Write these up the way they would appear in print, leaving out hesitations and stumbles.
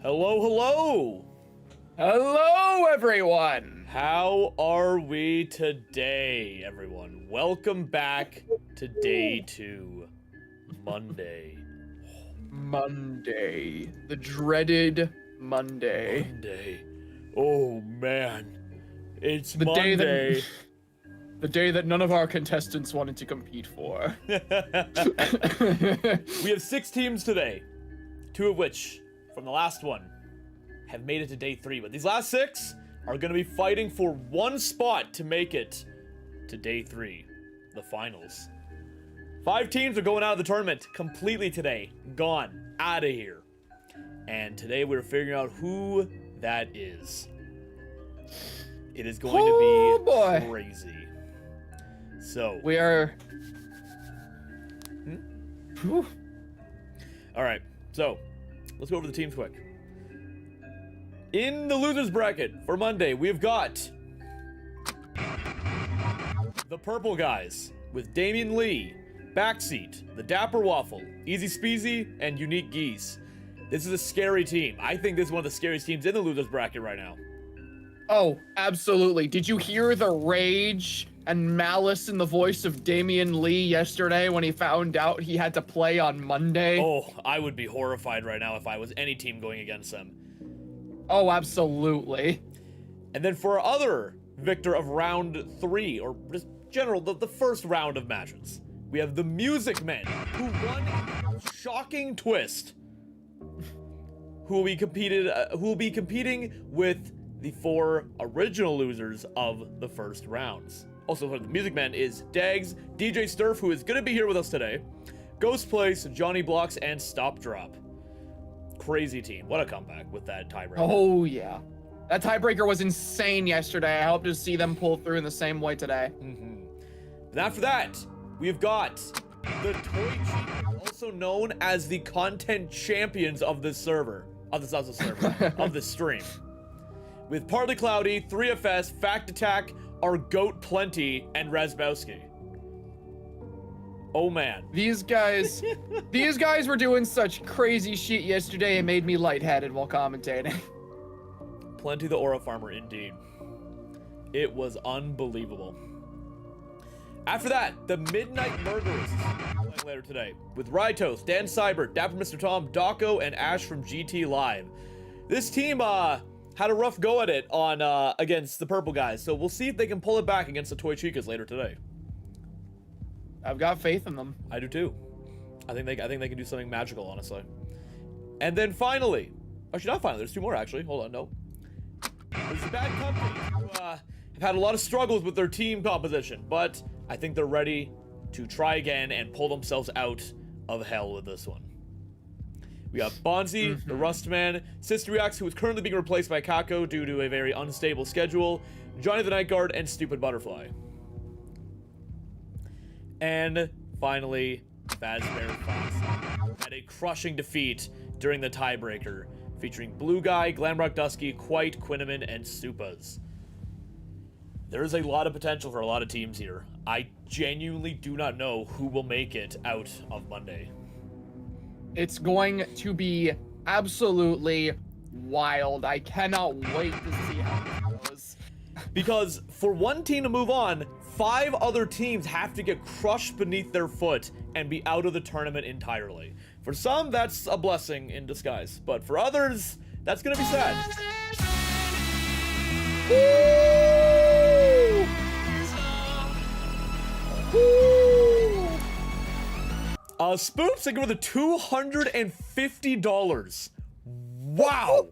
Hello, hello! Hello, everyone! How are we today, everyone? Welcome back to day 2, Monday. Monday. The dreaded Monday. Monday. Oh, man. It's The Monday. day the day that none of our contestants wanted to compete for. We have 6 teams today, 2 of which, from the last one, have made it to day 3. But these last 6 are going to be fighting for 1 spot to make it to day 3, the finals. 5 teams are going out of the tournament completely today. Gone. Out of here. And today we're figuring out who that is. It is going to be crazy. So. We are... Alright, so. Let's go over the teams quick. In the losers bracket for Monday, we've got the purple guys with DamienLee, Backseat, TheDapperWaffle, EazySpeezy, and UniqueGeese. This is a scary team. I think this is one of the scariest teams in the losers bracket right now. Oh, absolutely. Did you hear the rage and malice in the voice of DamienLee yesterday when he found out he had to play on Monday? Oh, I would be horrified right now if I was any team going against them. Oh, absolutely. And then for our other victor of round 3, or just general, the first round of matches, we have the Music Men, who won a shocking twist, who will be competing with the 4 original losers of the first rounds. Also for the Music Men is Daggz, DJ Sterf, who is going to be here with us today, GhostPlace, JonnyBlox, and StopDrop. Crazy team. What a comeback with that tiebreaker. Oh, yeah. That tiebreaker was insane yesterday. I hope to see them pull through in the same way today. And after that, we've got the Toy Chicas, also known as the content champions of this server. Of this stream. With Partly Cloudy, 3FS, Factatac, our Goat Plenty, and Razzbowski. Oh man. These guys were doing such crazy shit yesterday, it made me lightheaded while commentating. Plenty the Aura Farmer, indeed. It was unbelievable. After that, the Midnight Murderists playing later today with RyeToast, DanSeibert, DapperMrTom, Dawko, and Ash from GTLive. This team had a rough go at it on against the purple guys, so we'll see if they can pull it back against the Toy Chicas later today. I've got faith in them. I do too. I think they can do something magical, honestly. And then finally, actually not finally, there's 2 more actually. Hold on, no. There's the Bad Company who have had a lot of struggles with their team composition, but I think they're ready to try again and pull themselves out of hell with this one. We got Bonzee, the Rustman, Sister Reacts, who is currently being replaced by Kako due to a very unstable schedule, Johnny the Night Guard, and Stupid Butterfly. And finally, Fazbear Foxy had a crushing defeat during the tiebreaker, featuring Blue Guy, Glamrock Dusky, Quite, Quinnaman, and Supas. There is a lot of potential for a lot of teams here. I genuinely do not know who will make it out of Monday. It's going to be absolutely wild. I cannot wait to see how it goes. Because for one team to move on, 5 other teams have to get crushed beneath their foot and be out of the tournament entirely. For some, that's a blessing in disguise, but for others, that's gonna be sad. Woo! Woo! Spoops, I give her the $250. Wow!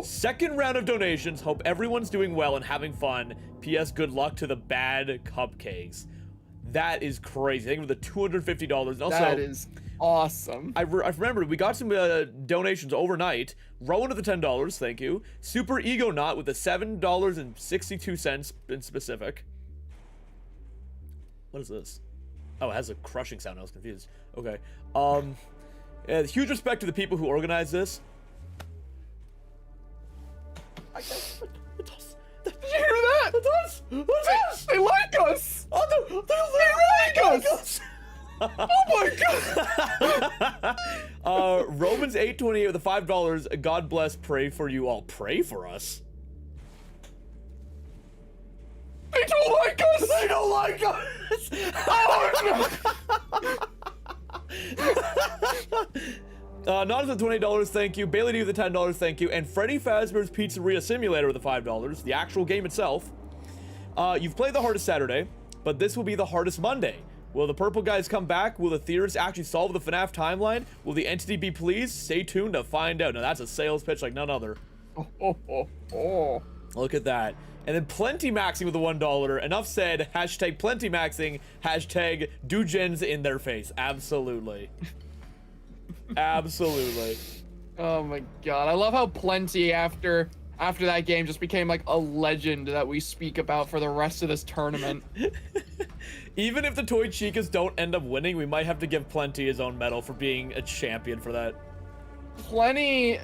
Second round of donations. Hope everyone's doing well and having fun. P.S. Good luck to the bad Cupcakes. That is crazy. Thank you for the $250. And also, that is awesome. I remember we got some donations overnight. Rowan with the $10. Thank you. Super Ego Knot with the $7.62 in specific. What is this? Oh, it has a crushing sound. I was confused. Okay. Yeah, huge respect to the people who organized this. I guess it does. Did you hear that? It does. It does. They like us. Oh, they really like us. Oh my god. Romans 828 with the $5. God bless, pray for you all. Pray for us? They don't like us! They don't like us! Oh, no! Not at the $28, thank you. Bailey D with the $10, thank you. And Freddy Fazbear's Pizzeria Simulator with the $5, the actual game itself. You've played the hardest Saturday, but this will be the hardest Monday. Will the purple guys come back? Will the theorists actually solve the FNAF timeline? Will the entity be pleased? Stay tuned to find out. Now that's a sales pitch like none other. Look at that. And then plenty maxing with the $1. Enough said. Hashtag plenty maxing. Hashtag do gens in their face. Absolutely. Absolutely. Oh my god. I love how plenty after that game just became like a legend that we speak about for the rest of this tournament. Even if the Toy Chicas don't end up winning, we might have to give Plenty his own medal for being a champion for that. Plenty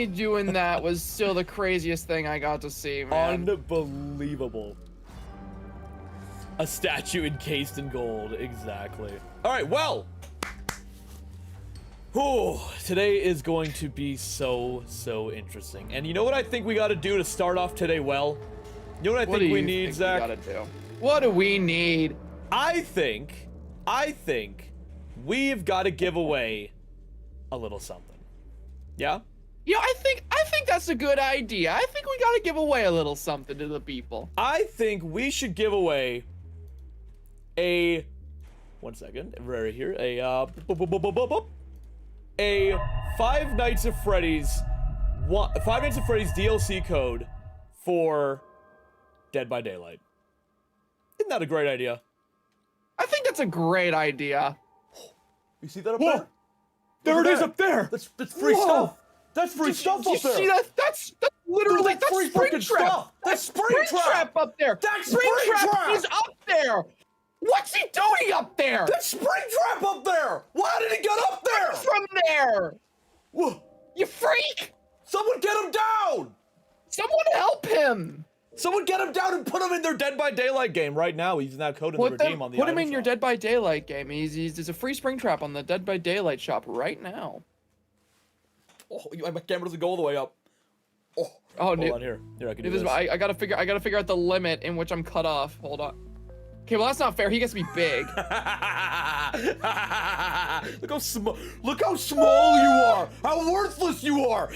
doing that was still the craziest thing I got to see, man. Unbelievable. A statue encased in gold, exactly. All right, well. Today is going to be so interesting. And you know what I think we got to do to start off today well? You know what I think we need, Zach? What do we need? I think we've got to give away a little something. Yeah? Yeah, I think that's a good idea. I think we gotta give away a little something to the people. I think we should give away a 1 second, right here, a Five Nights at Freddy's DLC code for Dead by Daylight. Isn't that a great idea? I think that's a great idea. You see that up there? There it is up there. That's free stuff. That's free stuff up there. See that? That's literally Dude, that's free freaking stuff. That's Springtrap up there. That's Springtrap is up there. What's he doing up there? That's Springtrap up there. Why did he get up there? From there. Whoa. You freak. Someone get him down. Someone help him. Someone get him down and put him in their Dead by Daylight game right now. Using that code in the redeem on the Put him item in your shop. Dead by Daylight game. There's a free Springtrap on the Dead by Daylight shop right now. Oh, my camera doesn't go all the way up. Oh, hold on here. Here, I can do this. I gotta figure out the limit in which I'm cut off. Hold on. Okay, well that's not fair. He gets to be big. Look how small you are. How worthless you are.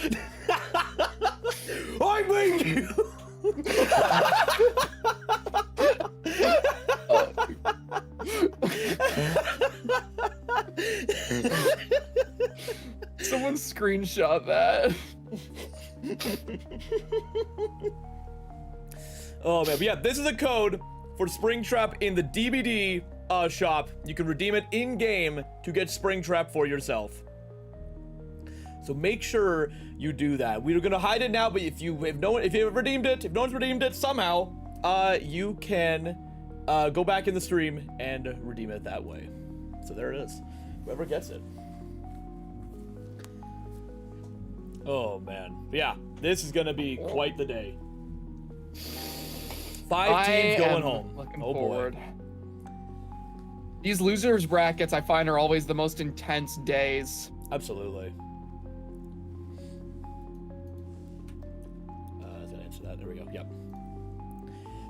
I made you. Someone screenshot that. Oh man, but yeah, this is a code for Springtrap in the DBD shop. You can redeem it in game to get Springtrap for yourself. So make sure you do that. We're gonna hide it now, but if you've redeemed it, if no one's redeemed it somehow, you can go back in the stream and redeem it that way. So there it is. Whoever gets it. Oh man, but yeah, this is gonna be quite the day. 5 teams going home. Looking oh forward. Boy. These losers brackets I find are always the most intense days. Absolutely. I was gonna answer that. There we go. Yep.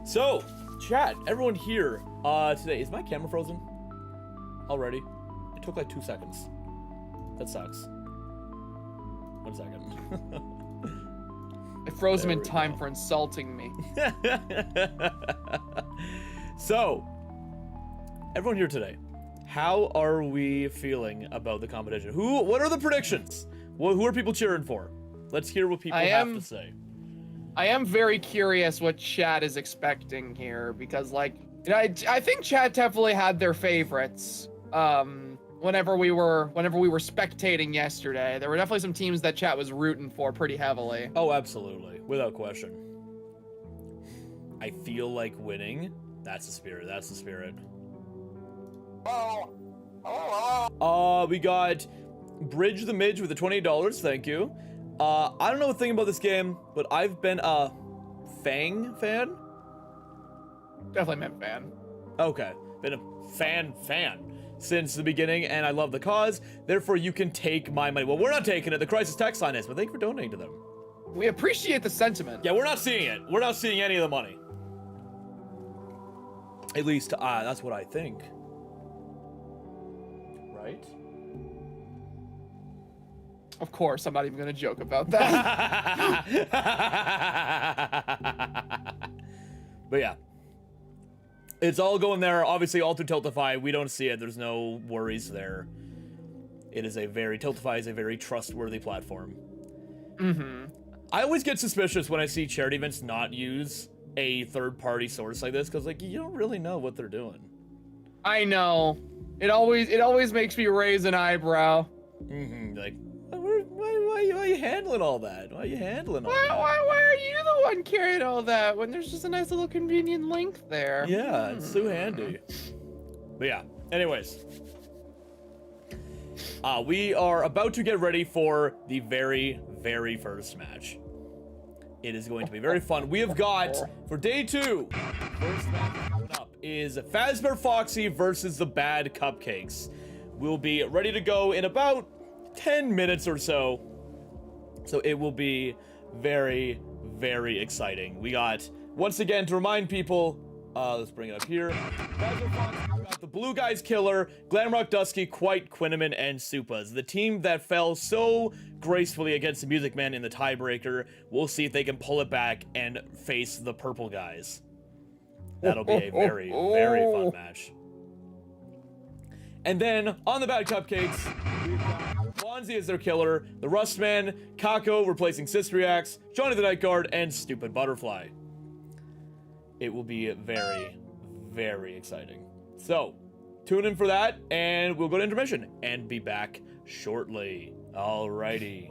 So, chat, everyone here today. Is my camera frozen already? It took like 2 seconds. That sucks. 1 second. I froze him in time for insulting me. So, everyone here today, how are we feeling about the competition? What are the predictions? Who are people cheering for? Let's hear what people have to say. I am very curious what chat is expecting here because, like, you know, I think chat definitely had their favorites. Whenever we were spectating yesterday, there were definitely some teams that chat was rooting for pretty heavily. Oh, absolutely, without question. I feel like winning. That's the spirit. That's the spirit. We got Bridge the Midge with the $28. Thank you. I don't know a thing about this game, but I've been a Fang fan. Definitely meant fan. Okay, been a fan. since the beginning, and I love the cause. Therefore, you can take my money. Well, we're not taking it. The Crisis text line is, but thank you for donating to them. We appreciate the sentiment. Yeah, we're not seeing it. We're not seeing any of the money. At least, that's what I think. Right? Of course, I'm not even gonna joke about that. But yeah. It's all going there, obviously all through Tiltify. We don't see it, there's no worries there. It is a very, Tiltify is a very trustworthy platform. Mm-hmm. I always get suspicious when I see charity events not use a third-party source like this, because like, you don't really know what they're doing. I know. It always makes me raise an eyebrow. Mm-hmm, like, why are you handling all that? Why are you handling all that? Why are you the one carrying all that when there's just a nice little convenient link there? Yeah, it's so handy. But yeah, anyways. We are about to get ready for the very, very first match. It is going to be very fun. We have got, for day 2, first match coming up is Fazbear Foxy versus the Bad Cupcakes. We'll be ready to go in about 10 minutes or so. So it will be very, very exciting. We got, once again, to remind people, let's bring it up here. Fazbear Foxy, we got the Blue Guys Killer, Glamrock Dusky, Quite, Quinnaman, and Supas. The team that fell so gracefully against the Music Man in the tiebreaker. We'll see if they can pull it back and face the Purple Guys. That'll be a very, very fun match. And then, on the Bad Cupcakes, we've got Bonzee as their killer, the Rustman, Kako replacing Sistriax, Johnny the Night Guard, and Stupid Butterfly. It will be very, very exciting. So, tune in for that, and we'll go to intermission, and be back shortly. Alrighty.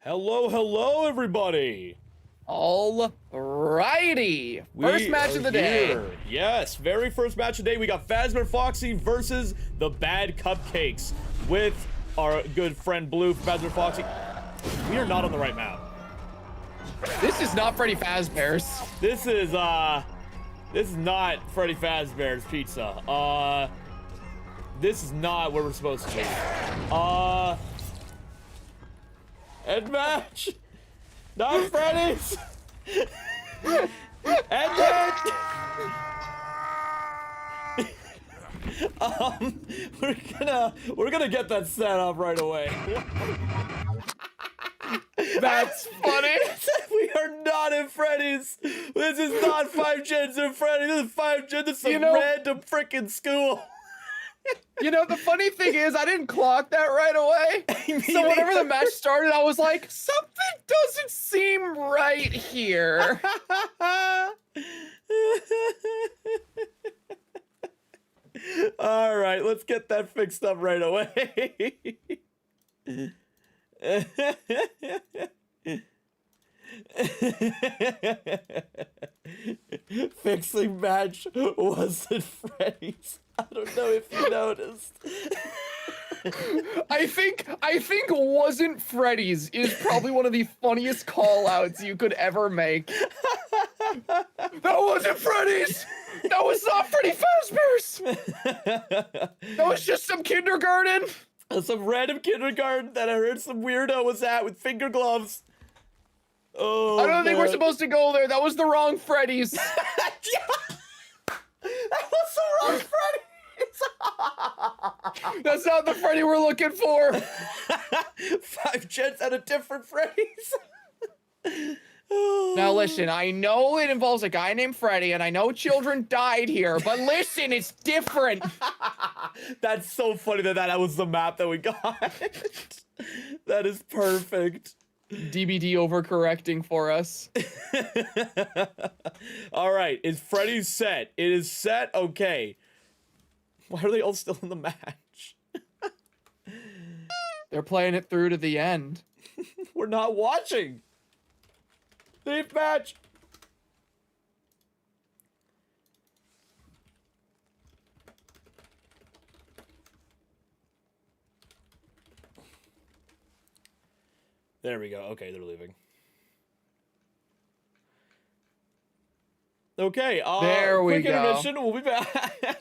Hello, hello, everybody. All righty. First match of the day. Yes, very first match of the day. We got Phasmer Foxy versus the Bad Cupcakes with our good friend Blue, Phasmer Foxy. We are not on the right map. This is not Freddy Fazbear's. This is not Freddy Fazbear's Pizza. This is not where we're supposed to be. End match. Not Freddy's. End it. We're gonna get that set up right away. That's funny. We are not in Freddy's. This is not 5 gens in Freddy. This is 5 gens in some random freaking school. You know, the funny thing is, I didn't clock that right away. So whenever the match started, I was like, something doesn't seem right here. All right, let's get that fixed up right away. Fixing match wasn't Freddy's. I don't know if you noticed. I think wasn't Freddy's is probably one of the funniest call outs you could ever make. That wasn't Freddy's! That was not Freddy Fazbear's! That was just some kindergarten! Some random kindergarten that I heard some weirdo was at with finger gloves. Oh, I don't think we're supposed to go there. That was the wrong Freddy's. That was the wrong Freddy's. That's not the Freddy we're looking for. 5 gens at a different Freddy's. Now listen, I know it involves a guy named Freddy, and I know children died here, but listen, it's different. That's so funny that was the map that we got. That is perfect. DBD overcorrecting for us. All right, is Freddy's set? It is set. Okay. Why are they all still in the match? They're playing it through to the end. We're not watching. Leave match. There we go. Okay, they're leaving. Okay, there we quick go. Intermission. We'll be back.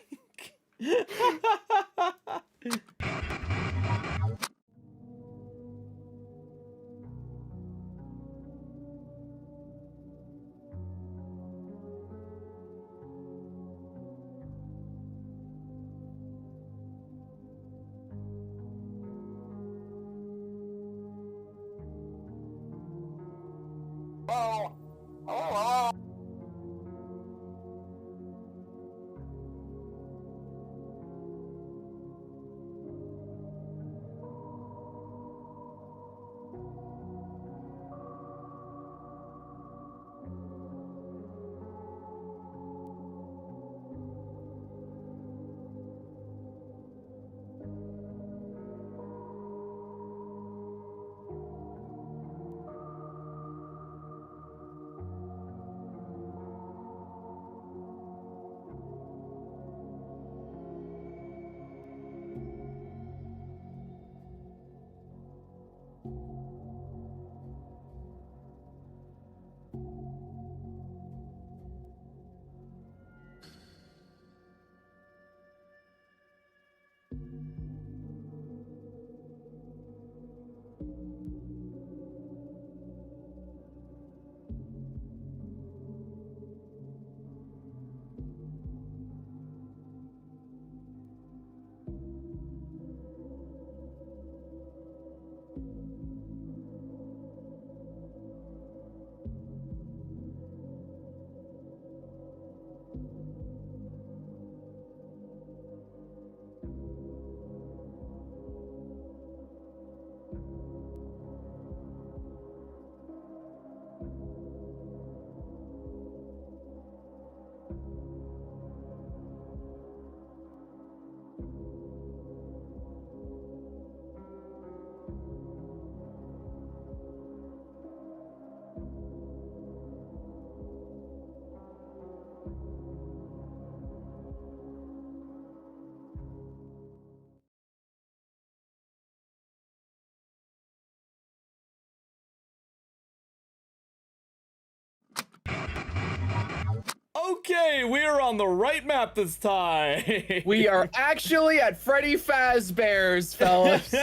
Okay, we're on the right map this time. We are actually at Freddy Fazbear's, fellas.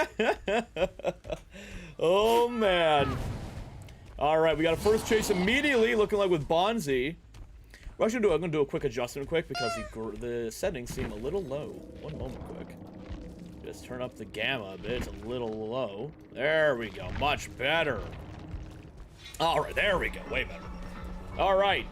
Oh, man. All right, we got a first chase immediately, looking like with Bonzee. We're actually I'm gonna do a quick adjustment quick because the settings seem a little low. One moment quick. Just turn up the gamma a bit. It's a little low. There we go. Much better. All right, there we go. Way better. All right.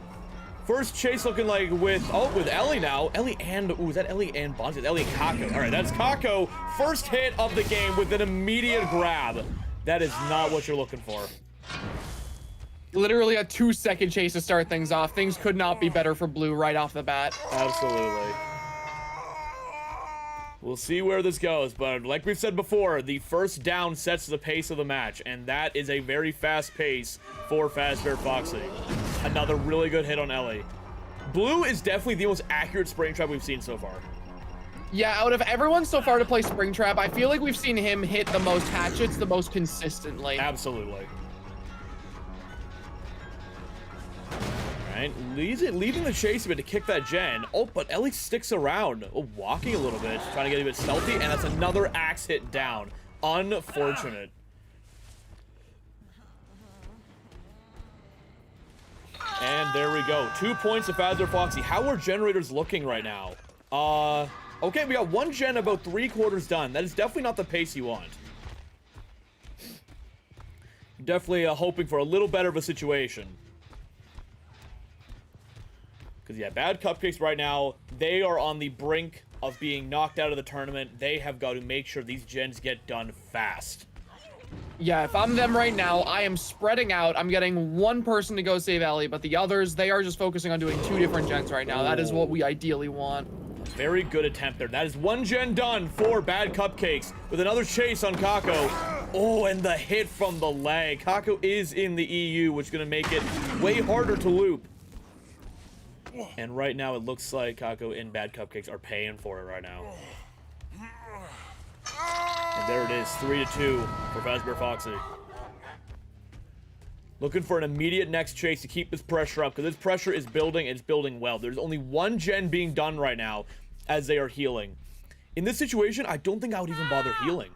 First chase looking like with Ellie now. Ellie and, ooh, is that Ellie and Bonzee? Ellie and Kako. All right, that's Kako. First hit of the game with an immediate grab. That is not what you're looking for. Literally a 2-second chase to start things off. Things could not be better for Blue right off the bat. Absolutely. We'll see where this goes, but like we've said before, the first down sets the pace of the match, and that is a very fast pace for Fazbear Foxy. Another really good hit on Ellie. Blue is definitely the most accurate Springtrap we've seen so far. Yeah, out of everyone so far to play Springtrap, I feel like we've seen him hit the most hatchets the most consistently. Absolutely. Right, leaving the chase a bit to kick that gen. Oh, but Ellie sticks around, walking a little bit, trying to get a bit stealthy, and that's another axe hit down. Unfortunate. And there we go. 2 points to Fazbear Foxy. How are generators looking right now? Okay, we got one gen about 3/4 done. That is definitely not the pace you want. Definitely hoping for a little better of a situation. Because, yeah, bad Cupcakes right now, they are on the brink of being knocked out of the tournament. They have got to make sure these gens get done fast. Yeah, if I'm them right now, I am spreading out. I'm getting one person to go save Ellie, but the others, they are just focusing on doing 2 different gens right now. That is what we ideally want. Very good attempt there. That is one gen done for bad Cupcakes with another chase on Kako. Oh, and the hit from the leg. Kako is in the EU, which is going to make it way harder to loop. And right now, it looks like Kako and bad Cupcakes are paying for it right now. And there it is, 3-2 for Fazbear Foxy. Looking for an immediate next chase to keep this pressure up, because this pressure is building, and it's building well. There's only one gen being done right now as they are healing. In this situation, I don't think I would even bother healing.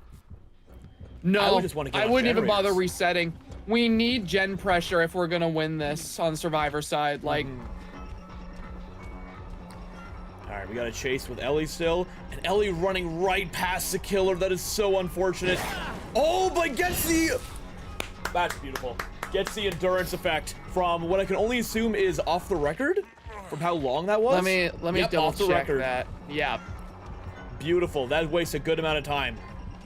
No, I would just want to get I wouldn't even generators. bother resetting. We need gen pressure if we're going to win this on Survivor side. Like, All right, we got a chase with Ellie still, and Ellie running right past the killer. That is so unfortunate. Oh, but gets the... That's beautiful. Gets the endurance effect from what I can only assume is off the record from how long that was. let me Yep, double off the check record. that. Yeah. Beautiful. That wastes a good amount of time.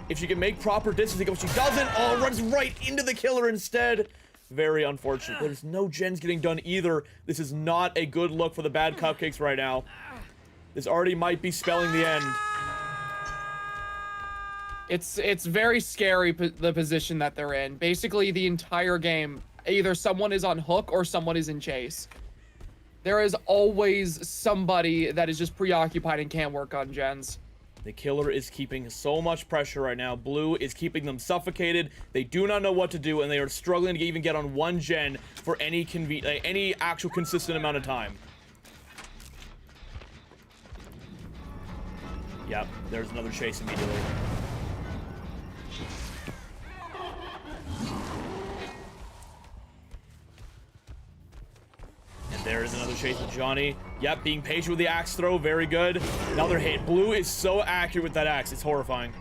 If she can make proper distancing, but she doesn't. Oh, runs right into the killer instead. Very unfortunate. There's no gens getting done either. This is not a good look for the bad Cupcakes right now. This already might be spelling the end. It's very scary, the position that they're in. Basically, the entire game, either someone is on hook or someone is in chase. There is always somebody that is just preoccupied and can't work on gens. The killer is keeping so much pressure right now. Blue is keeping them suffocated. They do not know what to do, and they are struggling to even get on one gen for any actual consistent amount of time. Yep, there's another chase immediately. And there is another chase with Johnny. Yep, being patient with the axe throw, very good. Another hit. Blue is so accurate with that axe, it's horrifying.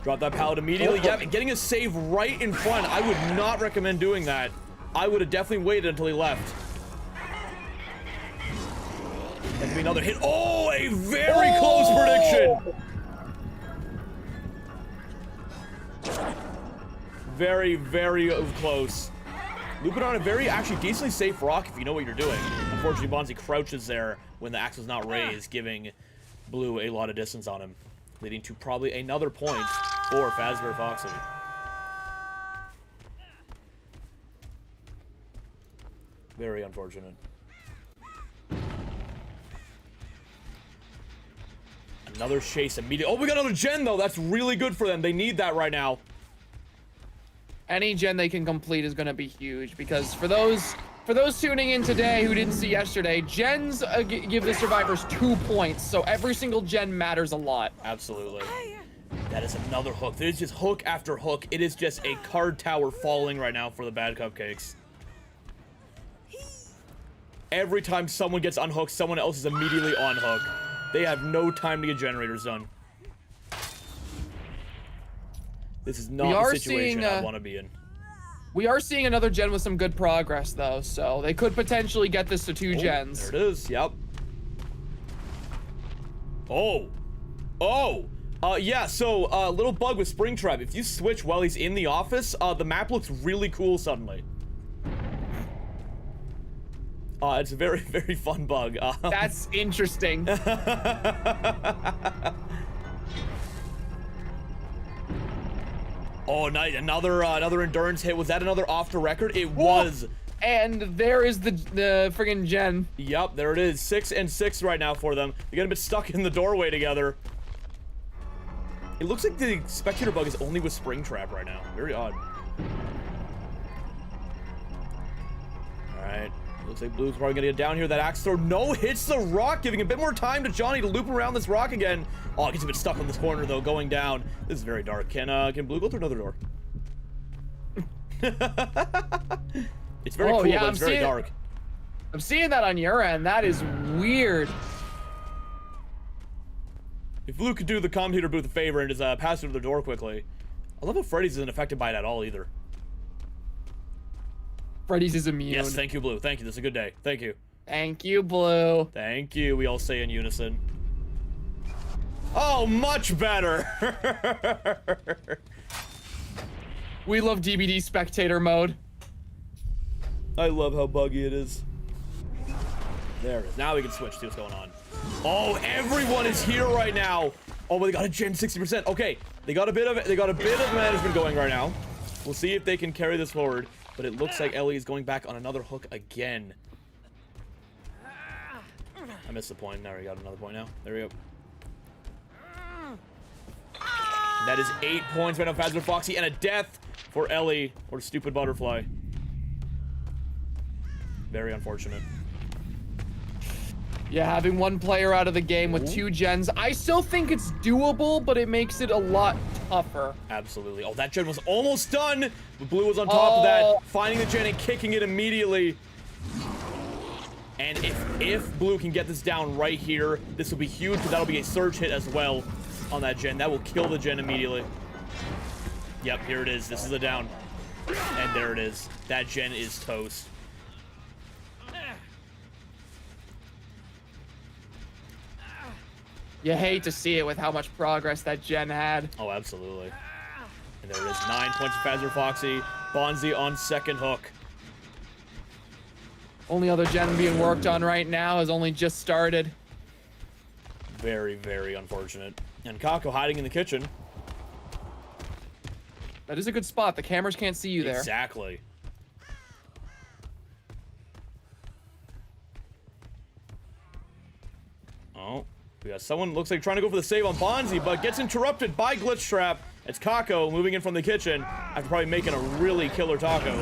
Drop that pallet immediately. Yep, and getting a save right in front. I would not recommend doing that. I would have definitely waited until he left. That could be another hit. Oh, a very close prediction. Very, very close. Looping on a very, actually, decently safe rock if you know what you're doing. Unfortunately, Bonzee crouches there when the axe was not raised, giving Blue a lot of distance on him, leading to probably another point for Fazbear Foxy. Very unfortunate. Another chase immediately. Oh, we got another gen, though. That's really good for them. They need that right now. Any gen they can complete is going to be huge, because for those For those tuning in today who didn't see yesterday, gens give the survivors 2 points, so every single gen matters a lot. Absolutely. That is another hook. There's just hook after hook. It is just a card tower falling right now for the bad Cupcakes. Every time someone gets unhooked, someone else is immediately on hook. They have no time to get generators done. This is not the situation I want to be in. We are seeing another gen with some good progress, though, so they could potentially get this to 2 gens. There it is, yep. Yeah, so, little bug with Springtrap. If you switch while he's in the office, the map looks really cool suddenly. It's a very, very fun bug. That's interesting. Oh, nice. Another endurance hit. Was that another off the record? It was. And there is the friggin' gen. Yep, there it is. 6 and 6 right now for them. They get a bit stuck in the doorway together. It looks like the spectator bug is only with Springtrap right now. Very odd. Alright. Looks like Blue's probably gonna get down here. That axe throw no hits the rock, giving a bit more time to Johnny to loop around this rock again. Oh, it gets a bit stuck on this corner though, going down. This is very dark. Can Blue go through another door? It's very cool, but it's very dark. I'm seeing that on your end. That is weird. If Blue could do the commentator booth a favor and just pass through the door quickly. I love how Freddy's isn't affected by it at all either. Freddy's is immune. Yes, thank you, Blue. Thank you. This is a good day. Thank you. Thank you, Blue. Thank you. We all say in unison. Oh, much better. We love DBD spectator mode. I love how buggy it is. There it is. Now we can switch, see what's going on. Oh, everyone is here right now. Oh, but they got a gen 60%. Okay, they got a bit of management going right now. We'll see if they can carry this forward. But it looks like Ellie is going back on another hook again. I missed the point. Now we got another point now. There we go. That is 8 points right now, Fazbear Foxy, and a death for Ellie, or Stupid Butterfly. Very unfortunate. Yeah, having one player out of the game with 2 gens, I still think it's doable, but it makes it a lot tougher. Absolutely. Oh, that gen was almost done, but Blue was on top of that, finding the gen and kicking it immediately. And if Blue can get this down right here, this will be huge, because that'll be a surge hit as well on that gen. That will kill the gen immediately. Yep, here it is. This is a down. And there it is. That gen is toast. You hate to see it with how much progress that gen had. Oh, absolutely. And there it is. 9 points for Fazbear Foxy. Bonzee on second hook. Only other gen being worked on right now has only just started. Very, very unfortunate. And Kako hiding in the kitchen. That is a good spot. The cameras can't see you there. Exactly. Oh. We got someone, looks like, trying to go for the save on Bonzee, but gets interrupted by Glitch Trap. It's Kako moving in from the kitchen after probably making a really killer taco.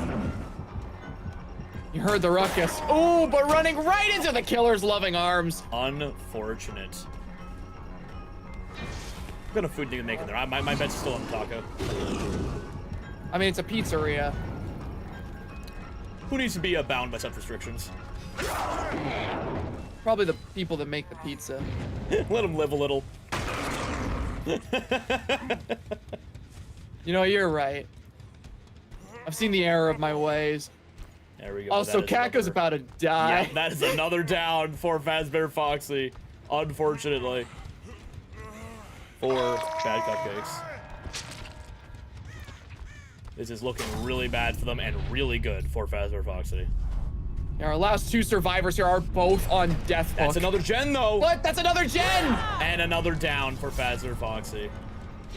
You heard the ruckus. Oh, but running right into the killer's loving arms. Unfortunate. What kind of food do you make in there? My bet's still on the taco. I mean, it's a pizzeria. Who needs to be bound by such restrictions? Probably the people that make the pizza. Let them live a little. You know, you're right. I've seen the error of my ways. There we go. Also, Kako's about to die. Yeah, that is another down for Fazbear Foxy. Unfortunately. For bad Cupcakes. This is looking really bad for them and really good for Fazbear Foxy. Our last 2 survivors here are both on death hook. That's another gen, though. What? That's another gen! And another down for Fazbear Foxy.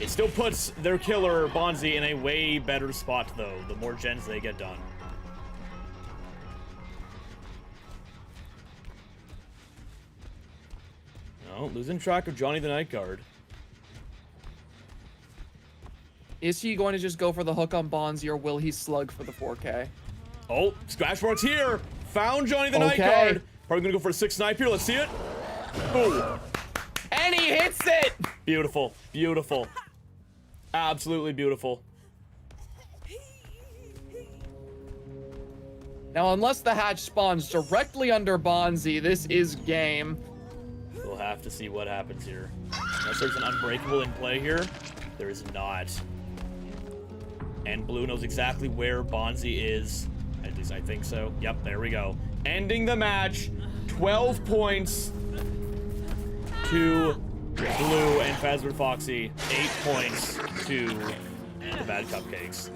It still puts their killer, Bonzee, in a way better spot, though, the more gens they get done. No, losing track of Johnny the Night Guard. Is he going to just go for the hook on Bonzee, or will he slug for the 4K? Oh, scratch marks here Found Johnny the Night Guard. Probably gonna go for a 6 snipe here. Let's see it. Ooh. And he hits it! Beautiful. Beautiful. Absolutely beautiful. Now, unless the hatch spawns directly under Bonzee, this is game. We'll have to see what happens here. Unless there's an unbreakable in play here, there is not. And Blue knows exactly where Bonzee is. At least I think so. Yep, there we go. Ending the match. 12 points to Blue and Fazbear Foxy. 8 points to the Bad Cupcakes.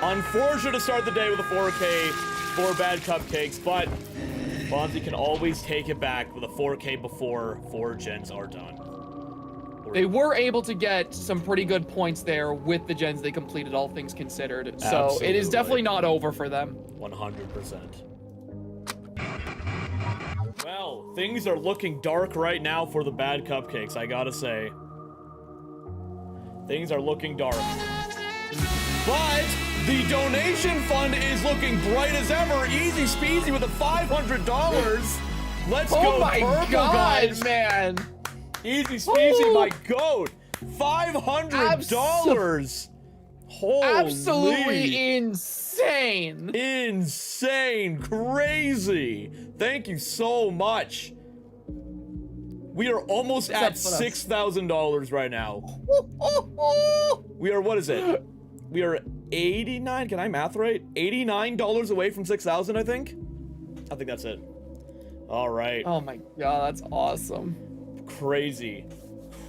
Unfortunate to start the day with a 4K for Bad Cupcakes, but Bonzee can always take it back with a 4K before 4 gens are done. They were able to get some pretty good points there with the gens they completed, all things considered. So Absolutely. it is definitely not over for them. 100%. Well, things are looking dark right now for the Bad Cupcakes, I gotta say. Things are looking dark. But the donation fund is looking bright as ever. EazySpeezy with a $500. Let's go, Oh my purple, god, guys. man! EazySpeezy, my goat. $500. Holy. Absolutely insane. Insane. Crazy. Thank you so much. We are almost at $6,000 right now. We are, what is it? We are 89, can I math right? $89 away from 6,000, I think? I think that's it. All right. Oh my god, that's awesome. Crazy.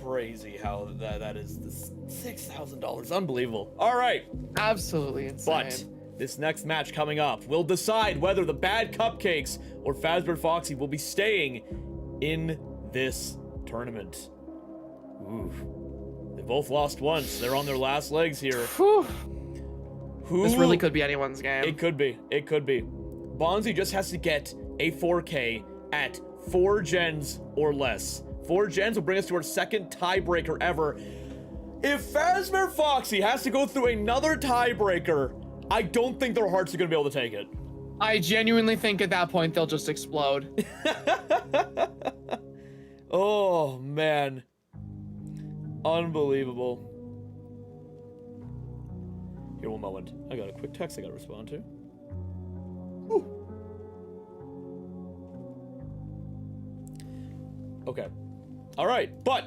Crazy how that is $6,000. Unbelievable. All right. Absolutely insane. But this next match coming up will decide whether the Bad Cupcakes or Fazbear Foxy will be staying in this tournament. Ooh. They both lost once. They're on their last legs here. Whew. This really could be anyone's game. It could be. It could be. Bonzee just has to get a 4K at 4 gens or less. 4 gens will bring us to our second tiebreaker ever. If Fazbear Foxy has to go through another tiebreaker, I don't think their hearts are going to be able to take it. I genuinely think at that point they'll just explode. Oh, man. Unbelievable. Here, one moment. I got a quick text I got to respond to. Okay. All right, but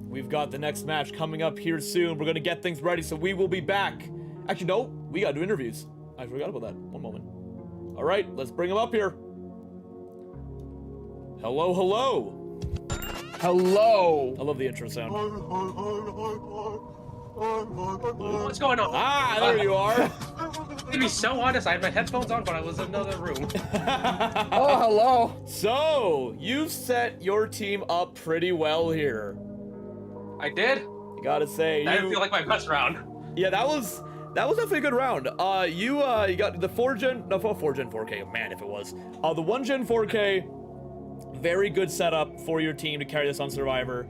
we've got the next match coming up here soon. We're going to get things ready, so we will be back. Actually, no, we got to do interviews. I forgot about that. One moment. All right, let's bring them up here. Hello, hello. Hello. I love the intro sound. What's going on? Ah, there you are. To be so honest, I had my headphones on, but I was in another room. Oh, hello. So, you've set your team up pretty well here. I did? You gotta say, That didn't feel like my best round. Yeah, that was definitely a good round. You got the 4K, man, if it was. The 1 Gen 4K, very good setup for your team to carry this on Survivor.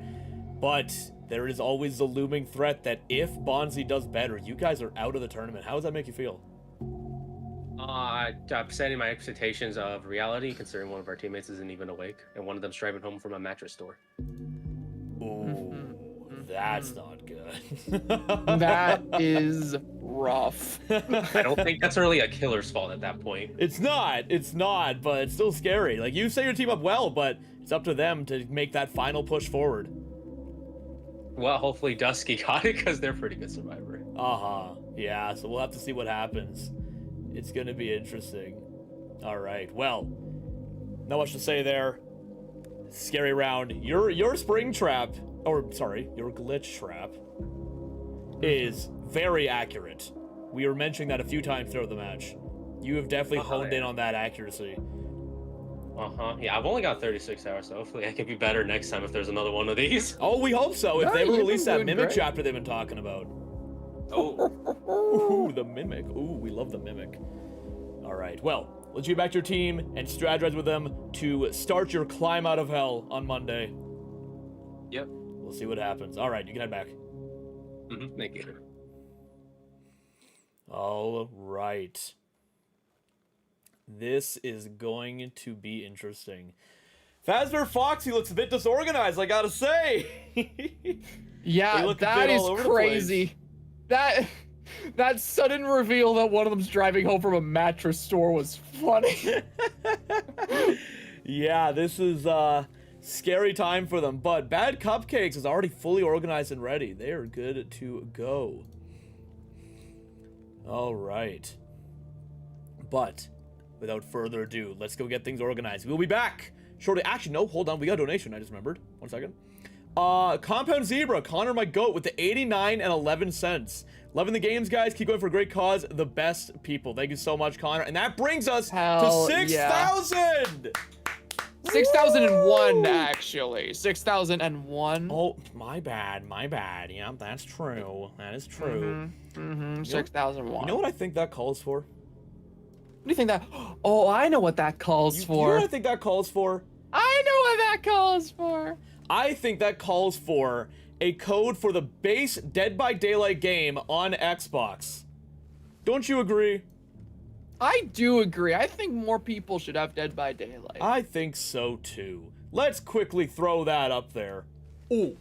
But there is always the looming threat that if Bonzee does better, you guys are out of the tournament. How does that make you feel? I'm setting my expectations of reality, considering one of our teammates isn't even awake, and one of them's driving home from a mattress store. Ooh, that's not good. That is rough. I don't think that's really a killer's fault at that point. It's not, but it's still scary. Like, you set your team up well, but it's up to them to make that final push forward. Well, hopefully Dusky got it, because they're pretty good Survivor. Yeah, so we'll have to see what happens. It's gonna be interesting. All right, well, not much to say there. Scary round. Your spring trap, or sorry, your glitch trap is very accurate. We were mentioning that a few times throughout the match. You have definitely honed in on that accuracy. Yeah, I've only got 36 hours, so hopefully I can be better next time if there's another one of these. Oh, we hope so. If Yeah, they ever you've release been that doing Mimic great. chapter they've been talking about. Oh. Ooh, the Mimic. Ooh, we love the Mimic. All right, well, let's get back to your team and strategize with them to start your climb out of hell on Monday. Yep. We'll see what happens. All right, you can head back. Thank you. All right. This is going to be interesting. Fazbear Foxy looks a bit disorganized, I gotta say. Yeah, that is crazy. That sudden reveal that one of them's driving home from a mattress store was funny. Yeah, this is scary time for them, but Bad Cupcakes is already fully organized and ready. They are good to go. All right. But without further ado, let's go get things organized. We'll be back shortly. Actually, no, hold on. We got a donation. I just remembered. 1 second. Compound Zebra, Connor my goat with the 89 and 11 cents. Loving the games, guys. Keep going for a great cause. The best people. Thank you so much, Connor. And that brings us to 6,000. 6,001, actually. 6,001. Oh, my bad. My bad. Yeah, that's true. That is true. 6,001. You know what I think that calls for? What do you think that? Oh, I know what that calls for. You know what I think that calls for? I know what that calls for. I think that calls for a code for the base Dead by Daylight game on Xbox. Don't you agree? I do agree. I think more people should have Dead by Daylight. I think so too. Let's quickly throw that up there. Ooh.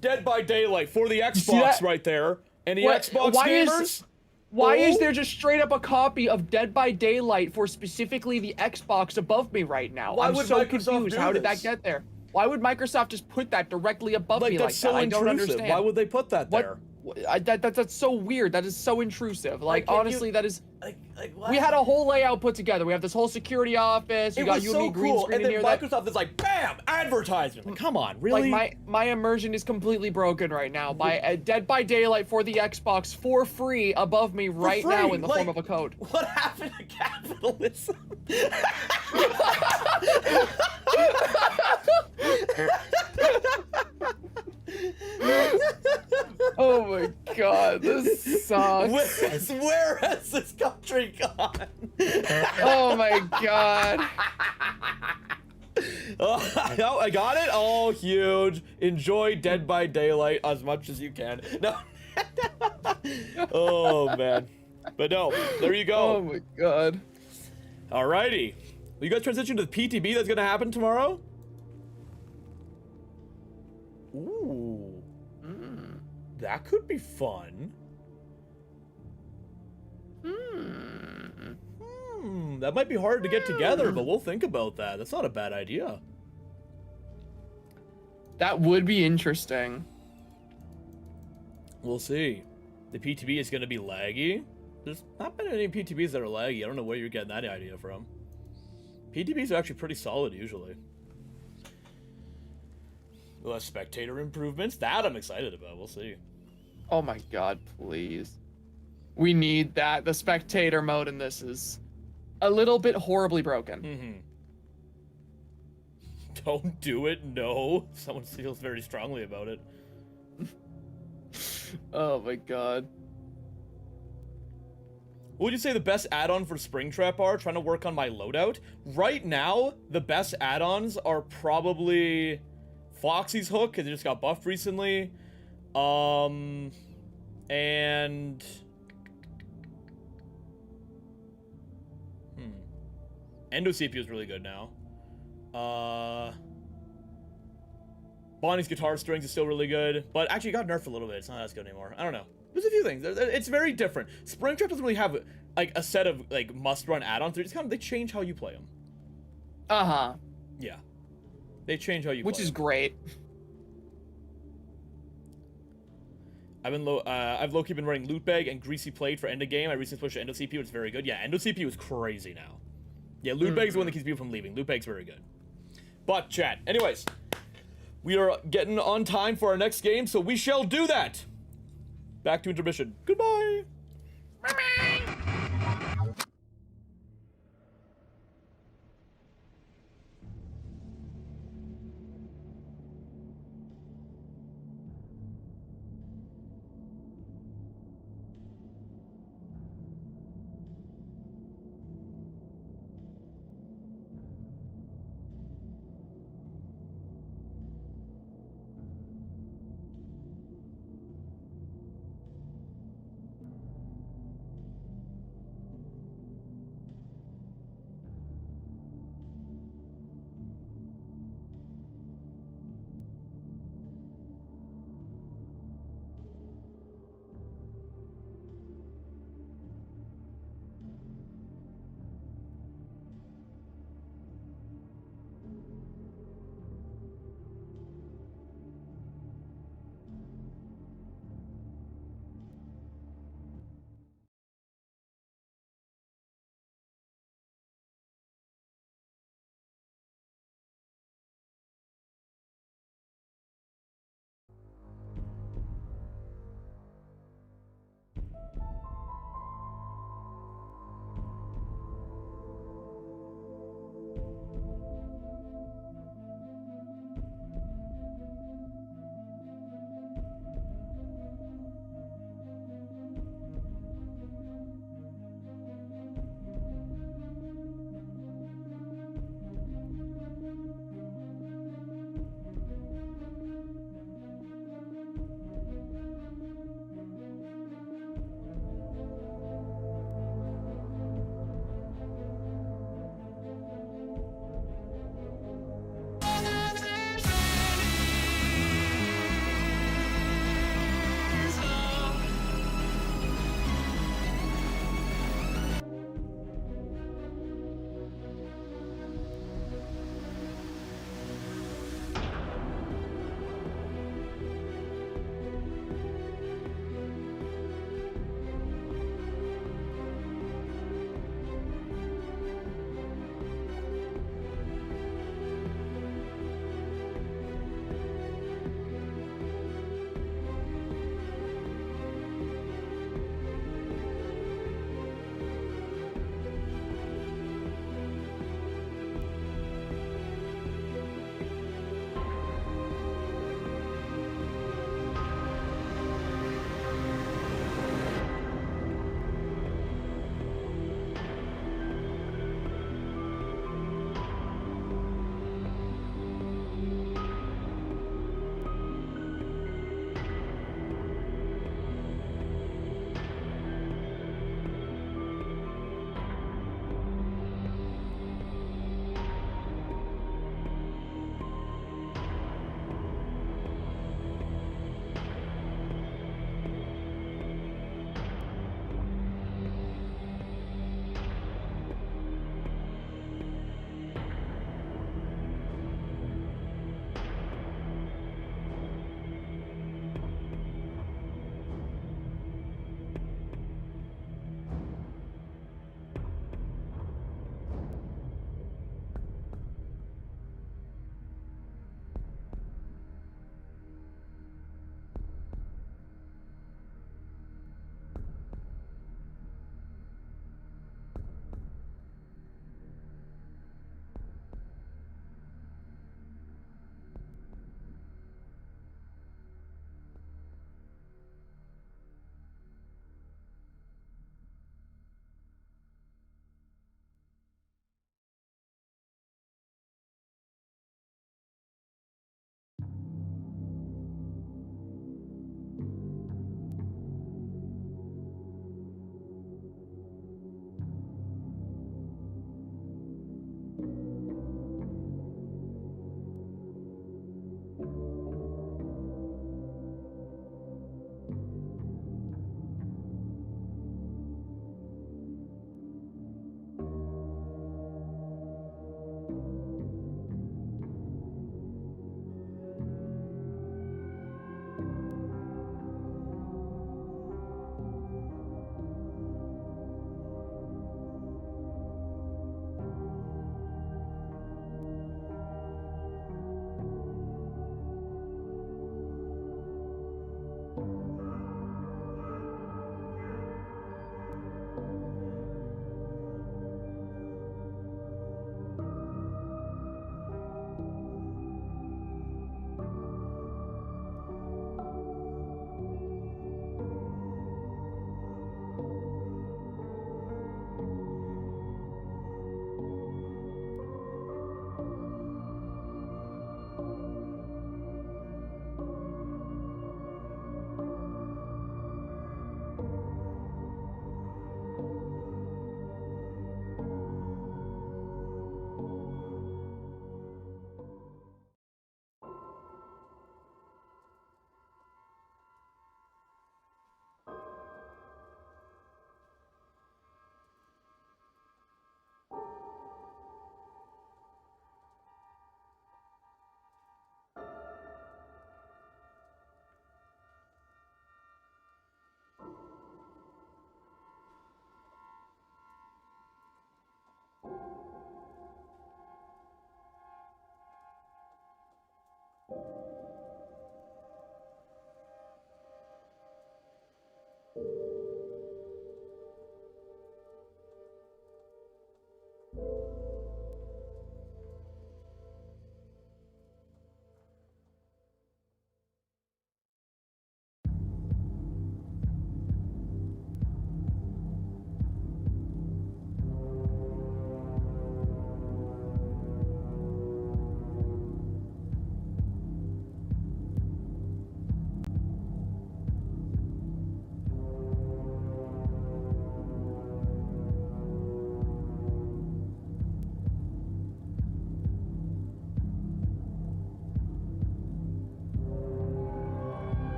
Dead by Daylight for the Xbox right there. Any Xbox gamers? Why is there just straight up a copy of Dead by Daylight for specifically the Xbox above me right now? I'm so confused. How did that get there? Why would Microsoft just put that directly above me like that? I don't understand. Why would they put that there? That's so weird. That is so intrusive. Like, honestly, that is... what? We had a whole layout put together. We have this whole security office. We got you and me green screen in here. And then Microsoft is like, bam, advertisement. Like, come on, really? Like, my immersion is completely broken right now. By Dead by Daylight for the Xbox for free above me right now in the form of a code. What happened to capitalism? Oh my god, this sucks. Where has this country gone? Oh my god. Oh, I got it? Oh, huge. Enjoy Dead by Daylight as much as you can. No. Oh, man. But no, there you go. Oh my god. Alrighty. Will you guys transition to the PTB that's gonna happen tomorrow? Ooh. That could be fun. That might be hard to get together, but we'll think about that. That's not a bad idea. That would be interesting. We'll see. The PTB is going to be laggy. There's not been any PTBs that are laggy. I don't know where you're getting that idea from. PTBs are actually pretty solid usually. We'll have spectator improvements. That I'm excited about. We'll see. Oh my god, please. We need that. The spectator mode in this is a little bit horribly broken. Don't do it. No. Someone feels very strongly about it. Oh my god. What would you say the best add-on for Springtrap are? Trying to work on my loadout. Right now, the best add-ons are probably Foxy's hook, because it just got buffed recently. And Endo CPU is really good now. Bonnie's guitar strings is still really good, but actually it got nerfed a little bit. It's not as good anymore. I don't know. There's a few things. It's very different. Springtrap doesn't really have like a set of like must-run add-ons. They just kind of they change how you play them. Yeah, they change how you. Which play is them. Great. I've low-key been running Loot Bag and Greasy Plate for end of game. I recently switched to Endo CPU. It's very good. Yeah, Endo CPU is crazy now. Yeah, Loot Bag is the one that keeps people from leaving. Loot Bag's very good. But chat. Anyways, we are getting on time for our next game, so we shall do that. Back to intermission. Goodbye. Bye-bye.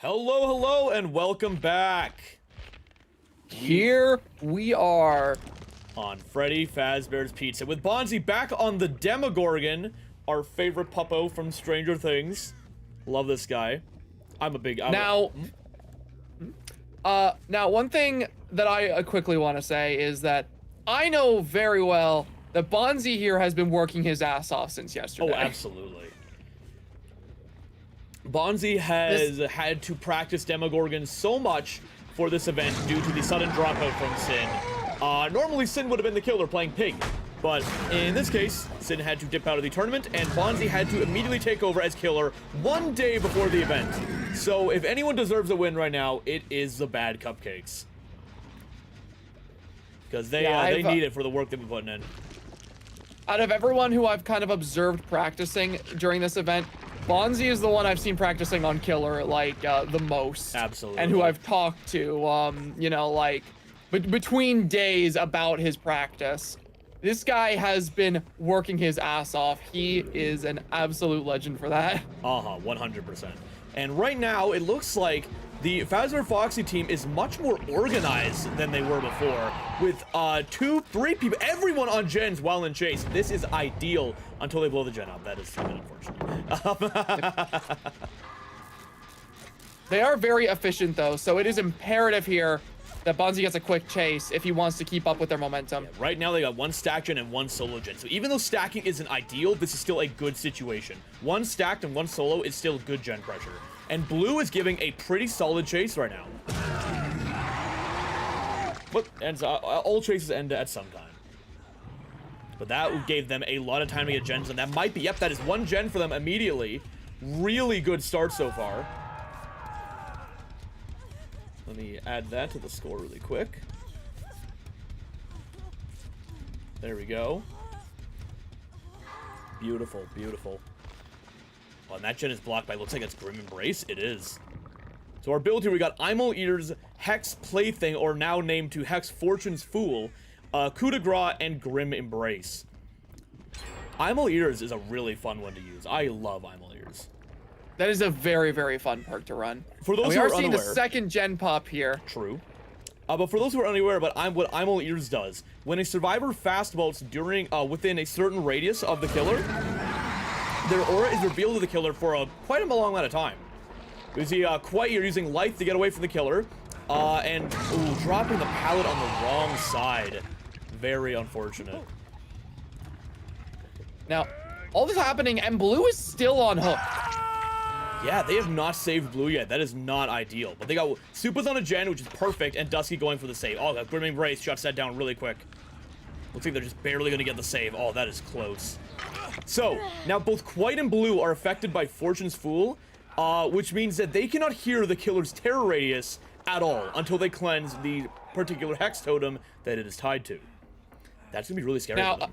Hello, and welcome back. Here we are. On Freddy Fazbear's Pizza with Bonzee back on the Demogorgon, our favorite puppo from Stranger Things. Love this guy. Now, one thing that I quickly want to say is that I know very well that Bonzee here has been working his ass off since yesterday. Oh, absolutely. Bonzee has had to practice Demogorgon so much for this event due to the sudden dropout from Sin. Normally Sin would have been the killer playing Pig, but in this case, Sin had to dip out of the tournament, and Bonzee had to immediately take over as killer 1 day before the event. So if anyone deserves a win right now, it is the bad Cupcakes. Because they need it for the work they've been putting in. Out of everyone who I've kind of observed practicing during this event, Bonzee is the one I've seen practicing on killer, like, the most. Absolutely. And who I've talked to, you know, like, between days about his practice. This guy has been working his ass off. He is an absolute legend for that. 100%. And right now, it looks like the Fazbear Foxy team is much more organized than they were before, with 2, 3 people, everyone on gens while in chase. This is ideal until they blow the gen up. That is a bit unfortunate. They are very efficient though, so it is imperative here that Bonzee gets a quick chase if he wants to keep up with their momentum. Yeah, right now they got 1 stack gen and 1 solo gen. So even though stacking isn't ideal, this is still a good situation. 1 stacked and 1 solo is still good gen pressure. And Blue is giving a pretty solid chase right now. But all chases end at some time. But that gave them a lot of time to get gens, and that might be, that is 1 gen for them immediately. Really good start so far. Let me add that to the score really quick. There we go. Beautiful, beautiful. Oh, and that gen is blocked by, looks like it's Grim Embrace. It is. So our build here, we got Eater's Hex Plaything, or now named to Hex Fortune's Fool, Coup de Grace, and Grim Embrace. Eater's is a really fun one to use. I love Eater's. That is a very, very fun perk to run. For those we who are are seeing unaware, the 2nd gen pop here. True. But for those who are unaware about what Eater's does, when a survivor fast vaults during within a certain radius of the killer, their aura is revealed to the killer for quite a long amount of time. You see, Quiet, you're using life to get away from the killer, and dropping the pallet on the wrong side. Very unfortunate. Now, all this happening, and Blue is still on hook. Yeah, they have not saved Blue yet. That is not ideal. But they got Supa's on a gen, which is perfect, and Dusky going for the save. Oh, that Grim Embrace shuts that down really quick. Looks like they're just barely going to get the save. Oh, that is close. So, now both Quiet and Blue are affected by Fortune's Fool, which means that they cannot hear the killer's terror radius at all until they cleanse the particular hex totem that it is tied to. That's going to be really scary. Now,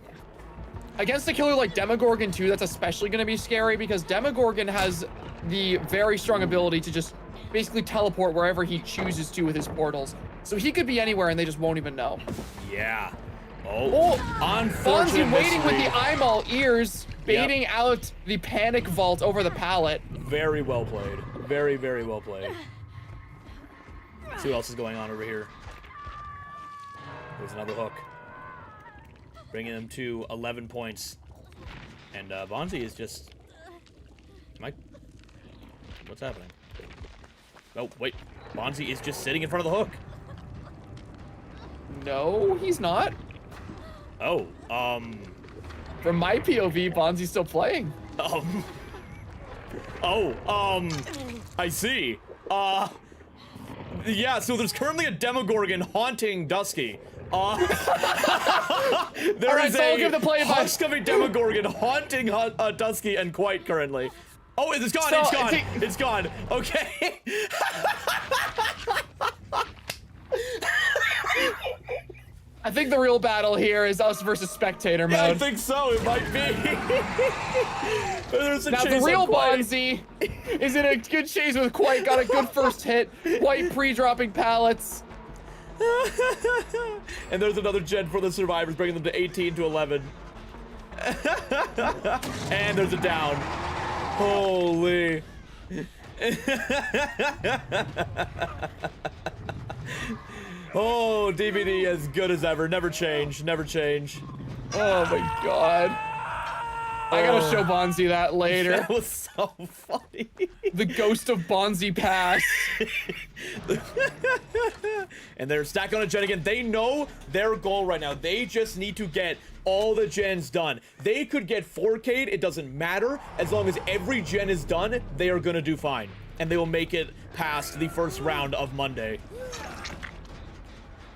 against a killer like Demogorgon 2, that's especially going to be scary because Demogorgon has the very strong ability to just basically teleport wherever he chooses to with his portals. So he could be anywhere and they just won't even know. Yeah. Oh, unfortunately. Bonzee waiting with the eyeball ears, baiting out the panic vault over the pallet. Very well played. Very, very well played. Let's see what else is going on over here. There's another hook. Bringing them to 11 points. And Bonzee is just... What's happening? Oh, wait. Bonzee is just sitting in front of the hook. No, he's not. Oh, From my POV, Bonzee's still playing. I see. Yeah, so there's currently a Demogorgon haunting Dusky. There is a husk of a Demogorgon haunting Dusky and Quiet currently. Oh, it's gone, So, it's gone, it's gone. Okay. I think the real battle here is us versus spectator mode. Yeah, I think so, it might be. There's a now chase the real on Quiet. Bonzee is in a good chase with Quiet, got a good first hit. Quiet pre-dropping pallets. And there's another gen for the survivors, bringing them to 18 to 11. And there's a down. Holy. Oh, DVD as good as ever. Never change. Never change. Oh my god. I gotta show Bonzee that later. That was so funny. The ghost of Bonzee Pass. And they're stacking on a gen again. They know their goal right now. They just need to get all the gens done. They could get 4K'd, it doesn't matter. As long as every gen is done, they are gonna do fine. And they will make it past the first round of Monday.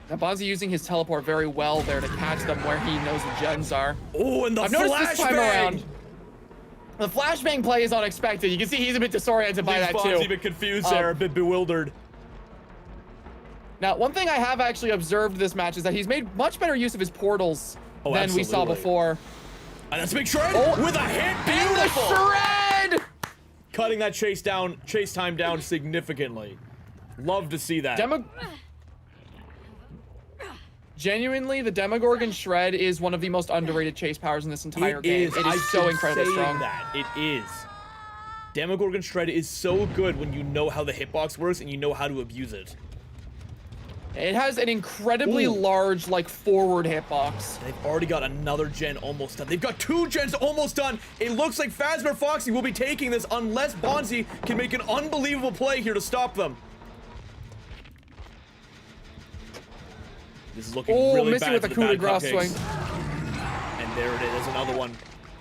Now Bonzee using his teleport very well there to catch them where he knows the gens are. Oh, and the I've noticed this time around, the flashbang play is unexpected. You can see he's a bit disoriented by that too. He's a bit confused there, a bit bewildered. Now, one thing I have actually observed this match is that he's made much better use of his portals than we saw before. And that's a big shred with a hit. Beautiful. And the shred! Cutting that chase time down significantly. Love to see that. Genuinely, the Demogorgon Shred is one of the most underrated chase powers in this entire game. It is so incredibly strong. It is. Demogorgon Shred is so good when you know how the hitbox works and you know how to abuse it. It has an incredibly large, like, forward hitbox. They've already got another gen almost done. They've got 2 gens almost done. It looks like Phasma Foxy will be taking this unless Bonzee can make an unbelievable play here to stop them. This is looking really missing bad with the for coup de grace Cupcakes. swing. And there it is, there's another one.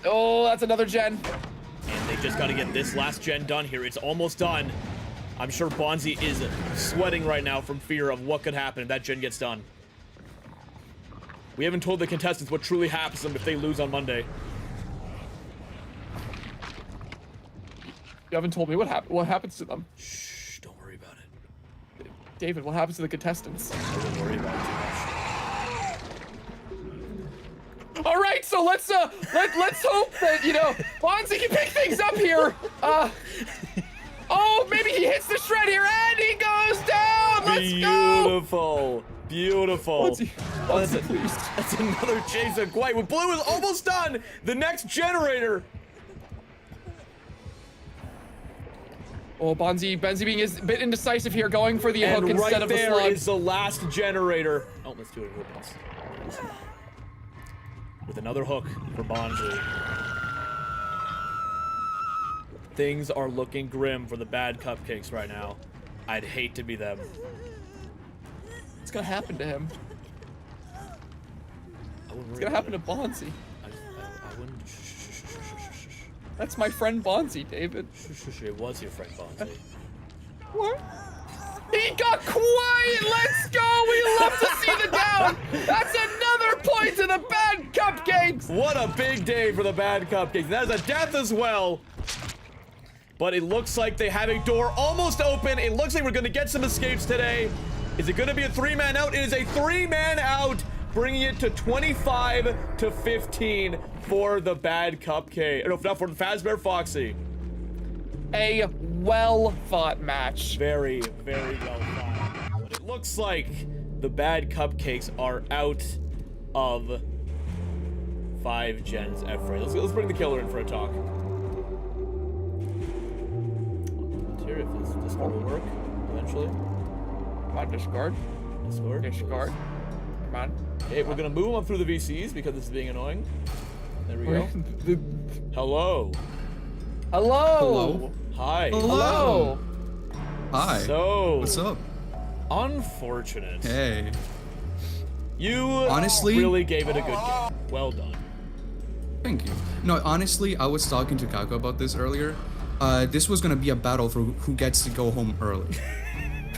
Oh, that's another gen. And they just got to get this last gen done here. It's almost done. I'm sure Bonzee is sweating right now from fear of what could happen if that gen gets done. We haven't told the contestants what truly happens to them if they lose on Monday. You haven't told me what happens to them. Shh, don't worry about it. David, what happens to the contestants? I wouldn't worry about it too much. All right, so let's hope that, you know, Bonzee can pick things up here. Oh, maybe he hits the shred here and he goes down. Let's go. Beautiful, beautiful. Please. That's another chase of White. With blue is almost done. The next generator. Oh, Bonzee being a bit indecisive here, going for the hook instead of the slug. And right there is the last generator. Oh, let's do it. With another hook for Bonzee. Things are looking grim for the bad Cupcakes right now. I'd hate to be them. What's gonna happen to him? What's gonna happen to Bonzee? I wouldn't. That's my friend Bonzee, David. It was your friend Bonzee. What? He got quiet! Let's go! We love to see the down! That's another point to the bad Cupcakes! What a big day for the bad Cupcakes. That is a death as well. But it looks like they have a door almost open. It looks like we're going to get some escapes today. Is it going to be a 3-man out? It is a 3-man out, bringing it to 25 to 15 for the bad Cupcake. No, not for the Fazbear Foxy. A well-fought match. Very, very well fought. But it looks like the bad Cupcakes are out of 5 gens at Freddy. Let's bring the killer in for a talk. If this Discord will work eventually. Come on, Discord. Discord. Come on. Hey, we're gonna move them up through the VCs because this is being annoying. There we go. Hello. Hello. Hi. Hello. Hi. So. What's up? Unfortunate. Hey. You honestly really gave it a good game. Well done. Thank you. No, honestly, I was talking to Kako about this earlier. This was gonna be a battle for who gets to go home early.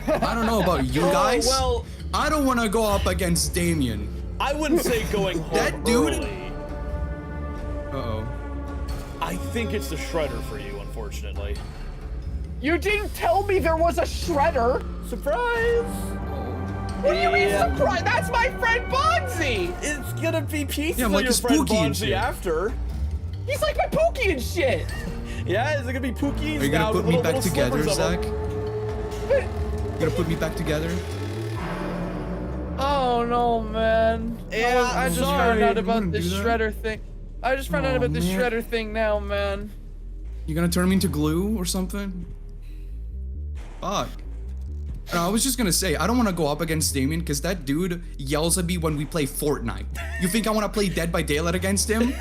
I don't know about you guys. Well, I don't want to go up against Damien. I wouldn't say going home That dude. early. Uh-oh. I think it's the shredder for you, unfortunately. You didn't tell me there was a shredder. Surprise! What do you mean surprise? That's my friend Bonzee. It's gonna be peaceful. Yeah, I'm like your friend Spooky and Bonzee shit. after. He's like my Pookie and shit. Yeah, is it gonna be Pookies? Are you gonna put me back together, Zach? But, You gonna put me back together? oh no, man. Yeah, I just sorry. found out about You this do that? shredder thing. I just found out about this shredder thing now, man. You gonna turn me into glue or something? Fuck. And I was just gonna say, I don't want to go up against Damien because that dude yells at me when we play Fortnite. You think I want to play Dead by Daylight against him?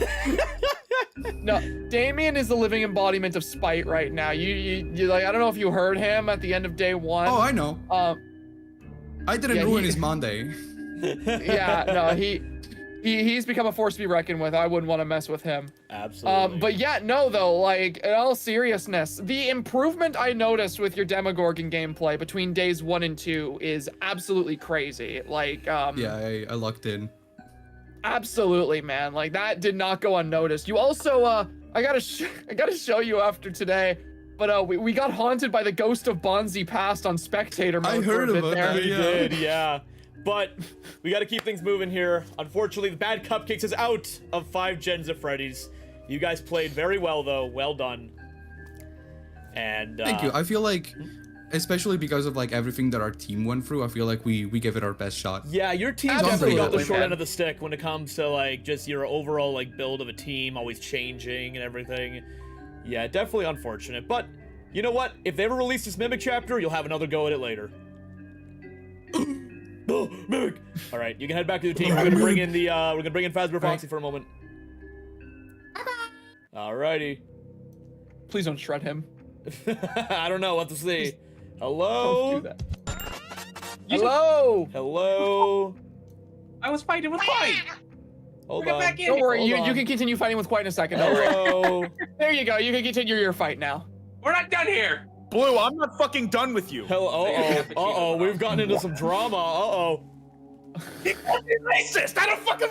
No, Damien is the living embodiment of spite right now. You like, I don't know if you heard him at the end of day 1. Oh, I know. I didn't yeah, ruin his Monday. Yeah, no, he's become a force to be reckoned with. I wouldn't want to mess with him. Absolutely. But yeah, no, though, like, in all seriousness, the improvement I noticed with your Demogorgon gameplay between days 1 and 2 is absolutely crazy. Like, Yeah, I lucked in. Absolutely, man. Like, that did not go unnoticed. You also, I gotta show you after today, but we got haunted by the ghost of Bonzee Past on spectator mode. I heard about that. We did, yeah. But we got to keep things moving here. Unfortunately, the bad Cupcakes is out of 5 gens of Freddy's. You guys played very well, though. Well done. And thank you. I feel like, especially because of like everything that our team went through, I feel like we gave it our best shot. yeah, your team definitely got the Absolutely, short man. end of the stick when it comes to like just your overall like build of a team, always changing and everything. Yeah, definitely unfortunate. But you know what? If they ever release this Mimic chapter, you'll have another go at it later. Oh, Mimic! All right, you can head back to the team. We're gonna bring in the Fazbear Foxy for a moment. Alrighty. Please don't shred him. I don't know what to see. Hello? Don't do that. Hello! Hello? I was fighting with Fight. Hold Get on. back in. Don't worry, Hold you on. can continue fighting with Quiet in a second. Don't worry. Hello? There you go, you can continue your fight now. We're not done here. Blue, I'm not fucking done with you. Hello? Uh-oh. We've gotten into some drama. Uh-oh. He called me racist. I don't fucking.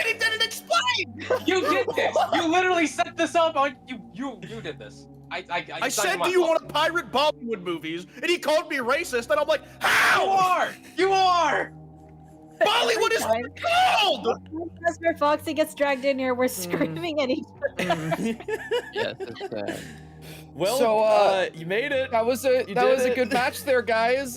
He didn't explain. You did this. You literally set this up. You did this. I said, do you want to pirate Bollywood movies? And he called me racist, and I'm like, how? You are. Bollywood is what it's called. As where Foxy gets dragged in here, we're screaming at each other. Yes, it's sad. Well, So, you made it. That was a You that was did a it. good match there, guys.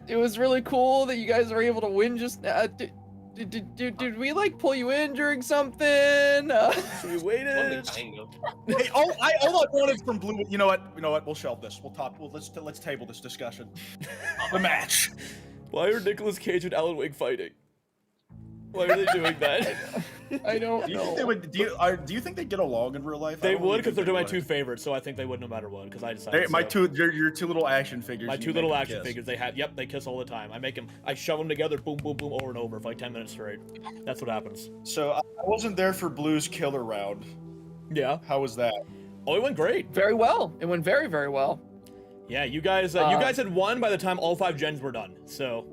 It was really cool that you guys were able to win. Just did we like pull you in during something? We waited. Hey, all I wanted from Blue. You know what? We'll shelve this. Let's table this discussion. The match. Why are Nicolas Cage and Alan Wake fighting? Why are they doing that? I don't Do you know. think they would? Do you think they get along in real life? They would because they're my 2 favorites, so I think they would no matter what. Because I decided. Your 2 little action figures. My you 2 make little them action kiss. figures. They kiss all the time. I shove them together, boom, boom, boom, over and over for like 10 minutes straight. That's what happens. So I wasn't there for Blue's killer round. Yeah. How was that? Oh, it went great. Very well. It went very, very well. Yeah, you guys had won by the time all 5 gens were done. So.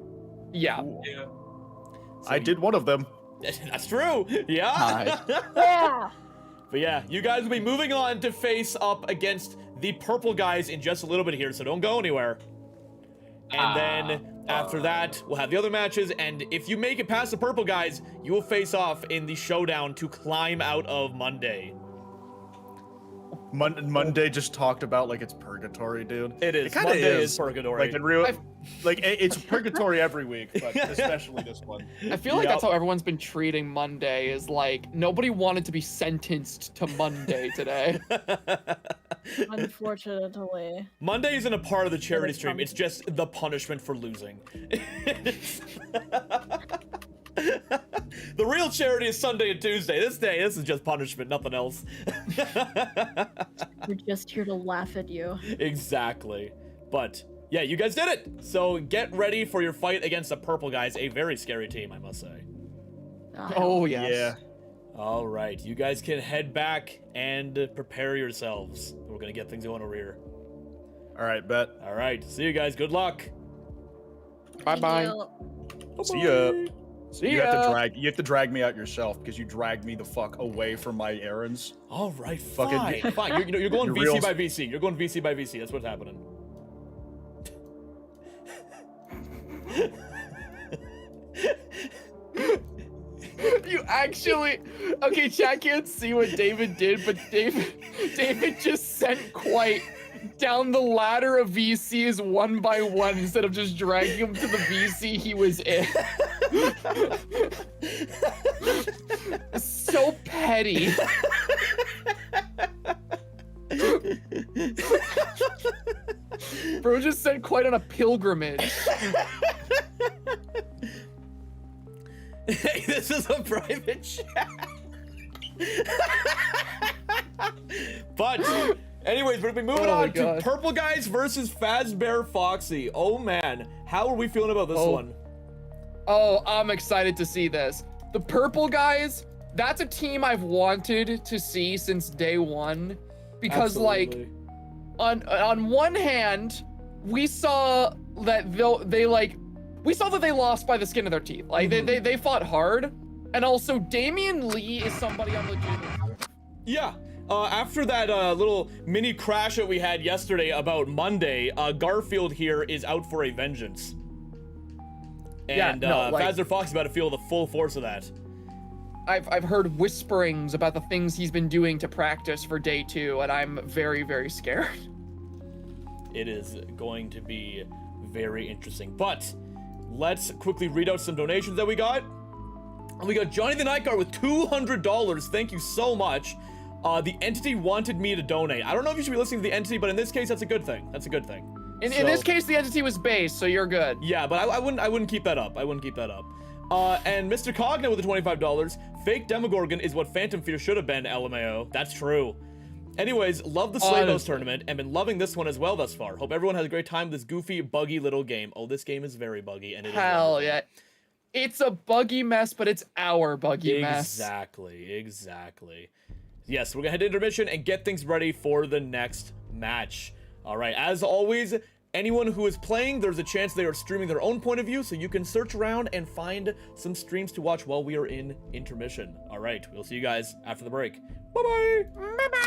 Yeah. Yeah. I did one of them. That's true. Yeah. Yeah. But yeah, you guys will be moving on to face up against the purple guys in just a little bit here, so don't go anywhere. And then after that, we'll have the other matches, and if you make it past the purple guys, you will face off in the showdown to climb out of Monday. Monday just talked about like it's purgatory, dude. It is. It kinda Monday is. is purgatory. Like in real, like it's purgatory every week, but especially this one. I feel like Yep. that's how everyone's been treating Monday. Is like nobody wanted to be sentenced to Monday today. Unfortunately. Monday isn't a part of the charity stream, it's just the punishment for losing. The real charity is Sunday and Tuesday. This is just punishment, nothing else. We're just here to laugh at you. Exactly. But yeah, you guys did it. So get ready for your fight against the purple guys, a very scary team, I must say. Oh yes. Yeah. All right, you guys can head back and prepare yourselves. We're gonna get things going over here. All right, bet. All right, see you guys. Good luck. Bye bye. See ya. See You ya. have to drag me out yourself because you dragged me the fuck away from my errands. All right, Fucking- fine, fine. You're going You're VC real- by VC. You're going VC by VC. That's what's happening. You actually okay, chat can't see what David did, but David just sent Quite down the ladder of VCs one by one instead of just dragging him to the VC he was in. So petty. Bro just sent quite on a pilgrimage. Hey, this is a private chat. But, anyways, we're gonna be moving on to Purple Guys versus Fazbear Foxy. Oh man, how are we feeling about this one? Oh, I'm excited to see this. The Purple Guys, that's a team I've wanted to see since day one. Because Absolutely. like, on one hand, we saw that we saw that they lost by the skin of their teeth. Like they fought hard. And also DamienLee is somebody I'm legitimate. Yeah. After that little mini crash that we had yesterday about Monday, Garfield here is out for a vengeance. And Fazbear Fox is about to feel the full force of that. I've heard whisperings about the things he's been doing to practice for day 2, and I'm very, very scared. It is going to be very interesting. But let's quickly read out some donations that we got. And we got Johnny the Night Guard with $200. Thank you so much. The entity wanted me to donate. I don't know if you should be listening to the entity, but in this case, that's a good thing. That's a good thing. In this case, the entity was base, so you're good. Yeah, but I wouldn't keep that up. I wouldn't keep that up. And Mr. Cogna with the $25. Fake Demogorgon is what Phantom Fear should have been, LMAO. That's true. Anyways, love the Sleigh Bells tournament and been loving this one as well thus far. Hope everyone has a great time with this goofy, buggy little game. Oh, this game is very buggy, and it is Hell yeah. It's a buggy mess, but it's our buggy mess. Exactly. Yes, we're gonna head to intermission and get things ready for the next match. All right, as always, anyone who is playing, there's a chance they are streaming their own point of view, so you can search around and find some streams to watch while we are in intermission. All right, we'll see you guys after the break. Bye-bye. Bye-bye.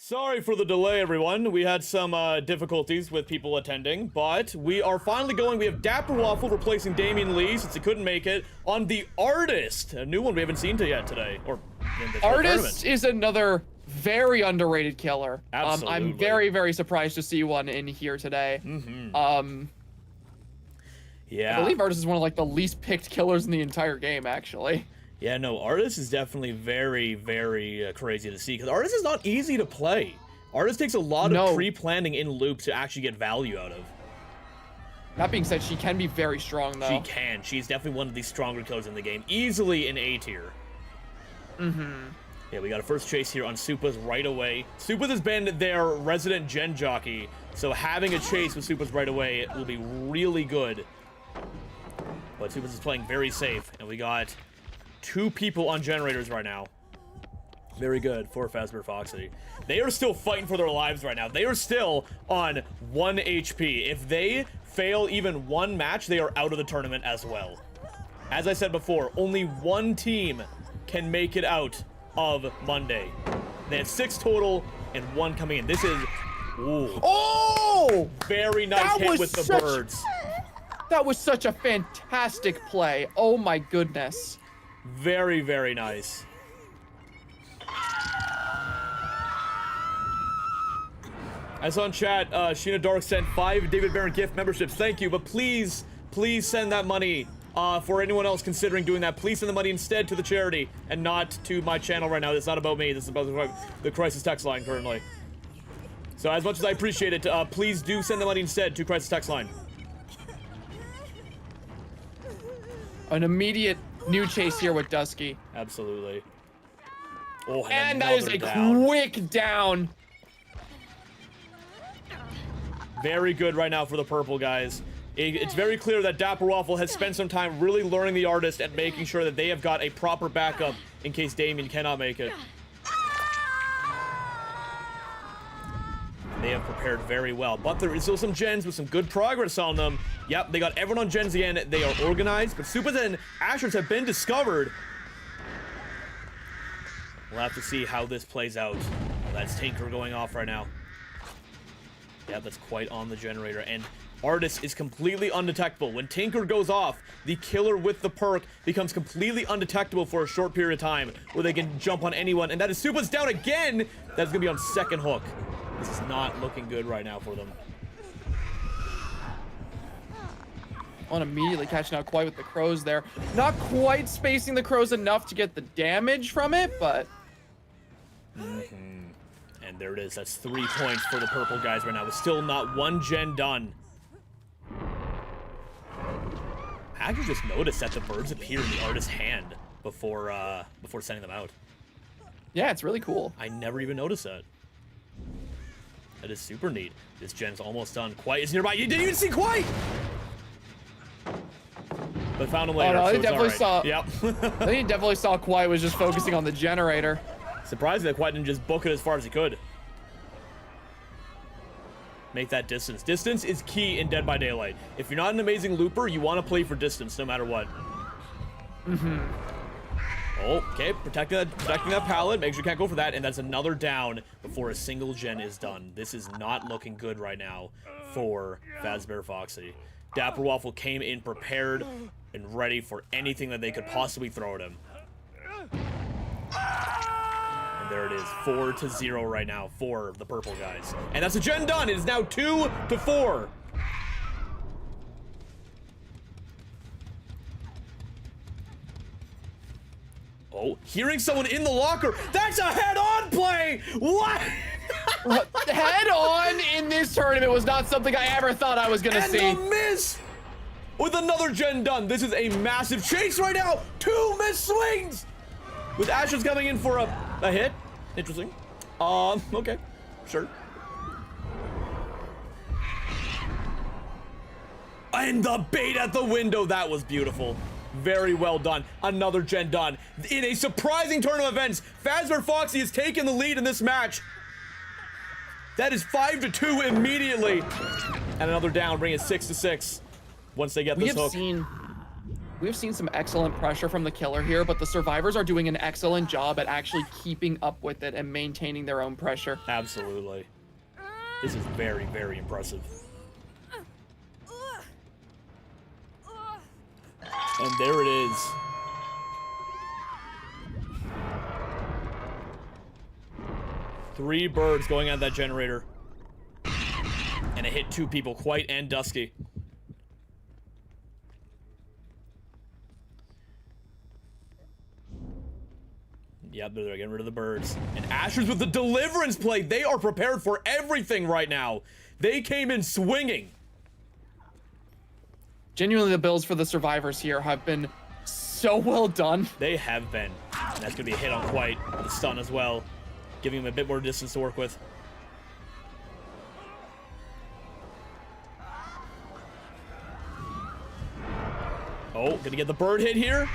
Sorry for the delay, everyone. We had some difficulties with people attending, but we are finally going. We have DapperWaffle replacing DamienLee since he couldn't make it on the Artist, a new one we haven't seen yet today. Or in this Artist is another very underrated killer. Absolutely. I'm very, very surprised to see one in here today. Yeah. I believe Artist is one of like the least picked killers in the entire game, actually. Yeah, no, Artist is definitely very, very crazy to see, because Artist is not easy to play. Artist takes a lot of pre-planning in loop to actually get value out of. That being said, she can be very strong, though. She can. She's definitely one of the stronger killers in the game. Easily an A tier. Yeah, we got a first chase here on Supas right away. Supas has been their resident gen jockey, so having a chase with Supas right away will be really good. But Supas is playing very safe, and we got 2 people on generators right now. Very good for Fazbear Foxy. They are still fighting for their lives right now. They are still on 1 HP. If they fail even one match, they are out of the tournament as well. As I said before, only 1 team can make it out of Monday. They have 6 total and 1 coming in. This is, ooh. Oh! Very nice hit with the birds. That was such a fantastic play. Oh my goodness. Very, very nice. I saw in chat, Sheena Dark sent 5 David Barron gift memberships. Thank you, but please, please send that money for anyone else considering doing that. Please send the money instead to the charity and not to my channel right now. It's not about me. This is about the Crisis Text line currently. So as much as I appreciate it, please do send the money instead to Crisis Text line. An immediate new chase here with Dusky. Absolutely. Oh, and that is a quick down. Very good right now for the purple guys. It's very clear that DapperWaffle has spent some time really learning the Artist and making sure that they have got a proper backup in case Damien cannot make it. They have prepared very well, but there is still some gens with some good progress on them. Yep, they got everyone on gens again. They are organized, but Supas and Asher's have been discovered. We'll have to see how this plays out. Oh, that's Tinker going off right now. Yeah, that's quite on the generator, and Artist is completely undetectable. When Tinker goes off, the killer with the perk becomes completely undetectable for a short period of time, where they can jump on anyone, and that is Supas down again. That's gonna be on second hook. This is not looking good right now for them. On immediately catching out quite with the crows there. Not quite spacing the crows enough to get the damage from it, but... And there it is. That's 3 points for the purple guys right now. With still not 1 gen done. I actually just noticed that the birds appear in the Artist's hand before sending them out. Yeah, it's really cool. I never even noticed that. That is super neat. This gen's almost done. Quite is nearby. You didn't even see Quite! But found him later. Oh, no, so they definitely saw. Yep. I think he definitely saw Quiet was just focusing on the generator. Surprising that Quiet didn't just book it as far as he could. Make that distance. Distance is key in Dead by Daylight. If you're not an amazing looper, you want to play for distance no matter what. Oh, okay, protecting that pallet. Make sure you can't go for that, and that's another down before a single gen is done. This is not looking good right now for Fazbear Foxy. DapperWaffle came in prepared and ready for anything that they could possibly throw at him. And there it is, 4-0 right now for the purple guys. And that's a gen done. It is now 2-4. Oh, hearing someone in the locker. That's a head-on play! What? Head-on in this tournament was not something I ever thought I was gonna see. And a miss! With another gen done. This is a massive chase right now. 2 missed swings! With Asher's coming in for a hit. Interesting. Okay. Sure. And the bait at the window. That was beautiful. Very well done. Another gen done. In a surprising turn of events, Fazbear Foxy has taken the lead in this match. That is 5-2 immediately. And another down, bringing it 6-6 once they get this hook. we've seen some excellent pressure from the killer here, but the survivors are doing an excellent job at actually keeping up with it and maintaining their own pressure. Absolutely. This is very, very impressive. And there it is. Three birds going at that generator. And it hit two people, Quite and Dusky. Yep, they're getting rid of the birds. And Asher's with the deliverance play. They are prepared for everything right now. They came in swinging. Genuinely, the builds for the survivors here have been so well done. They have been. And that's going to be a hit on Quite. The stun as well. Giving him a bit more distance to work with. Oh, gonna get the bird hit here.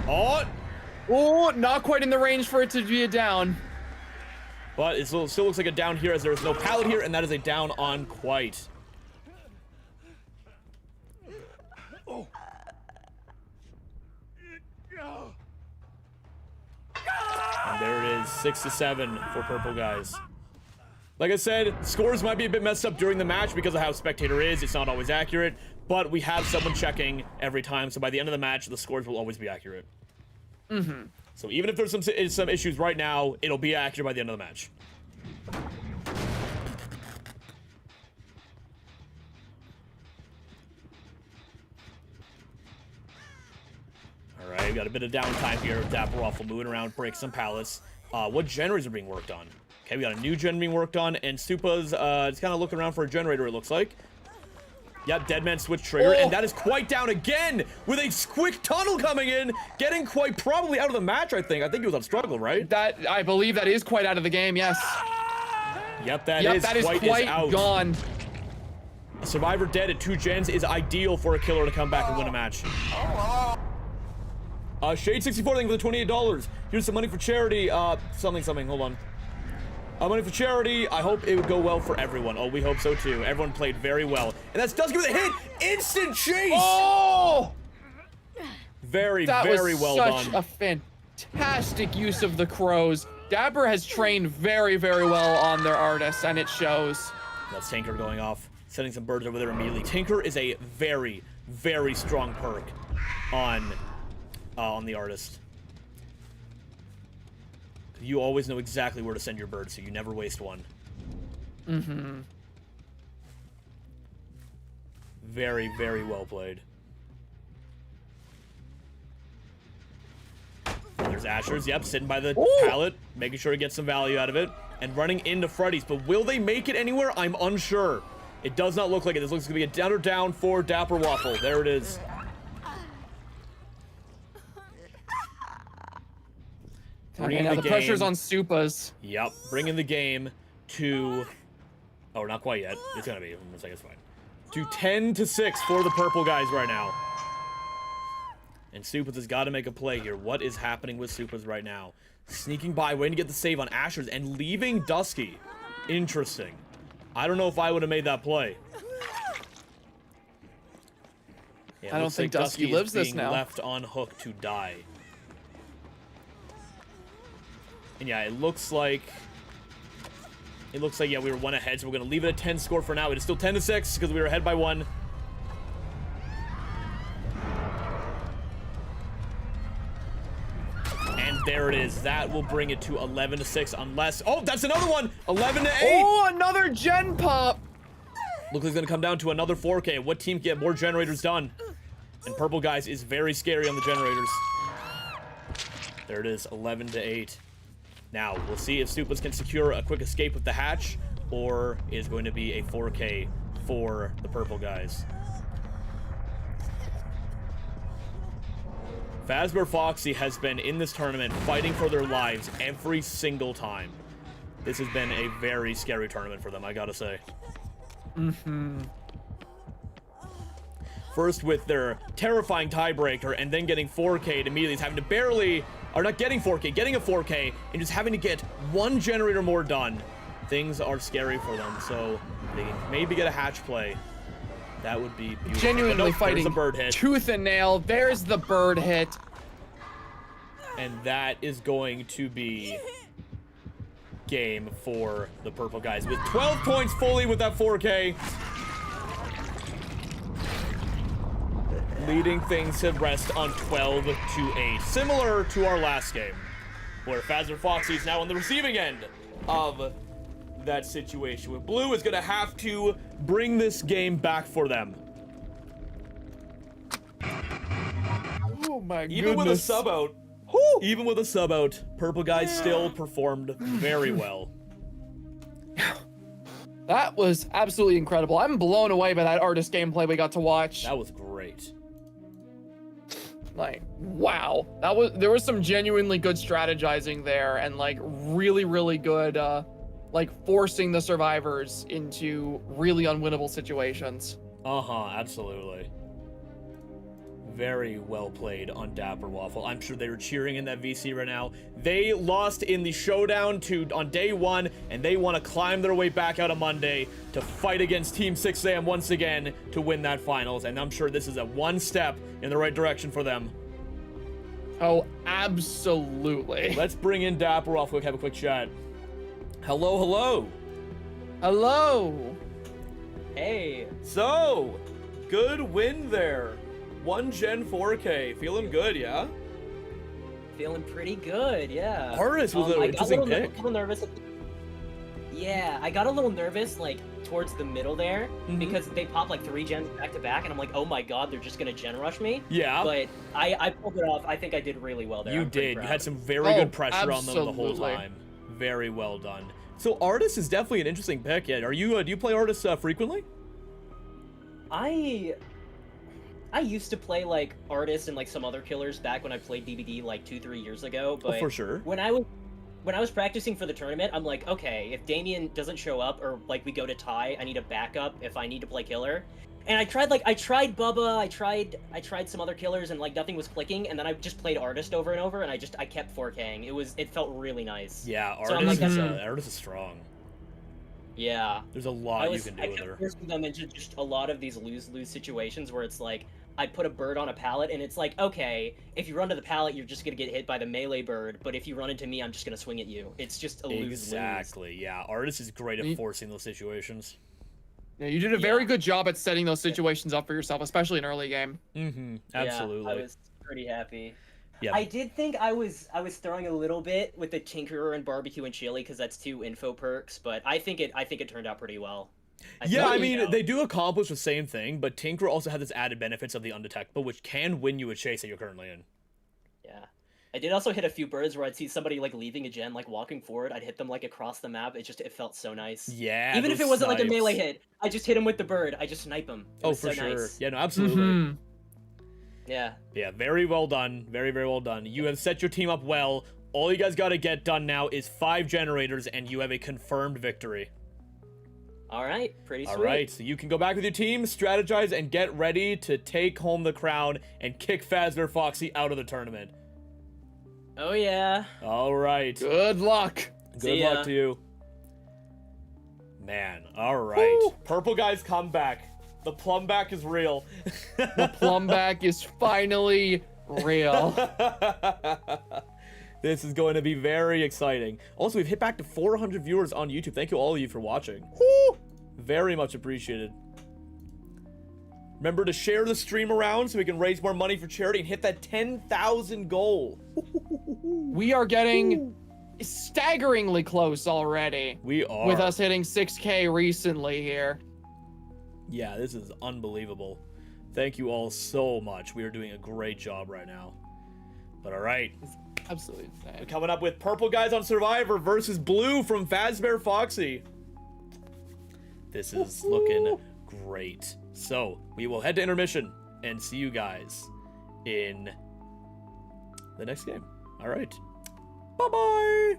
Oh, not quite in the range for it to be a down. But it still looks like a down here as there is no pallet here, and that is a down on Quite. Oh. And there it is, 6-7 for Purple Guys. Like I said, scores might be a bit messed up during the match because of how Spectator is. It's not always accurate, but we have someone checking every time, so by the end of the match, the scores will always be accurate. Mm-hmm. So even if there's some issues right now, it'll be accurate by the end of the match. All right, we got a bit of downtime here. DapperWaffle moving around, break some pallets. What generators are being worked on? Okay, we got a new gen being worked on, and Supa's just kind of looking around for a generator, it looks like. Yep, Deadman switch trigger, and that is Quite down again with a quick tunnel coming in, getting Quite probably out of the match, I think. I think he was on struggle, right? I believe that is Quite out of the game, yes. Yep, that is Quite out. Gone. A survivor dead at 2 gens is ideal for a killer to come back and win a match. Shade64, thank you for the $28. Here's some money for charity. Something, hold on. Money for charity. I hope it would go well for everyone. Oh, we hope so too. Everyone played very well. And that's Dusky with a hit. Instant chase. Oh! Very well done. Such a fantastic use of the crows. Dapper has trained very, very well on their artists, and it shows. That's Tinker going off. Sending some birds over there immediately. Tinker is a very, very strong perk on the artist. You always know exactly where to send your bird, so you never waste one. Mm-hmm. Very, very well played. There's Asher's, yep, sitting by the pallet, making sure to get some value out of it, and running into Freddy's. But will they make it anywhere? I'm unsure. It does not look like it. This looks to be a down for DapperWaffle. There it is. Okay, now the pressure's on Supas. Yep, bringing the game to... Oh, not quite yet. It's gonna be. It's like it's fine. To 10-6 for the Purple Guys right now. And Supas has got to make a play here. What is happening with Supas right now? Sneaking by, waiting to get the save on Asher's, and leaving Dusky. Interesting. I don't know if I would have made that play. Yeah, I don't think Dusky lives this now. Left on hook to die. And yeah, it looks like, yeah, we were 1 ahead, so we're going to leave it at 10 score for now. It is still 10-6 because we were ahead by 1. And there it is. That will bring it to 11-6 unless... Oh, that's another one! 11-8! Oh, another gen pop! Looks like it's going to come down to another 4K. What team can get more generators done? And Purple Guys is very scary on the generators. There it is, 11-8. Now, we'll see if Supas can secure a quick escape with the hatch, or is going to be a 4K for the Purple Guys. Fazbear Foxy has been in this tournament fighting for their lives every single time. This has been a very scary tournament for them, I gotta say. Mm-hmm. First with their terrifying tiebreaker, and then getting 4K'd immediately, having to barely... Or not getting 4K, getting a 4K, and just having to get 1 generator more done. Things are scary for them, so they can maybe get a hatch play That would be beautiful. Genuinely But nope, fighting there's a bird hit. tooth and nail. There's the bird hit. And that is going to be game for the purple guys with 12 points fully with that 4K. Leading things to rest on 12-8. Similar to our last game, where Foxy is now on the receiving end of that situation. With Blue is gonna have to bring this game back for them. Oh my goodness. Even with a sub out, even with a sub out, purple guys still performed very well. That was absolutely incredible. I'm blown away by that artist gameplay we got to watch. That was great. Like, wow. There was some genuinely good strategizing there, and like really good like forcing the survivors into really unwinnable situations. Absolutely. Very well played on DapperWaffle. I'm sure they were cheering in that VC right now. They lost in the showdown on day 1, and they want to climb their way back out on Monday to fight against Team 6am once again to win that finals. And I'm sure this is a one step in the right direction for them. Oh, absolutely. Let's bring in DapperWaffle. Have a quick chat. Hello, hello. Hello. Hey. So, good win there. 1 Gen 4K. Feeling good, yeah? Feeling pretty good, yeah. Artist was an interesting pick. I got a little nervous. Yeah, I got a little nervous, like, towards the middle there, because they popped, like, 3 gens back to back, and I'm like, oh my god, they're just gonna gen rush me. Yeah. But I pulled it off. I think I did really well there. You did. You had some very good pressure on them the whole absolutely. time. Very well done. So, Artist is definitely an interesting pick. Yeah, do you play Artist frequently? I used to play, like, Artist and, like, some other killers back when I played DBD, like, 2-3 years ago, but for sure. when I was practicing for the tournament, I'm like, okay, if Damien doesn't show up, or, like, we go to tie, I need a backup if I need to play killer. And I tried Bubba, I tried some other killers, and, like, nothing was clicking, and then I just played Artist over and over, and I kept 4K'ing. It felt really nice. Yeah, So Artist, like, Artist is strong. Yeah. There's a lot you can do I with kept her. forcing them into just a lot of these lose-lose situations where it's like, I put a bird on a pallet, and it's like, okay, if you run to the pallet, you're just gonna get hit by the melee bird, but if you run into me, I'm just gonna swing at you. It's just a lose-lose. Exactly, yeah. Artist is great at forcing those situations. Yeah, you did a very good job at setting those situations up for yourself, especially in early game. Absolutely. Yeah, I was pretty happy. Yeah. I did think I was throwing a little bit with the Tinkerer and Barbecue and Chili because that's 2 info perks, but I think it turned out pretty well. I mean, they do accomplish the same thing, but Tinker also has its added benefits of the undetectable, which can win you a chase that you're currently in. Yeah. I did also hit a few birds where I'd see somebody, like, leaving a gen, like, walking forward. I'd hit them, like, across the map. It felt so nice. Yeah, Even if it wasn't, like, a melee hit, I just hit him with the bird. I just snipe him. It was for so sure. Nice. Yeah, no, absolutely. Yeah. Yeah, very well done. Very, very well done. You have set your team up well. All you guys got to get done now is 5 generators, and you have a confirmed victory. All right, pretty sweet. All right, so you can go back with your team, strategize, and get ready to take home the crown and kick Foxy out of the tournament. Oh, yeah. All right. Good luck. Good luck to you. Man, all right. Woo. Purple guys come back. The plum back is real. The plum back is finally real. This is going to be very exciting. Also, we've hit back to 400 viewers on YouTube. Thank you all of you for watching. Woo! Very much appreciated. Remember to share the stream around so we can raise more money for charity and hit that 10,000 goal. We are getting staggeringly close already. We are. With us hitting 6K recently here. Yeah, this is unbelievable. Thank you all so much. We are doing a great job right now. But all right. Absolutely insane. We're coming up with purple guys on Survivor versus blue from Foxy. This is looking great. So, we will head to intermission and see you guys in the next game. All right. Bye-bye.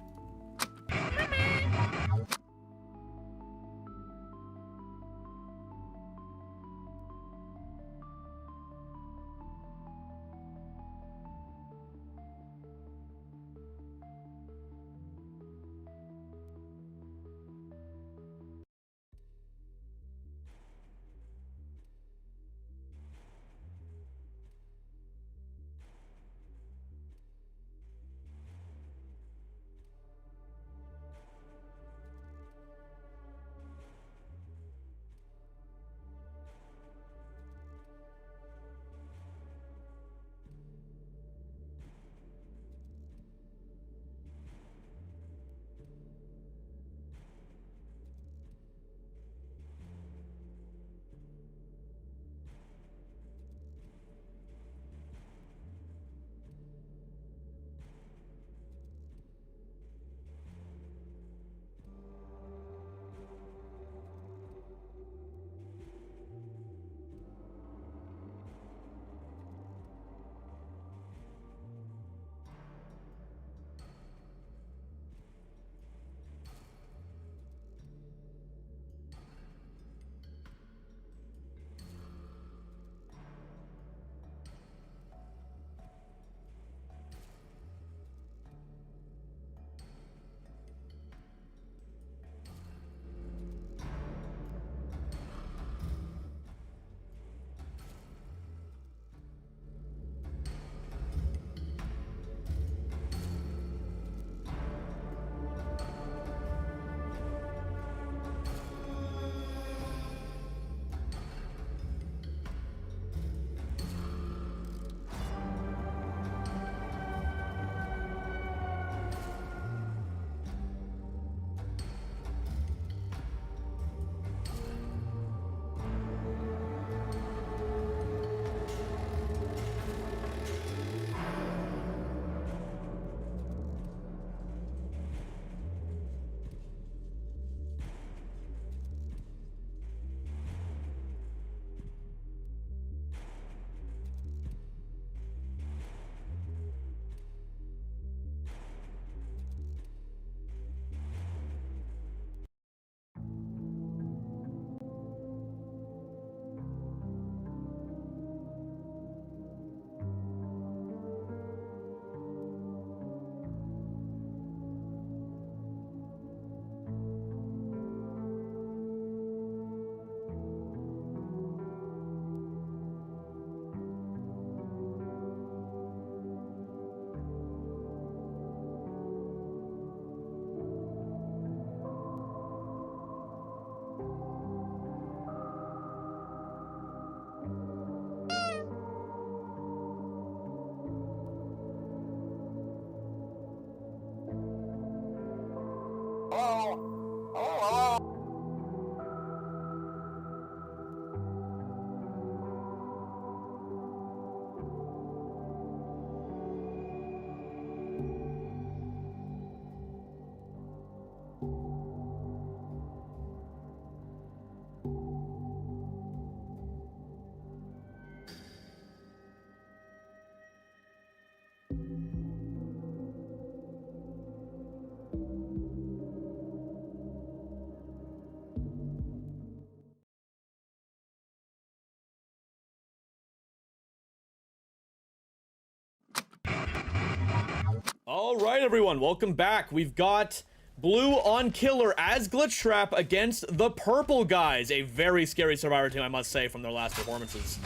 All right, everyone, welcome back. We've got Blue on Killer as Glitch Trap against the Purple Guys, a very scary Survivor team, I must say, from their last performances.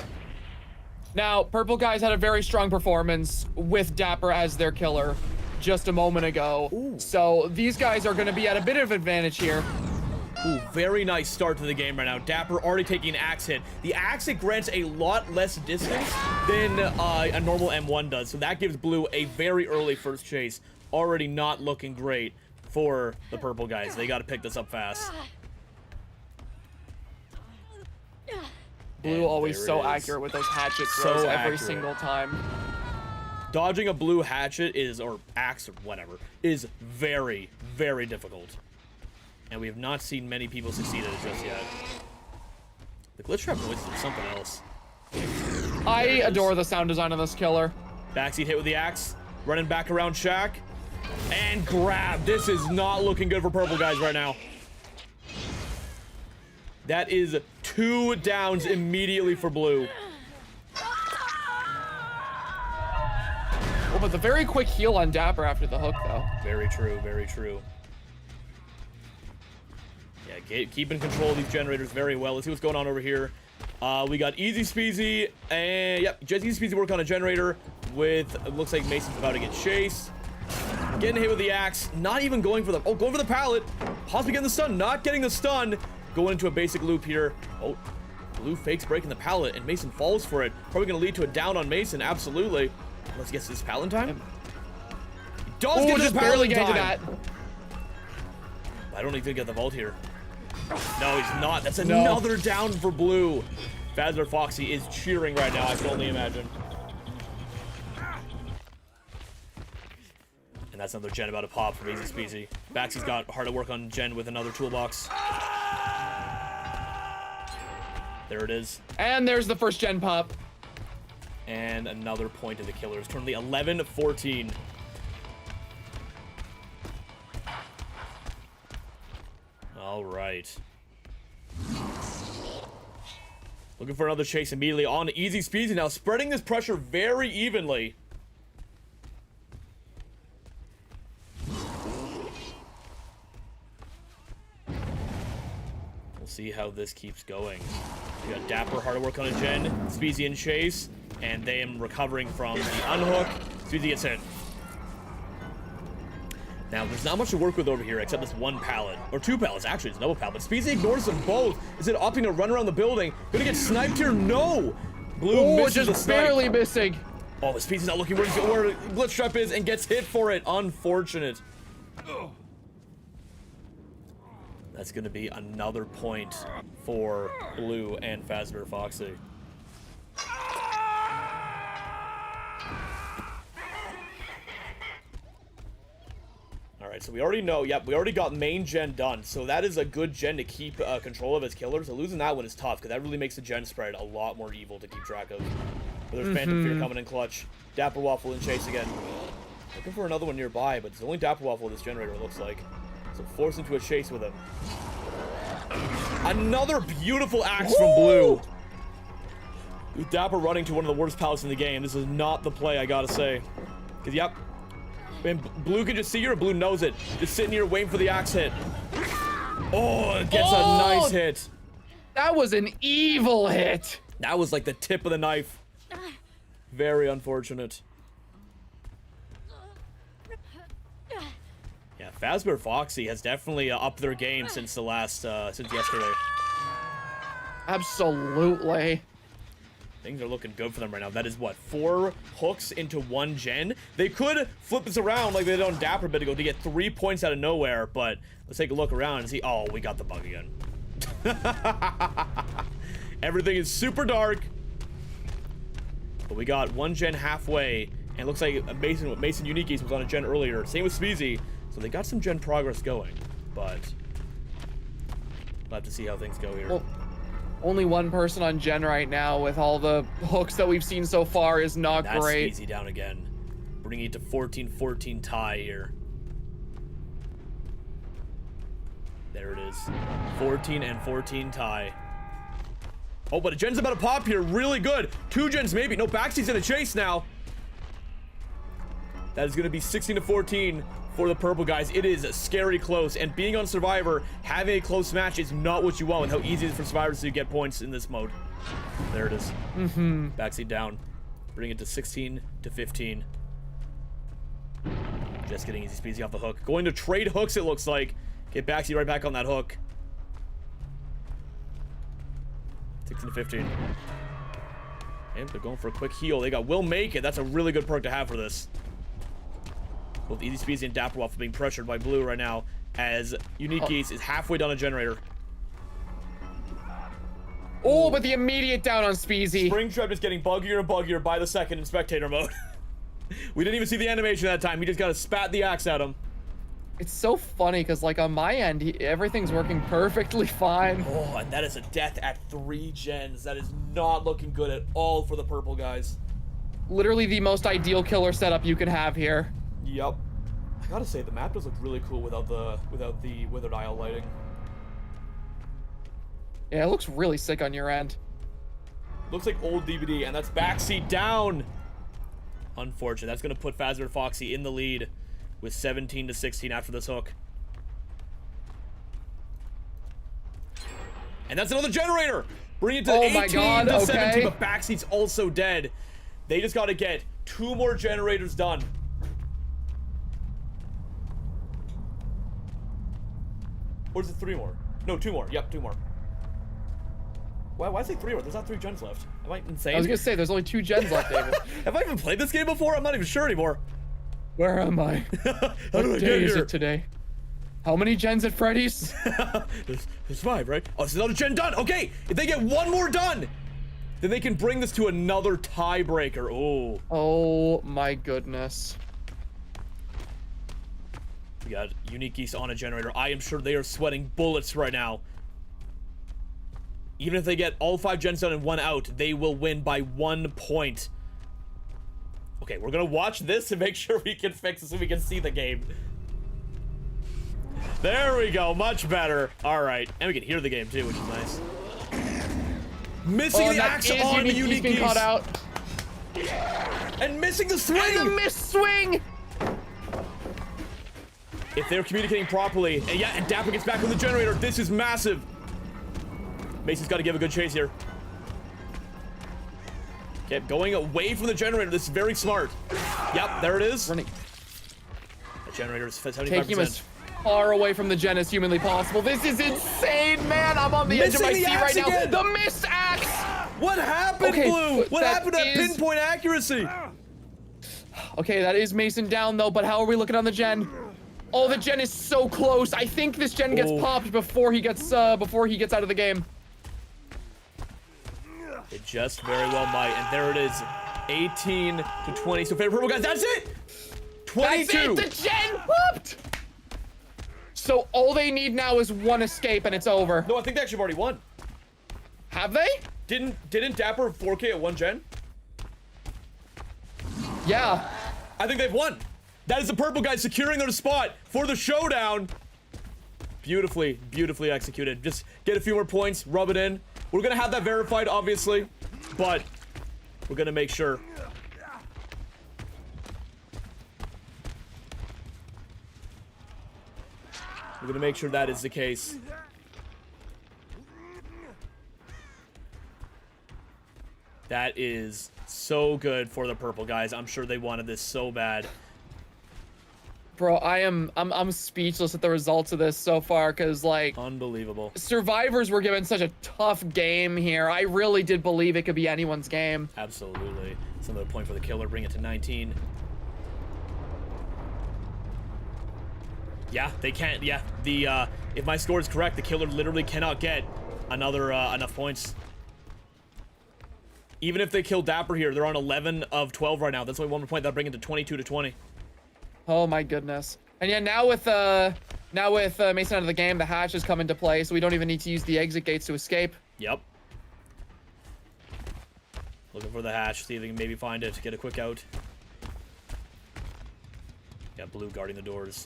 Now, Purple Guys had a very strong performance with Dapper as their killer just a moment ago. Ooh. So these guys are going to be at a bit of advantage here. Ooh, very nice start to the game right now. Dapper already taking an axe hit. The axe hit grants a lot less distance than a normal M1 does, so that gives Blue a very early first chase. Already not looking great for the Purple Guys. They got to pick this up fast. Blue always so accurate with those hatchet throws every single time. Dodging a blue hatchet is, or axe or whatever, is very, very difficult. And we have not seen many people succeed at it just yet. The glitch trap noise is something else. I adore the sound design of this killer. Backseat hit with the axe, running back around Shaq, and grab. This is not looking good for Purple Guys right now. That is 2 downs immediately for Blue. Oh, but the very quick heal on Dapper after the hook, though. Very true, very true. Yeah, keeping control of these generators very well. Let's see what's going on over here. We got EazySpeezy, and yep, just EazySpeezy work on a generator with, it looks like Mason's about to get chased. Getting hit with the axe, not even going for the, oh, going for the pallet. Possibly getting the stun, not getting the stun. Going into a basic loop here. Oh, Blue fakes breaking the pallet, and Mason falls for it. Probably gonna lead to a down on Mason, absolutely. Let's get this pallet time. He does get just the barely pallet getting to time. that. I don't think he'll get the vault here. No, he's not. That's another down for Blue. Foxy is cheering right now, I can only imagine. And that's another gen about to pop from EazySpeezy. Baxy's got hard to work on gen with another toolbox. There it is. And there's the first gen pop. And another point of the killers. Currently 11-14. All right. Looking for another chase immediately on EazySpeezy now, spreading this pressure very evenly. We'll see how this keeps going. We got Dapper hard to work on a gen, Speezy and Chase, and they am recovering from the unhook. Speezy gets hit. Now, there's not much to work with over here except this one pallet. Or 2 pallets, actually, it's a double pallet. But Speezy ignores them both. Is it opting to run around the building? Gonna get sniped here? No! Blue misses the just snipe. barely missing. Oh, the Speezy's not looking where Glitch Trap is and gets hit for it. Unfortunate. That's gonna be another point for Blue and Foxy. Alright, so we already know, yep, we already got main gen done, so that is a good gen to keep control of as killers. So losing that one is tough, because that really makes the gen spread a lot more evil to keep track of. But there's Phantom Fear coming in clutch. DapperWaffle in chase again. Looking for another one nearby, but it's only DapperWaffle with this generator, it looks like. So forced into a chase with him. Another beautiful axe from Blue. With Dapper running to one of the worst pallets in the game. This is not the play, I gotta say. Because, yep. And Blue can just see her, Blue knows it. Just sitting here waiting for the axe hit. Oh, it gets a nice hit. That was an evil hit. That was like the tip of the knife. Very unfortunate. Yeah, Foxy has definitely upped their game since the last, since yesterday. Absolutely. Things are looking good for them right now. That is what, 4 hooks into 1 gen? They could flip this around like they did on Dapper a bit ago to get 3 points out of nowhere, but let's take a look around and see. Oh, we got the bug again. Everything is super dark. But we got 1 gen halfway, and it looks like Mason UniqueGeese was on a gen earlier. Same with Speezy, so they got some gen progress going, but we'll have to see how things go here. Well, only 1 person on gen right now with all the hooks that we've seen so far is not great. That's Speezy down again. Bringing it to 14-14 tie here. There it is. 14-14 tie. Oh, but a gen's about to pop here. Really good. 2 gens maybe. No, Backseat's in a chase now. That is going to be 16-14 for the purple guys. It is scary close, and being on Survivor, having a close match is not what you want with how easy it is for Survivors to get points in this mode. There it is. Backseat down. Bring it to 16-15. Just getting EazySpeezy off the hook. Going to trade hooks, it looks like. Get Backseat right back on that hook. 16-15. And they're going for a quick heal. They got Will Make It. That's a really good perk to have for this. Both EazySpeezy and DapperWaffle being pressured by blue right now as UniqueGeese is halfway down a generator. Oh, but the immediate down on Speezy. Springtrap is getting buggier and buggier by the second in spectator mode. We didn't even see the animation that time. He just got to spat the axe at him. It's so funny because, like, on my end, everything's working perfectly fine. Oh, and that is a death at 3 gens. That is not looking good at all for the purple guys. Literally the most ideal killer setup you could have here. Yep. I gotta say, the map does look really cool without the Withered Isle lighting. Yeah, it looks really sick on your end. Looks like old DVD, and that's Backseat down. Unfortunate. That's gonna put Fazbear and Foxy in the lead with 17-16 after this hook. And that's another generator! Bring it to 18-17, but Backseat's also dead. They just gotta get 2 more generators done. Or is it 3 more? No, 2 more. Yep, 2 more. Why I say 3 more? There's not 3 gens left. Am I insane? I was gonna say, there's only 2 gens left, David. Have I even played this game before? I'm not even sure anymore. Where am I? How do I What get day is here? it today? How many gens at Freddy's? there's 5, right? Oh, it's another gen done. Okay, if they get 1 more done, then they can bring this to another tiebreaker. Oh. Oh my goodness. We got UniqueGeese on a generator. I am sure they are sweating bullets right now. Even if they get all 5 gens done and 1 out, they will win by 1 point. Okay, we're gonna watch this and make sure we can fix it so we can see the game. There we go, much better. All right, and we can hear the game too, which is nice. Missing the axe on the UniqueGeese. Being caught out. And missing the swing. And the missed swing. If they're communicating properly, and yeah, and Dapper gets back on the generator. This is massive. Mason's got to give a good chase here. Okay, going away from the generator. This is very smart. Yep, there it is. Running. The generator is 75%. Taking him as far away from the gen as humanly possible. This is insane, man. I'm on the edge of my seat right now. Again. The missed axe. What happened, Blue? What happened to that pinpoint accuracy? Okay, that is Mason down though, but how are we looking on the gen? Oh, the gen is so close. I think this gen gets popped before he gets out of the game. It just very well might, and there it is, 18-20. So favorite purple guys, that's it. 22. That's it. The gen popped. So all they need now is 1 escape, and it's over. No, I think they actually already won. Have they? Didn't Dapper 4K at 1 gen? Yeah. I think they've won. That is the purple guys securing their spot for the showdown. Beautifully executed. Just get a few more points, rub it in. We're gonna have that verified, obviously, but we're gonna make sure. We're gonna make sure that is the case. That is so good for the purple guys. I'm sure they wanted this so bad. Bro, I'm speechless at the results of this so far, because, like, unbelievable. Survivors were given such a tough game here. I really did believe it could be anyone's game. Absolutely. It's another point for the killer. Bring it to 19. Yeah, they can't. Yeah, if my score is correct, the killer literally cannot get another enough points. Even if they kill Dapper here, they're on 11 of 12 right now. That's only 1 more point. That'll bring it to 22-20. Oh my goodness. And yeah, now with Mason out of the game, the hatch has come into play, so we don't even need to use the exit gates to escape. Yep. Looking for the hatch, see if they can maybe find it, get a quick out. Got blue guarding the doors.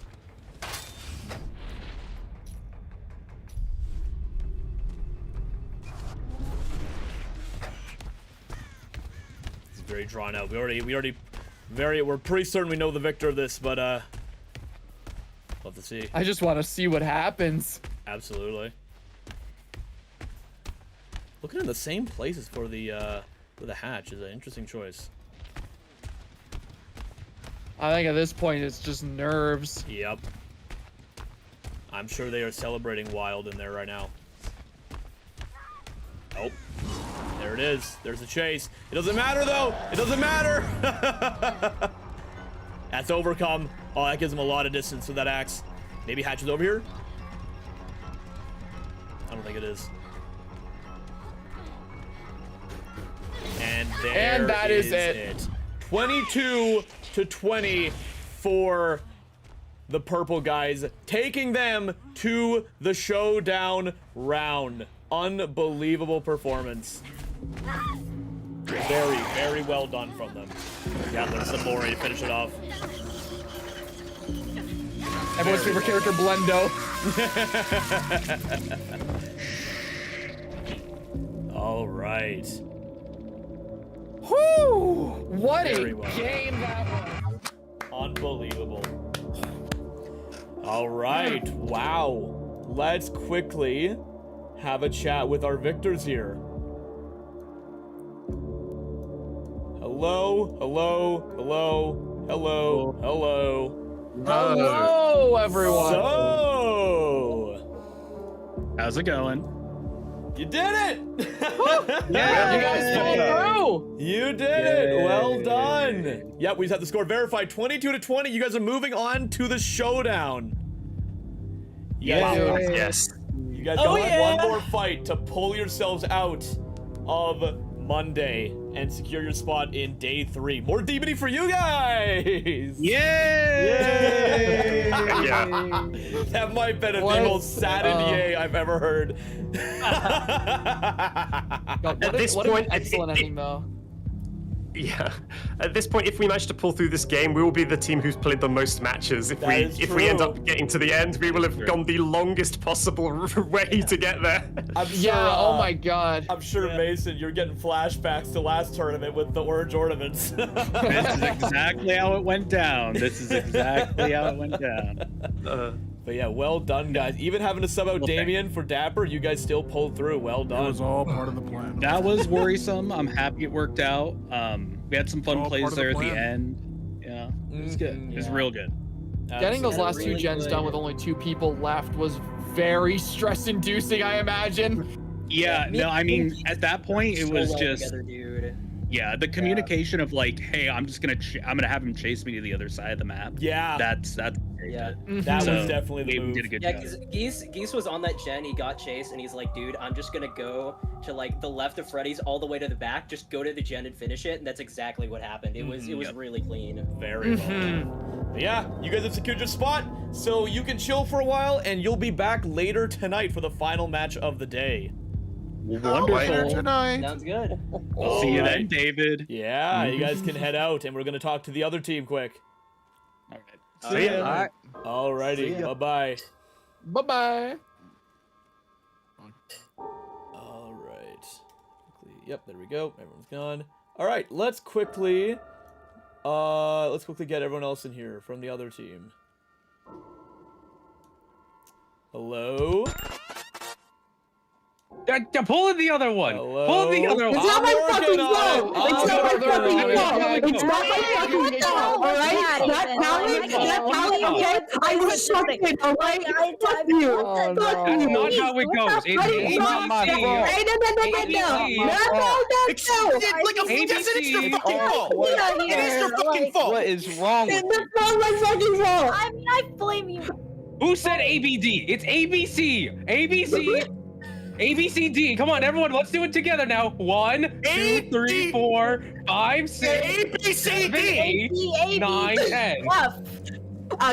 It's very drawn out. We already We're pretty certain we know the victor of this, but love to see. I just want to see what happens. Absolutely. Looking in the same places for the hatch is an interesting choice. I think at this point it's just nerves. Yep. I'm sure they are celebrating wild in there right now. Oh, there it is. There's the chase. It doesn't matter though. It doesn't matter. That's overcome. Oh, that gives him a lot of distance with that axe. Maybe hatch is over here. I don't think it is. And there And that is it. 22-20 for the purple guys, taking them to the showdown round. Unbelievable performance. Very, very well done from them. Yeah, there's some more to finish it off. Everyone's favorite character, Blendo. All right. Whoo! What Very a well. game that was. Unbelievable. All right. Wow. Let's quickly have a chat with our victors here. Hello, hello, hello, hello, hello. Hello, everyone. So, How's it going? you did it! Yeah, you guys pulled through. You did it! Well done! Yep, we just have the score verified. 22-20. You guys are moving on to the showdown. Yes. You guys got one more fight to pull yourselves out of Monday and secure your spot in day 3. More DBD for you guys! Yay! Yeah. That might have been the most saddened yay I've ever heard. God, At this what point, an excellent ending, though. Yeah. At this point, if we manage to pull through this game, we will be the team who's played the most matches. If we end true. up getting to the end, we will have gone the longest possible way to get there. I'm sure, Yeah, oh my god. I'm sure, Mason, you're getting flashbacks to last tournament with the orange ornaments. This is exactly how it went down. This is exactly how it went down. But yeah, well done, guys. Even having to sub out Damien for Dapper, you guys still pulled through. Well done. It was all part of the plan. That was worrisome. I'm happy it worked out. We had some fun all plays part of the there at the plan. end. Yeah, it was good. It was real good. Getting those last two gens done with only 2 people left was very stress-inducing, I imagine. Yeah, no, I mean, at that point, it was well just, together, dude. yeah, the communication of like, hey, I'm gonna have him chase me to the other side of the map. Yeah. That's Yeah. That So, was definitely the we move. did a good Yeah, job. because Geese was on that gen, he got chased, and he's like, dude, I'm just gonna go to like the left of Freddy's all the way to the back, just go to the gen and finish it, and that's exactly what happened. It was Yep. really clean. Very well done. But yeah, you guys have secured your spot, so you can chill for a while, and you'll be back later tonight for the final match of the day. Wonderful. Sounds good. See you Alright. then, David. Yeah, you guys can head out, and we're gonna talk to the other team quick. All right. See ya. Alright. Alrighty, bye-bye. Bye-bye. Alright. Yep, there we go. Everyone's gone. Alright, let's quickly get everyone else in here from the other team. Hello? Pull in the other one. Hello? Pull in the other one. It's not my fucking fault. It's not my fucking fault. It's not my fucking fault. All right, that talent, okay? I was something. All right, fuck you. Fuck That's you. not how it goes. It's Hey, ABC. It's their fucking fault. It is their fucking fault. What is wrong with It's not my fucking fault. I mean, I blame you. Who said ABD? It's ABC. ABC. ABCD. Come on, everyone. Let's do it together now. 1, 2, 3, 4, 5, 6, 7, 8, 9, 10.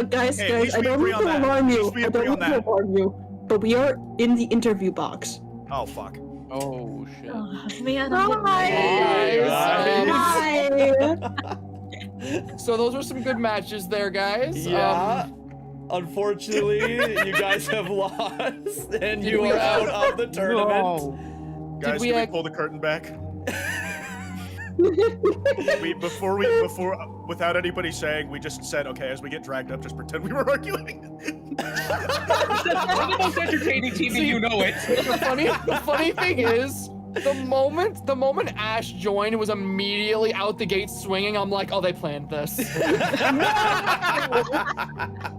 Guys, Hey, at least I we don't agree need on to that. alarm At you. least we I agree don't on need to that. alarm you. But we are in the interview box. Oh, fuck. Oh shit. Man, So those were some good matches there, guys. Yeah. Unfortunately, you guys have lost, and you we are have- out of the tournament. Guys, we can we act- pull the curtain back? Without anybody saying, we just said, okay, as we get dragged up, just pretend we were arguing. We're the most entertaining team, and you know it. The funny thing is, the moment Ash joined, was immediately out the gate swinging. I'm like, oh, they planned this.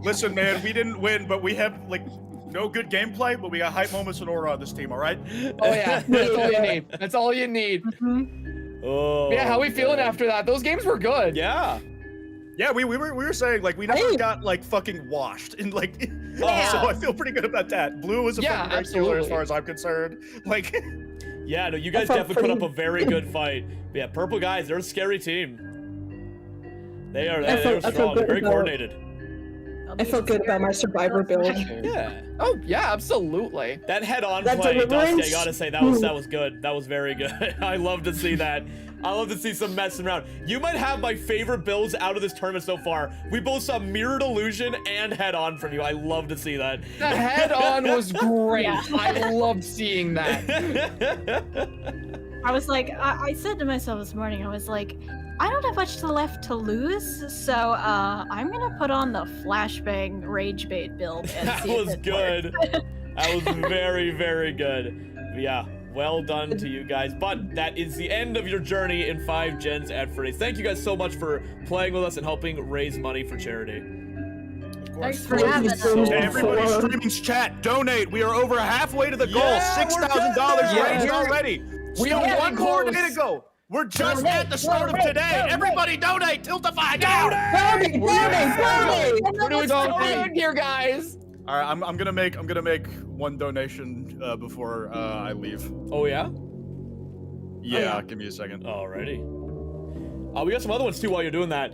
Listen, man, we didn't win, but we have like no good gameplay, but we got hype moments and aura on this team. All right? Oh yeah, that's all you need. That's all you need. Oh. Yeah, how we feeling after that? Those games were good. Yeah. Yeah, we were saying like we never got like fucking washed and like. Yeah. So I feel pretty good about that. Blue is a fucking great killer as far as I'm concerned. Like. Yeah, no, you guys definitely put up a very good fight. But yeah, purple guys, they're a scary team. They're strong, very coordinated. I felt good about my survivor build. Yeah. Oh yeah, absolutely. That head-on play, Dusky, I gotta say that was good. That was very good. I love to see that. I love to see some messing around. You might have my favorite builds out of this tournament so far. We both saw Mirrored Illusion and head-on from you. I love to see that. The head-on was great. Yeah. I loved seeing that. I was like, I said to myself this morning, I was like, I don't have much left to lose, so I'm gonna put on the flashbang rage bait build and that see if was it good. works. That was very, very good. Yeah, well done to you guys. But that is the end of your journey in 5 gens at Freddy's. Thank you guys so much for playing with us and helping raise money for charity. Thanks for having us. Everybody streaming's chat, donate. We are over halfway to the goal. $6,000 raised already. We have one more day to go. We're just at the start of today. Everybody donate. Tiltify. Donate. We're doing so good here, guys. All right, I'm gonna make one donation before I leave. Oh yeah? Yeah, give me a second. Alrighty. We got some other ones too while you're doing that.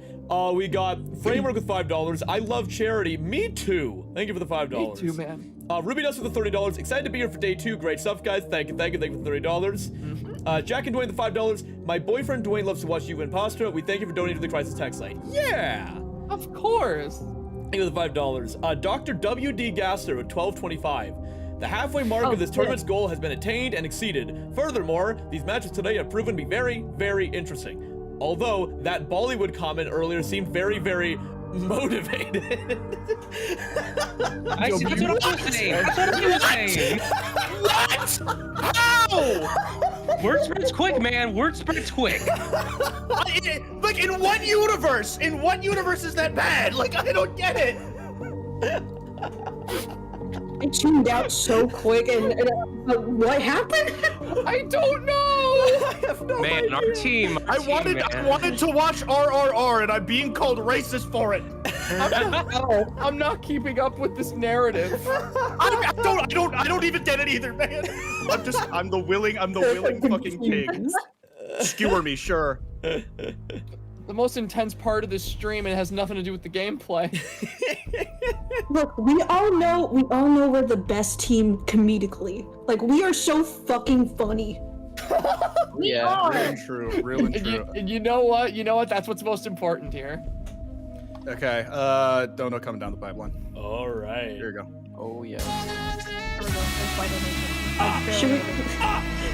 We got Framework with $5. I love charity. Me too. Thank you for the $5. Me too, man. Ruby Dust with the $30. Excited to be here for day 2. Great stuff, guys. Thank you for the $30. Jack and Dwayne the $5. My boyfriend Dwayne loves to watch you win pasta. We thank you for donating to the Crisis Tech site. Yeah! Of course. Thank you for the $5. Dr. W.D. Gasser with $12.25. The halfway mark of this tournament's goal has been attained and exceeded. Furthermore, these matches today have proven to be very, very interesting. Although, that Bollywood comment earlier seemed very, very motivated. That's what I was saying. That's what I was saying. What? How? Word spreads quick, man. Word spreads quick. Like, in what universe? In what universe is that bad? Like, I don't get it. I tuned out so quick, and what happened? I don't know. I have no idea. Our team. I wanted to watch RRR, and I'm being called racist for it. I'm not keeping up with this narrative. I don't even get it either, man. I'm the willing fucking pig. Skewer me, sure. The most intense part of this stream, and it has nothing to do with the gameplay. Look, we all know we're the best team comedically. Like, we are so fucking funny. We are. Real and true. Real and true. And you know what? You know what? That's what's most important here. Okay. Dono coming down the pipeline. All right. Here we go. Oh yeah.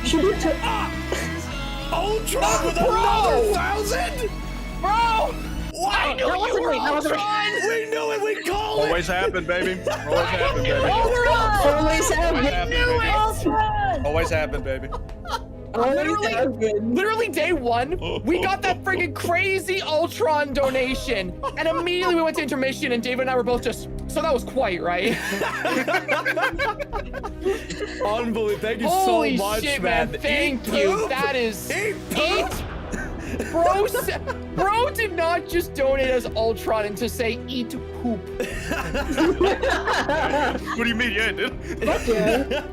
Should we Ultron with another 1,000? Bro! Why? That wasn't me. That wasn't me. We knew it. We called it. Always happen, baby. Always happen, baby. Always Always happen, baby. Literally day 1, we got that friggin' crazy Ultron donation, and immediately we went to intermission, and David and I were both just, so that was quite, right? Unbelievable. Thank you Holy so much, shit, man. Thank you. That is eat. Bro did not just donate us Ultron and to say eat poop. What do you mean? Yeah, dude. Fuck yeah.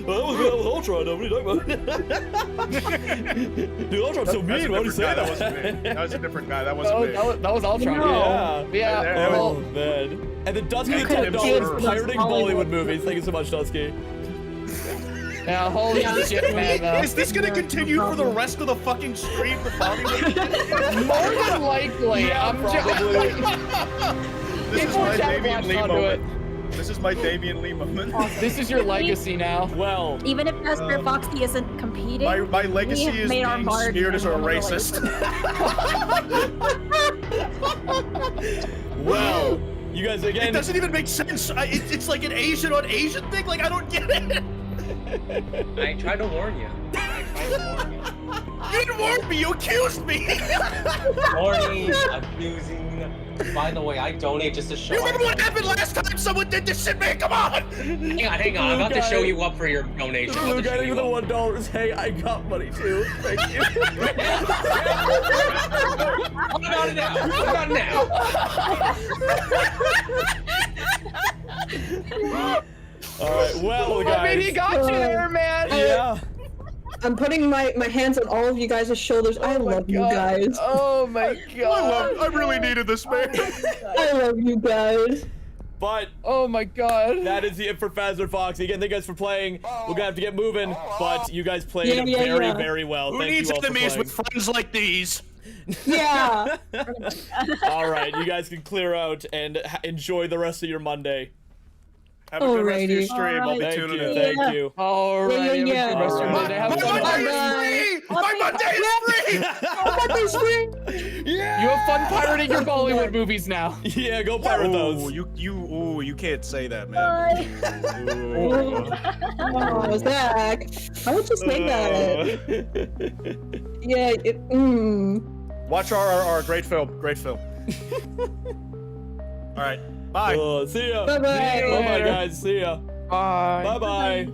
Well, that was Ultron. What are you talking about? Dude, Ultron's so mean. Why would you say that? That wasn't me. That was a different guy. That wasn't me. That was Ultron. No. Yeah. Oh, man. And then Dusky with $10 pirating Bollywood movies. Thank you so much, Dusky. Yeah, holy shit, man. Is this gonna continue for the rest of the fucking stream? More than likely. Yeah, I'm This is my DamienLee moment. This is my DamienLee moment. This is your legacy now. Well, Even if Master Foxy isn't competing, my legacy we is made our being mark smeared as a and we're racist. well, you guys It again. doesn't even make sense. It's like an Asian on Asian thing. Like I don't get it. I tried to warn you. You didn't warn me. You accused me. Warning, abusing. By the way, I donate just to show. You remember what happened last time someone did this shit, man? Come on. Hang on. I'm about to show you up for your donation. Blue guy with the $1. Hey, I got money too. Thank you. What about it now? What about now? All right, well, guys. I mean, he got you there, man. Yeah. I'm putting my hands on all of you guys' shoulders. I love you guys. Oh my god. I really needed this, man. I love you guys. But oh my god. that is it for Fazzer Foxy. Again, thank you guys for playing. We're gonna have to get moving, but you guys played very well. Who Thank needs you all enemies for with friends like these? Yeah. All right, you guys can clear out and enjoy the rest of your Monday. Have a good rest of your Alrighty. stream. I'll be Thank tuning you. in. Thank you. All right. Yeah. Have a good rest of your All Monday. right. Have My fun. Monday is free! My Monday is free! You have fun pirating your Bollywood movies now. Yeah, go pirate those. You can't say that, man. Oh, Zach. Why would you say that? Yeah. Watch our great film. Great film. All right. Bye. See ya. Bye-bye. Bye-bye, guys. See ya. Bye. Bye-bye.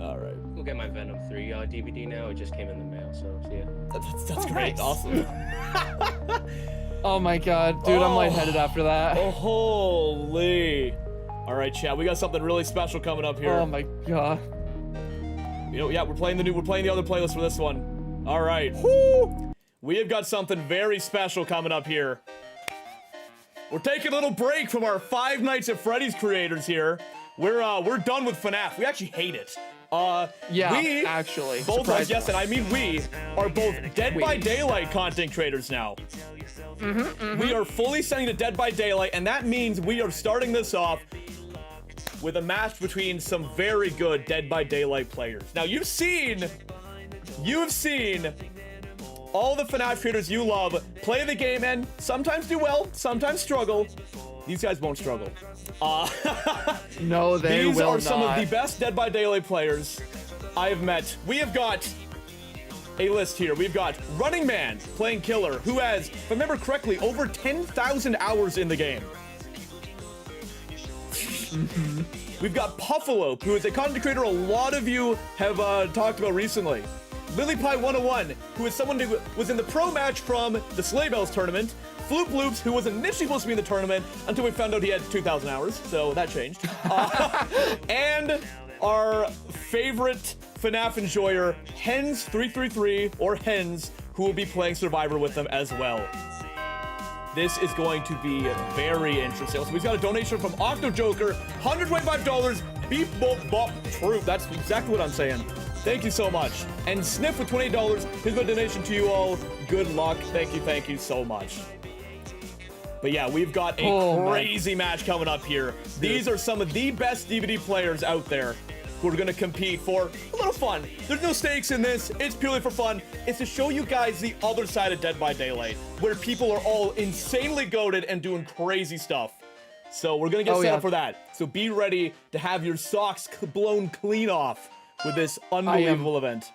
All right. We'll get my Venom 3 DVD now. It just came in the mail, so see ya. That's great. Awesome. Oh my god, dude, I'm lightheaded after that. Oh, holy. All right, chat. We got something really special coming up here. Oh my god. You know, yeah, we're playing the other playlist for this one. All right. Woo! We have got something very special coming up here. We're taking a little break from our Five Nights at Freddy's creators here. We're done with FuhNaff. We actually hate it. Yeah, we actually. both of us, yes, and I mean we are both Dead by Daylight content creators now. We are fully setting to Dead by Daylight, and that means we are starting this off with a match between some very good Dead by Daylight players. Now you've seen all the FuhNaff creators you love play the game and sometimes do well, sometimes struggle. These guys won't struggle. No, they will not. These are some of the best Dead by Daylight players I have met. We have got a list here. We've got Running Man playing Killer, who has, if I remember correctly, over 10,000 hours in the game. We've got Puffalope, who is a content creator a lot of you have talked about recently. LilyPie101, who is someone who was in the pro match from the Sleigh Bells tournament. Floop Loops, who was initially supposed to be in the tournament until we found out he had 2,000 hours, so that changed. And our favorite FuhNaff enjoyer, Hens333, or Hens, who will be playing Survivor with them as well. This is going to be very interesting. So we've got a donation from OctoJoker, $125, beep bop bop true. That's exactly what I'm saying. Thank you so much. And Sniff with $28, here's my donation to you all. Good luck. Thank you so much. But yeah, we've got a crazy match coming up here. These are some of the best DVD players out there who are going to compete for a little fun. There's no stakes in this. It's purely for fun. It's to show you guys the other side of Dead by Daylight, where people are all insanely goated and doing crazy stuff. So we're going to get set up for that. So be ready to have your socks blown clean off with this unbelievable event.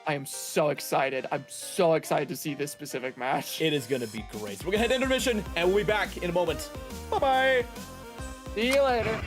I am so excited. I'm so excited to see this specific match. It is going to be great. So we're going to head to intermission, and we'll be back in a moment. Bye-bye. See you later.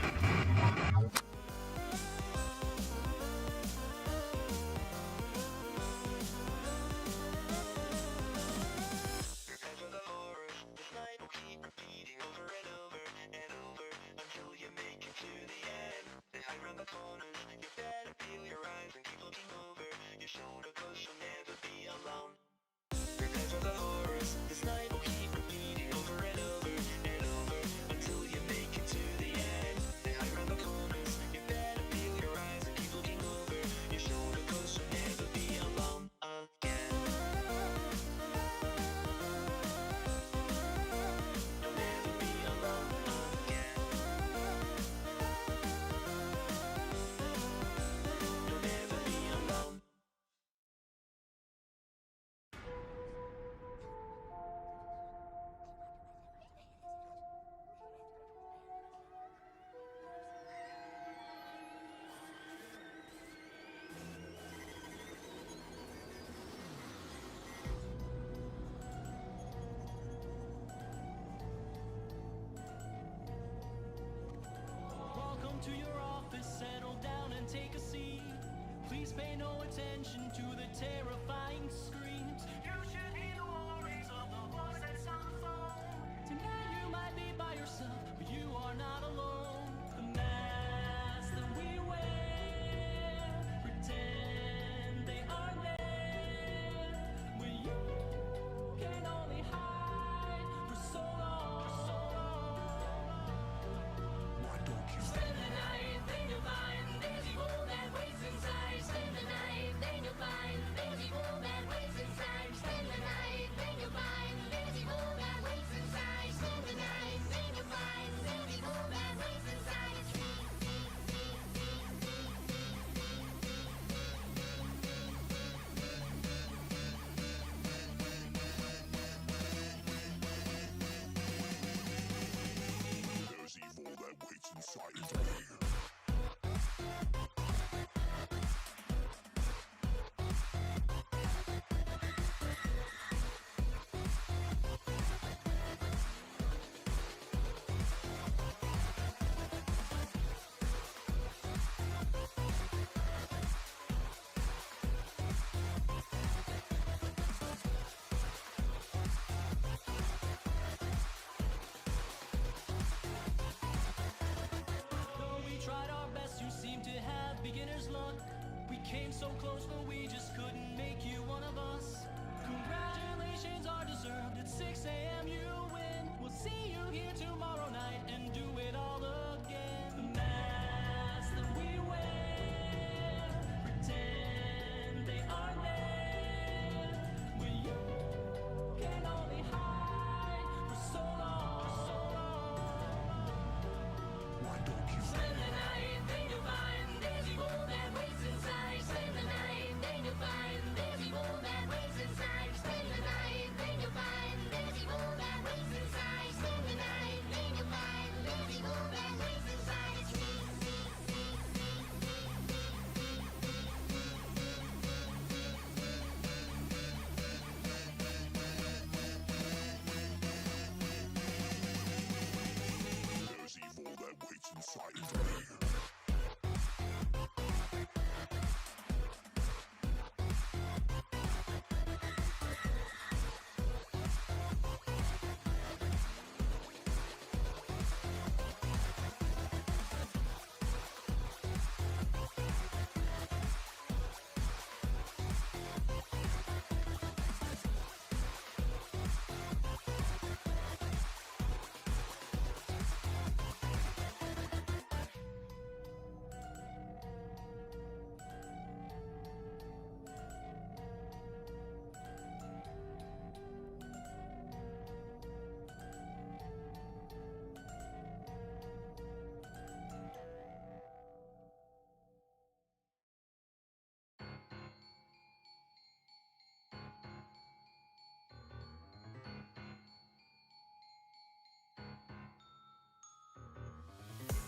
to your office, settle down and take a seat. Please pay no attention to the terrifying screams. You should hear the worries of the voice that's on the phone. Tonight you might be by yourself, but you are not alone. The masks that we wear pretend they are there, when you can only hide for so long. Why don't you spend the night, then you'll find there's evil that waits inside. Spend the night, then you'll find there's evil that waits inside. Spend the night, then you'll find there's evil that waits inside. Spend the night, then you'll find there's evil that waits inside. There's evil that waits inside of me. Though we tried our best, you seem to have beginner's luck. We came so close, but we just couldn't make you one of us. Congratulations are deserved. At 6 a.m. you win. We'll see you here tomorrow night and do it all again. The masks that we wear pretend they are there, when you can only hide for so long. Why don't you spend the night, then you'll find there's evil that waits inside. Spend the night, then you'll find there's evil that waits inside. Spend the night, then you'll find there's evil that waits inside. Spend the night, then you'll find there's evil that waits inside. There's evil that waits inside of me.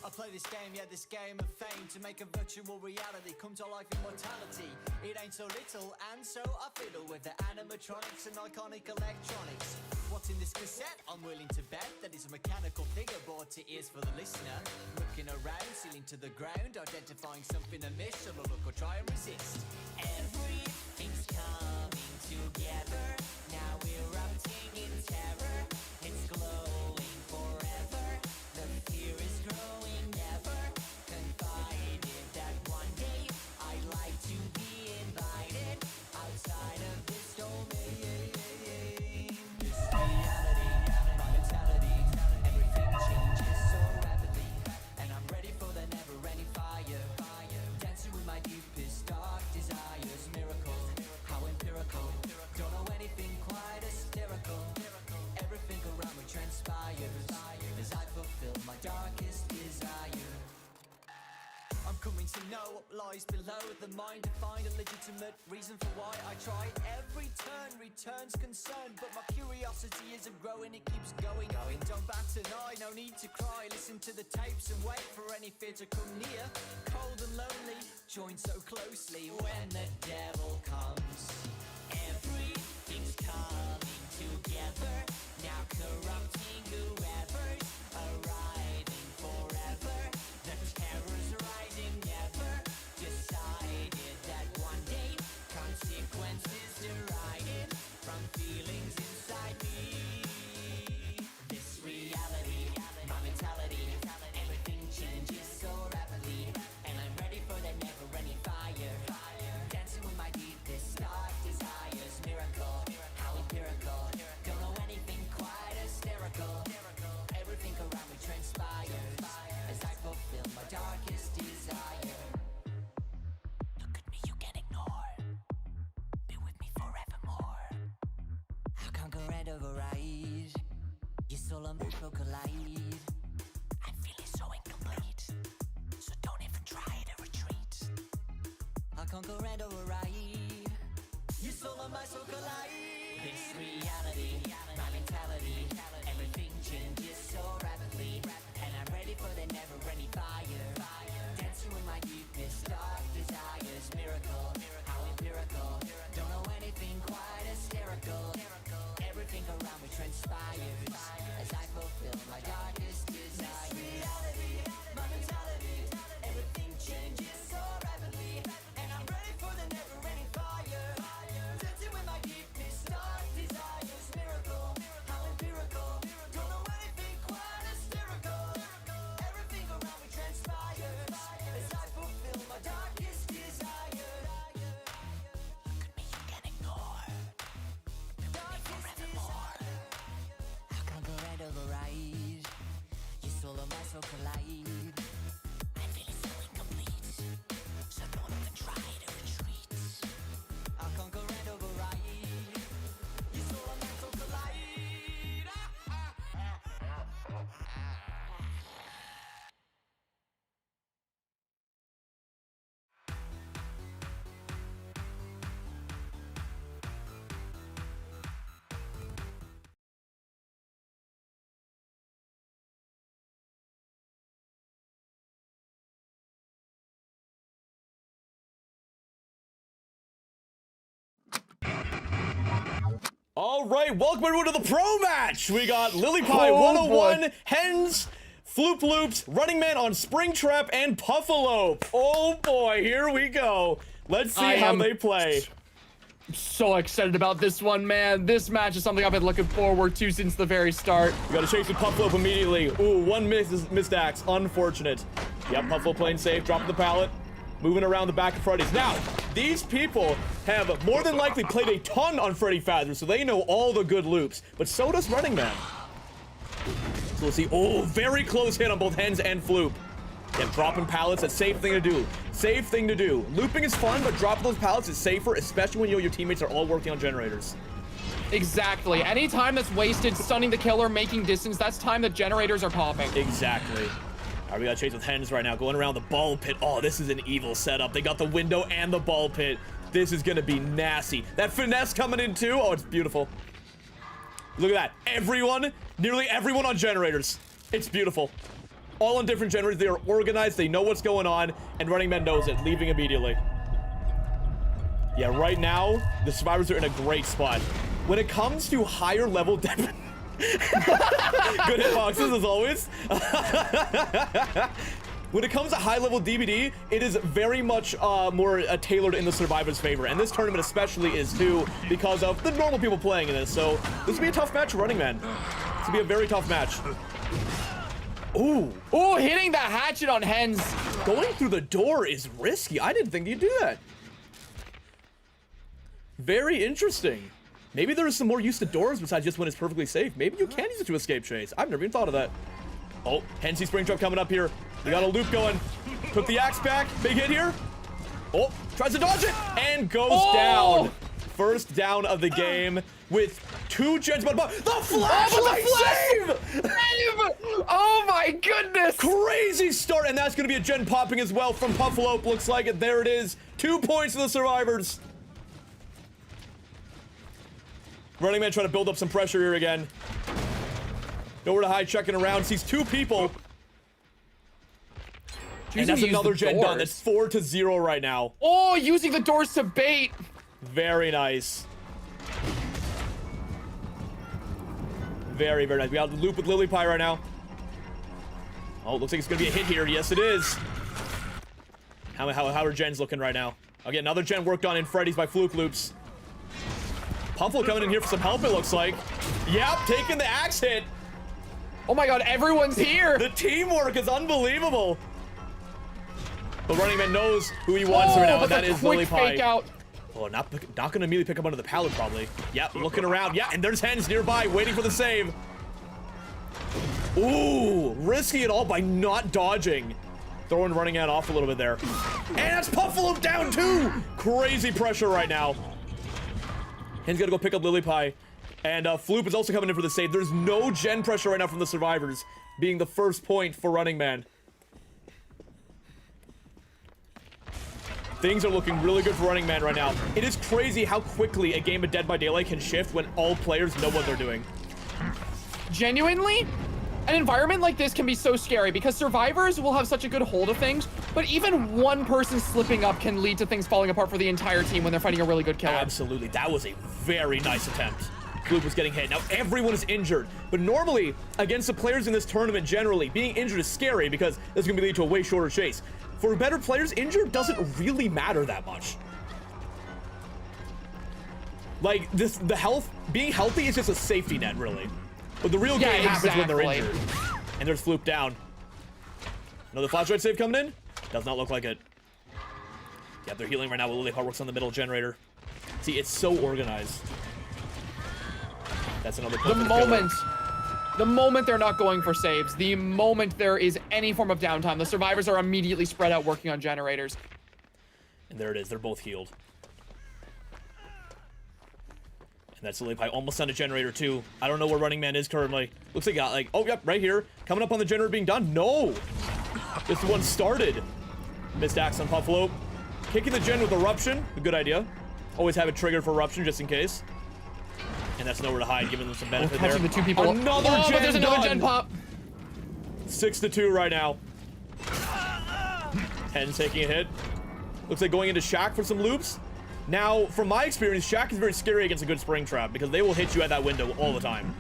I play this game, yeah, this game of fame, to make a virtual reality come to life in mortality. It ain't so little, and so I fiddle with the animatronics and iconic electronics. What's in this cassette? I'm willing to bet that it's a mechanical figure brought to ears for the listener. Looking around, ceiling to the ground, identifying something amiss. Shall I look or try and resist? Everything's coming together. Now we're erupting in terror. It's glowing forever. The fear is growing, never confided that one day I'd like to be invited outside of this domain. This reality, my mentality, everything changes so rapidly, and I'm ready for the never-ending fire. Dancing with my deepest dark desires, miracle, how empirical. Don't know anything quite hysterical. Everything around me transpires as I fulfill my darkest desire. I'm coming to know what lies below the mind, to find a legitimate reason for why I try. Every turn returns concern, but my curiosity isn't growing, it keeps going. Don't bat an eye, no need to cry. Listen to the tapes and wait for any fear to come near. Cold and lonely, joined so closely when the devil comes. Everything's coming together, now corrupting whoever's arriving forever. The terror red over eyes. Your soul and will collide. I'm feeling so incomplete, so don't even try to retreat. I'll conquer red over eyes. Your soul and my soul collide. This reality, my mentality, everything changes so rapidly, and I'm ready for the never-ending fire. Dancing with my deepest, dark desires. Miracle, how empirical. Don't know anything quite hysterical. Everything around me transpires as I fulfill my darkest desires. This reality, my mentality, everything changes so rapidly, and I'm ready for the never-ending fire. Dancing with my deepest, dark desires. Miracle, how empirical. Don't know anything quite hysterical. Everything around me transpires as I fulfill my darkest desire. Look at me, you can ignore. Darkest desire. How come the red override? Your soul and my soul collide. I'm feeling so incomplete, so don't even try to retreat. I'll conquer and override. Your soul and my soul collide. All right, welcome everyone to the pro match. We got LilyPie 101, Hens, Floop Loops, Running Man on Springtrap, and Puffalope. Oh boy, here we go. Let's see how they play. So excited about this one, man. This match is something I've been looking forward to since the very start. We gotta chase with Puffalope immediately. Ooh, one missed axe. Unfortunate. Yep, Puffalope playing safe, dropping the pallet. Moving around the back of Freddy's. Now, these people have more than likely played a ton on Freddy Fazbear, so they know all the good loops. But so does Running Man. So we'll see. Oh, very close hit on both Hens and Floop. Yeah, dropping pallets, a safe thing to do. Safe thing to do. Looping is fun, but dropping those pallets is safer, especially when you and your teammates are all working on generators. Exactly. Any time that's wasted stunning the killer, making distance, that's time that generators are popping. Exactly. All right, we got chase with Hens right now, going around the ball pit. Oh, this is an evil setup. They got the window and the ball pit. This is gonna be nasty. That finesse coming in too. Oh, it's beautiful. Look at that. Everyone, nearly everyone on generators. It's beautiful. All on different generators. They are organized. They know what's going on, and Running Man knows it, leaving immediately. Yeah, right now, the survivors are in a great spot. When it comes to higher level good hitboxes as always. When it comes to high level DBD, it is very much more tailored in the survivor's favor, and this tournament especially is too because of the normal people playing in this. So this will be a tough match for Running Man. This will be a very tough match. Ooh, hitting the hatchet on Hens. Going through the door is risky. I didn't think you'd do that. Very interesting. Maybe there's some more use to doors besides just when it's perfectly safe. Maybe you can use it to escape chase. I've never even thought of that. Oh, Hensy Springtrap coming up here. We got a loop going. Took the axe back. Big hit here. Oh, tries to dodge it and goes down. First down of the game with 2 gens. But the flashlight save! Oh my goodness! Crazy start, and that's going to be a gen popping as well from Puffalope. Looks like it. There it is. 2 points to the survivors. Running Man trying to build up some pressure here again. Nowhere to hide, checking around. Sees 2 people. And that's another gen done. That's 4-0 right now. Oh, using the doors to bait. Very nice. Very, very nice. We got the loop with LilyPie right now. Oh, looks like it's going to be a hit here. Yes, it is. How are gens looking right now? Okay, another gen worked on in Freddy's by Fluke Loops. Puffalo coming in here for some help, it looks like. Yep, taking the axe hit. Oh my god, everyone's here. The teamwork is unbelievable. But Running Man knows who he wants right now, and that is LilyPie. Fake out. Oh, not gonna immediately pick up under the pallet, probably. Yep, looking around. Yeah, and there's Hens nearby, waiting for the save. Ooh, risky it all by not dodging. Throwing Running Man off a little bit there. And that's Puffalo down too. Crazy pressure right now. Hens gotta go pick up LilyPie. And Floop is also coming in for the save. There's no gen pressure right now from the survivors, being the first point for Running Man. Things are looking really good for Running Man right now. It is crazy how quickly a game of Dead by Daylight can shift when all players know what they're doing. Genuinely, an environment like this can be so scary because survivors will have such a good hold of things, but even one person slipping up can lead to things falling apart for the entire team when they're fighting a really good killer. Absolutely. That was a very nice attempt. Floop was getting hit. Now everyone is injured, but normally against the players in this tournament generally, being injured is scary because this is going to lead to a way shorter chase. For better players, injured doesn't really matter that much. Like being healthy is just a safety net, really. But the real game happens when they're injured. And there's Floop down. Another flashlight save coming in? Does not look like it. Yeah, they're healing right now with Lilypod works on the middle generator. See, it's so organized. That's another point. The moment they're not going for saves, the moment there is any form of downtime, the survivors are immediately spread out working on generators. And there it is, they're both healed. And that's Lilypod almost on a generator too. I don't know where Running Man is currently. Looks like, oh, yep, right here. Coming up on the generator being done. No! This one started. Missed axe on Puffalo. Kicking the gen with Eruption, a good idea. Always have it triggered for Eruption just in case. And that's nowhere to hide, giving them some benefit there. The two people. Another gen but there's another done. gen pop. 6-2 right now. 10 taking a hit. Looks like going into Shaq for some loops. Now, from my experience, Shaq is very scary against a good spring trap because they will hit you at that window all the time.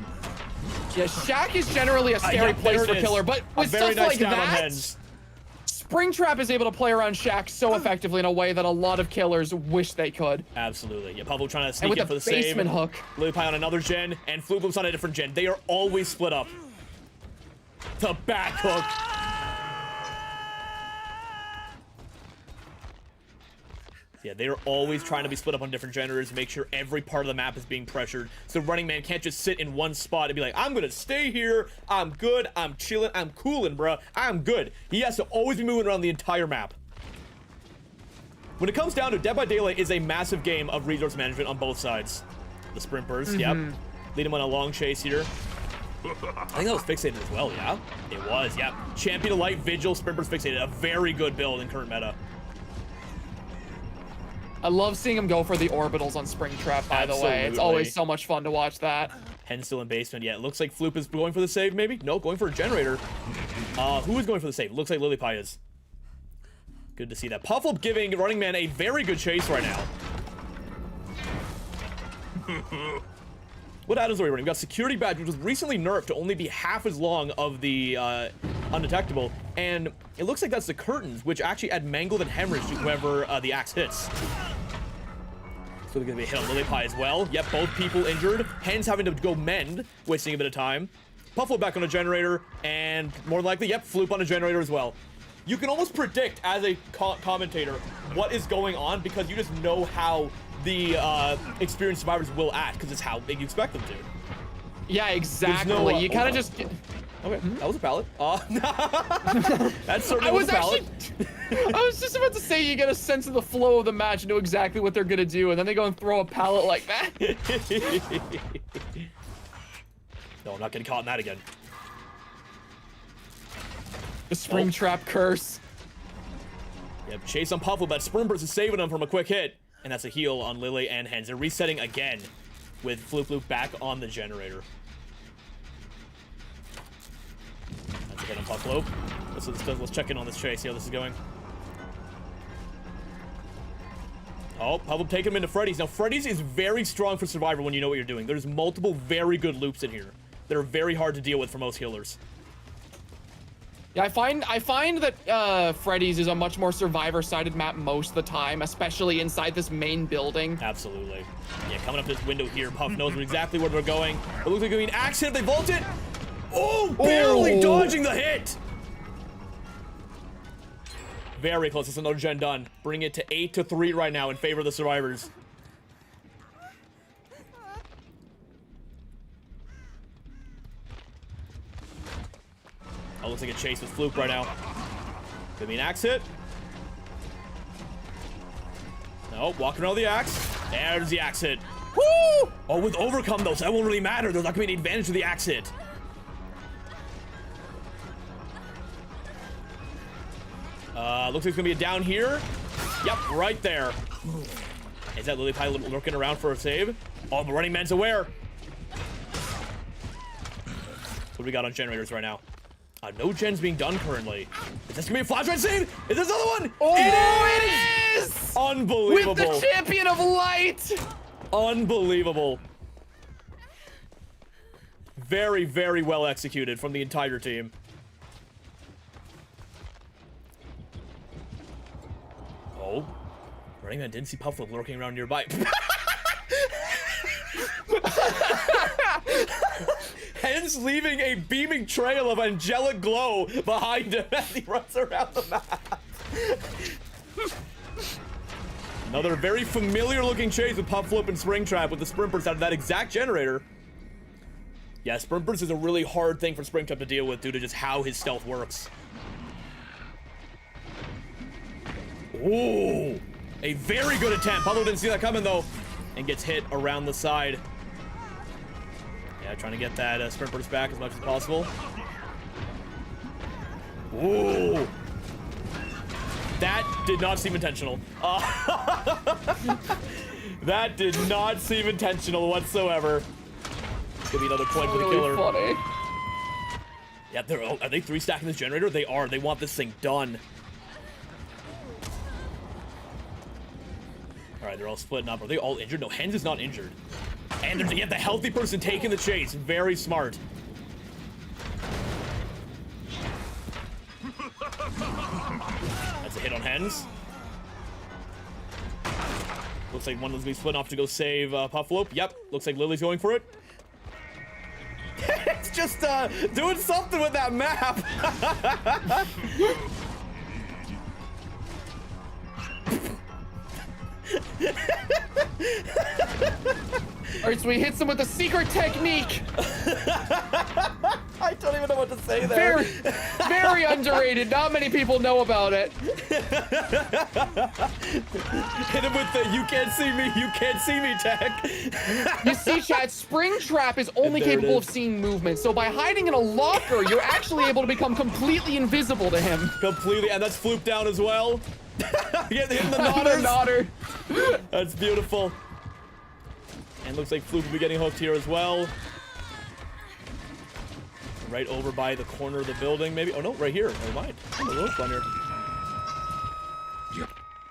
Yeah, Shaq is generally a scary place for killer, but with stuff like that, Springtrap is able to play around Shaq so effectively in a way that a lot of killers wish they could. Absolutely. Yeah, Pablo trying to sneak in for the save. Basement hook. Lilypod on another gen, and Floop's on a different gen. They are always split up. The back hook. Yeah, they are always trying to be split up on different generators, make sure every part of the map is being pressured. So Running Man can't just sit in one spot and be like, I'm gonna stay here, I'm good, I'm chilling, I'm coolin', bruh, I'm good. He has to always be moving around the entire map. When it comes down to Dead by Daylight is a massive game of resource management on both sides. The sprint burst, yep. Lead him on a long chase here. I think that was fixated as well, yeah? It was, yeah. Champion of Light, Vigil, sprint burst fixated. A very good build in current meta. I love seeing him go for the orbitals on Springtrap, by the way. It's always so much fun to watch that. Hen still in basement. Yeah, it looks like Floop is going for the save, maybe? No, going for a generator. Who is going for the save? Looks like Lilypod is. Good to see that. Puffle giving Running Man a very good chase right now. What items are we running? We've got Security Badge, which was recently nerfed to only be half as long of the undetectable. And it looks like that's the curtains, which actually add mangled and hemorrhage to whoever the axe hits. So they're gonna be a hit on Lilypod as well. Yep, both people injured. Hen's having to go mend, wasting a bit of time. Puffalo back on a generator, and more than likely, yep, Floop on a generator as well. You can almost predict as a commentator what is going on because you just know how the experienced survivors will act because it's how big you expect them to. Yeah, exactly. No, you kind of just. Okay, that was a pallet. That certainly was a pallet. I was just about to say you get a sense of the flow of the match and know exactly what they're gonna do, and then they go and throw a pallet like that. No, I'm not getting caught in that again. The Springtrap curse. Yep, chase on Puffle, but Springburst is saving him from a quick hit. And that's a heal on Lily and Hens. They're resetting again with Floop back on the generator. That's a hit on Puffalo. Let's check in on this chase, see how this is going. Oh, Puffalo taking him into Freddy's. Now, Freddy's is very strong for Survivor when you know what you're doing. There's multiple very good loops in here that are very hard to deal with for most healers. Yeah, I find that Freddy's is a much more survivor-sided map most of the time, especially inside this main building. Absolutely. Yeah, coming up this window here, Puff knows exactly where they're going. It looks like they're going axe hit. They vault it. Oh, barely dodging the hit. Very close. It's another gen done. Bring it to 8-3 right now in favor of the survivors. Oh, looks like a chase with Floop right now. Could be an axe hit. No, walking around the axe. There's the axe hit. Woo! Oh, with overcome though, so that won't really matter. There's not gonna be any advantage to the axe hit. Looks like it's gonna be a down here. Yep, right there. Is that Lilypie lurking around for a save? Oh, but Running Man's aware. What do we got on generators right now? No gens being done currently. Is this gonna be a flash red save? Is this another one? Oh, it is! Unbelievable. With the champion of light! Unbelievable. Very, very well executed from the entire team. Oh. Running Man didn't see Puffle lurking around nearby. Hence leaving a beaming trail of angelic glow behind him as he runs around the map. Another very familiar looking chase with Puff Flip and Springtrap with the Sprint Burst out of that exact generator. Yeah, Sprint Burst is a really hard thing for Springtrap to deal with due to just how his stealth works. Ooh, a very good attempt. Pablo didn't see that coming though, and gets hit around the side. Yeah, trying to get that Sprint Burst back as much as possible. Ooh. That did not seem intentional. That did not seem intentional whatsoever. It's gonna be another point for the killer. Funny. Yeah, are they 3-stacking this generator? They are. They want this thing done. All right, they're all splitting up. Are they all injured? No, Hens is not injured. And there's yet the healthy person taking the chase. Very smart. That's a hit on Hens. Looks like one of them's being split off to go save Pufflope. Yep, looks like Lily's going for it. It's just doing something with that map. Alright, so he hits him with a secret technique. I don't even know what to say there. Very underrated. Not many people know about it. Hit him with the "you can't see me" tech. You see, chat, Springtrap is only capable of seeing movement. So by hiding in a locker, you're actually able to become completely invisible to him. Completely, and that's Floop down as well. Get him the nodder. That's beautiful. And looks like Floop will be getting hooked here as well. Right over by the corner of the building, maybe. Oh no, right here. Never mind. I'm a little fun here.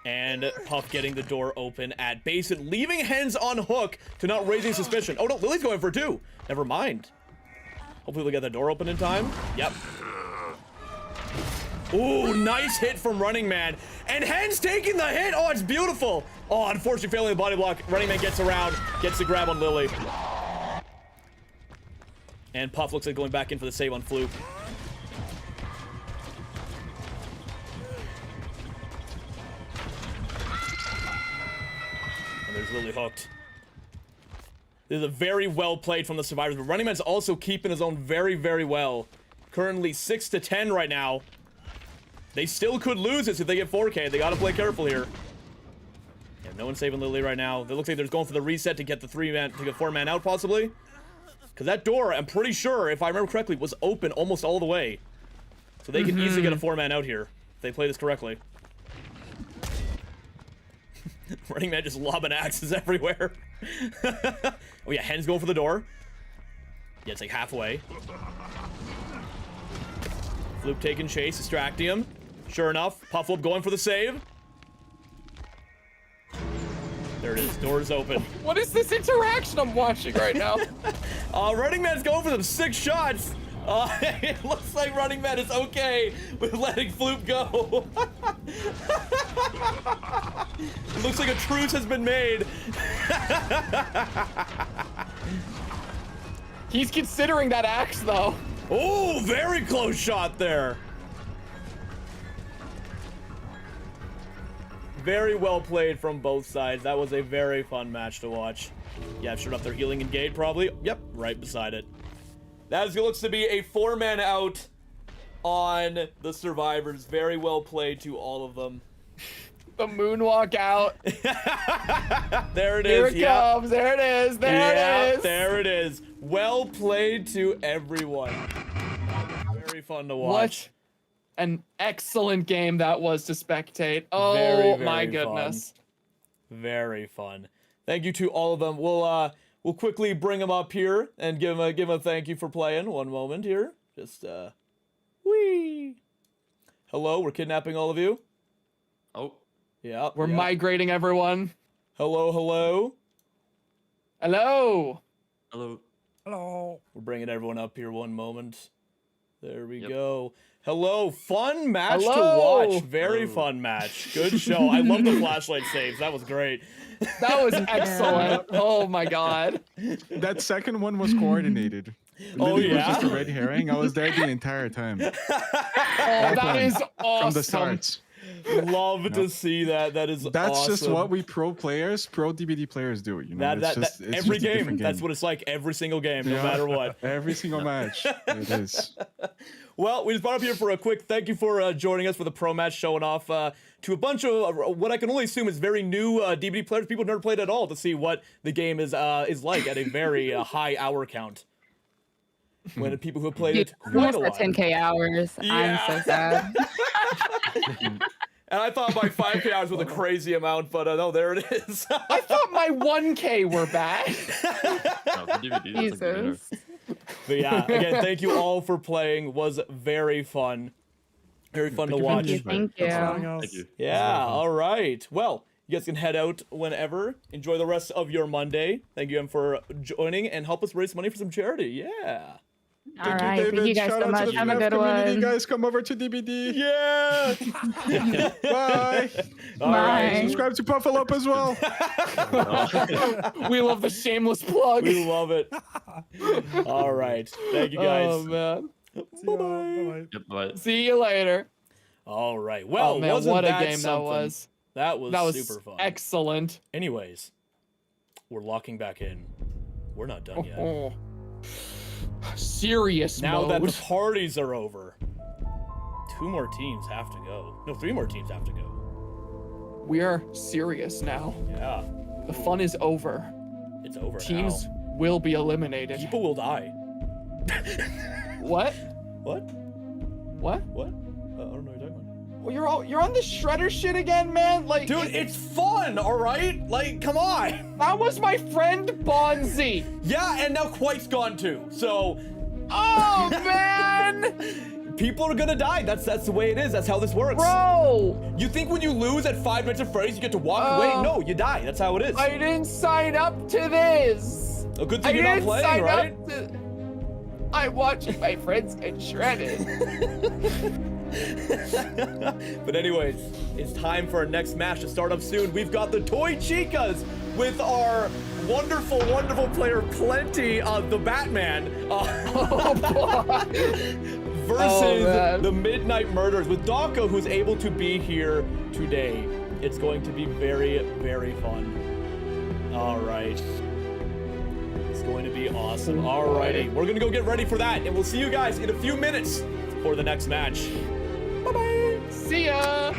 And Puff getting the door open at Basin, leaving Hens on hook to not raising suspicion. Oh no, Lily's going for two. Never mind. Hopefully we'll get the door open in time. Yep. Ooh, nice hit from Running Man. And Hens taking the hit. Oh, it's beautiful. Oh, unfortunately failing the body block. Running Man gets around, gets the grab on Lily. And Puff looks like going back in for the save on Floop. And there's Lily hooked. This is a very well played from the survivors, but Running Man's also keeping his own very, very well. Currently 6-10 right now. They still could lose this if they get 4K. They gotta play careful here. Yeah, no one's saving Lily right now. It looks like they're going for the reset to get the 4-man out possibly. Because that door, I'm pretty sure, if I remember correctly, was open almost all the way. So they can easily get a 4-man out here if they play this correctly. Running Man just lobbing axes everywhere. Oh yeah, Hen's going for the door. Yeah, it's like halfway. Floop taking chase, distracting him. Sure enough, Pufflope going for the save. There it is, door's open. What is this interaction I'm watching right now? Running Man's going for them 6 shots. It looks like Running Man is okay with letting Floop go. It looks like a truce has been made. He's considering that axe though. Oh, very close shot there. Very well played from both sides. That was a very fun match to watch. Yeah, sure enough, they're healing in gate probably. Yep, right beside it. That looks to be a 4-man out on the survivors. Very well played to all of them. The moonwalk out. There it Here is. it comes. There it is. There it is. There it is. Well played to everyone. Very fun to watch. What an excellent game that was to spectate. Oh Very my goodness. Fun. Very fun. Thank you to all of them. We'll quickly bring them up here and give them a thank you for playing. One moment here. Just whee. Hello, we're kidnapping all of you. Oh. Yeah. We're migrating everyone. Hello, hello. Hello. Hello. Hello. We're bringing everyone up here. One moment. There we go. Hello, fun match to watch. Very fun match. Good show. I love the flashlight saves. That was great. That was excellent. Oh my god. That second one was coordinated. Oh, Lily yeah? was just a red herring. I was there the entire time. Oh, that is awesome. From the start. Love to see that. That's That's just awesome. what we pro DBD players do. You know, it's every just a different game. That's what it's like every single game, no Yeah. matter what. Every single match. It is. Well, we just brought up here for a quick thank you for joining us for the pro match, showing off to a bunch of what I can only assume is very new DBD players, people who've never played at all, to see what the game is like at a very high hour count. When the people who have played it quite a while. 10K hours. I'm so sad. And I thought my 5K hours was a crazy amount, but no, there it is. I thought my 1K were bad. Jesus. But yeah, again, thank you all for playing. Was very fun. Very fun to watch. Thank you. Thank you. Yeah, all right. Well, you guys can head out whenever. Enjoy the rest of your Monday. Thank you, Em, for joining and help us raise money for some charity. Yeah. All right. Thank you guys Shout so out much. to the Have a FNAF good community. one. Guys, come over to DBD. Yeah. Bye. All right. Subscribe to Puffle Up as well. We love the shameless plug. We love it. All right. Thank you, guys. Oh man. Bye-bye. Yep, bye. See you later. All right. Well, Oh man, wasn't what a that game something? that was. That was That was super fun. excellent. Anyways, we're locking back in. We're not done yet. Oh. Serious Now mode. that the parties are over, 2 more teams have to go. No, 3 more teams have to go. We are serious now. Yeah. The fun is over. It's over Teams now. will be eliminated. People will die. What? What? What? What? I don't know what you're talking about. Well, you're on the shredder shit again, man. Like, Dude, it's fun, all right? Like, come on. that was my friend Bonzee. Yeah, and now Quite's gone too. So, Oh man, people are gonna die. That's the way it is. That's how this works. bro. You think when you lose at 5 Nights at Freddy's you get to walk away? No, you die. That's how it is. I didn't sign up to this. A good I thing you're not didn't playing, sign right? up to. I'm watching my friends get shredded. But anyways, it's time for our next match to start up soon. We've got the Toy Chicas with our wonderful, wonderful player Plenty of the Batman versus the Midnight Murders with Dawko, who's able to be here today. It's going to be very, very fun. All right. It's going to be awesome. Alrighty, we're gonna go get ready for that, and we'll see you guys in a few minutes for the next match. Bye-bye. See ya.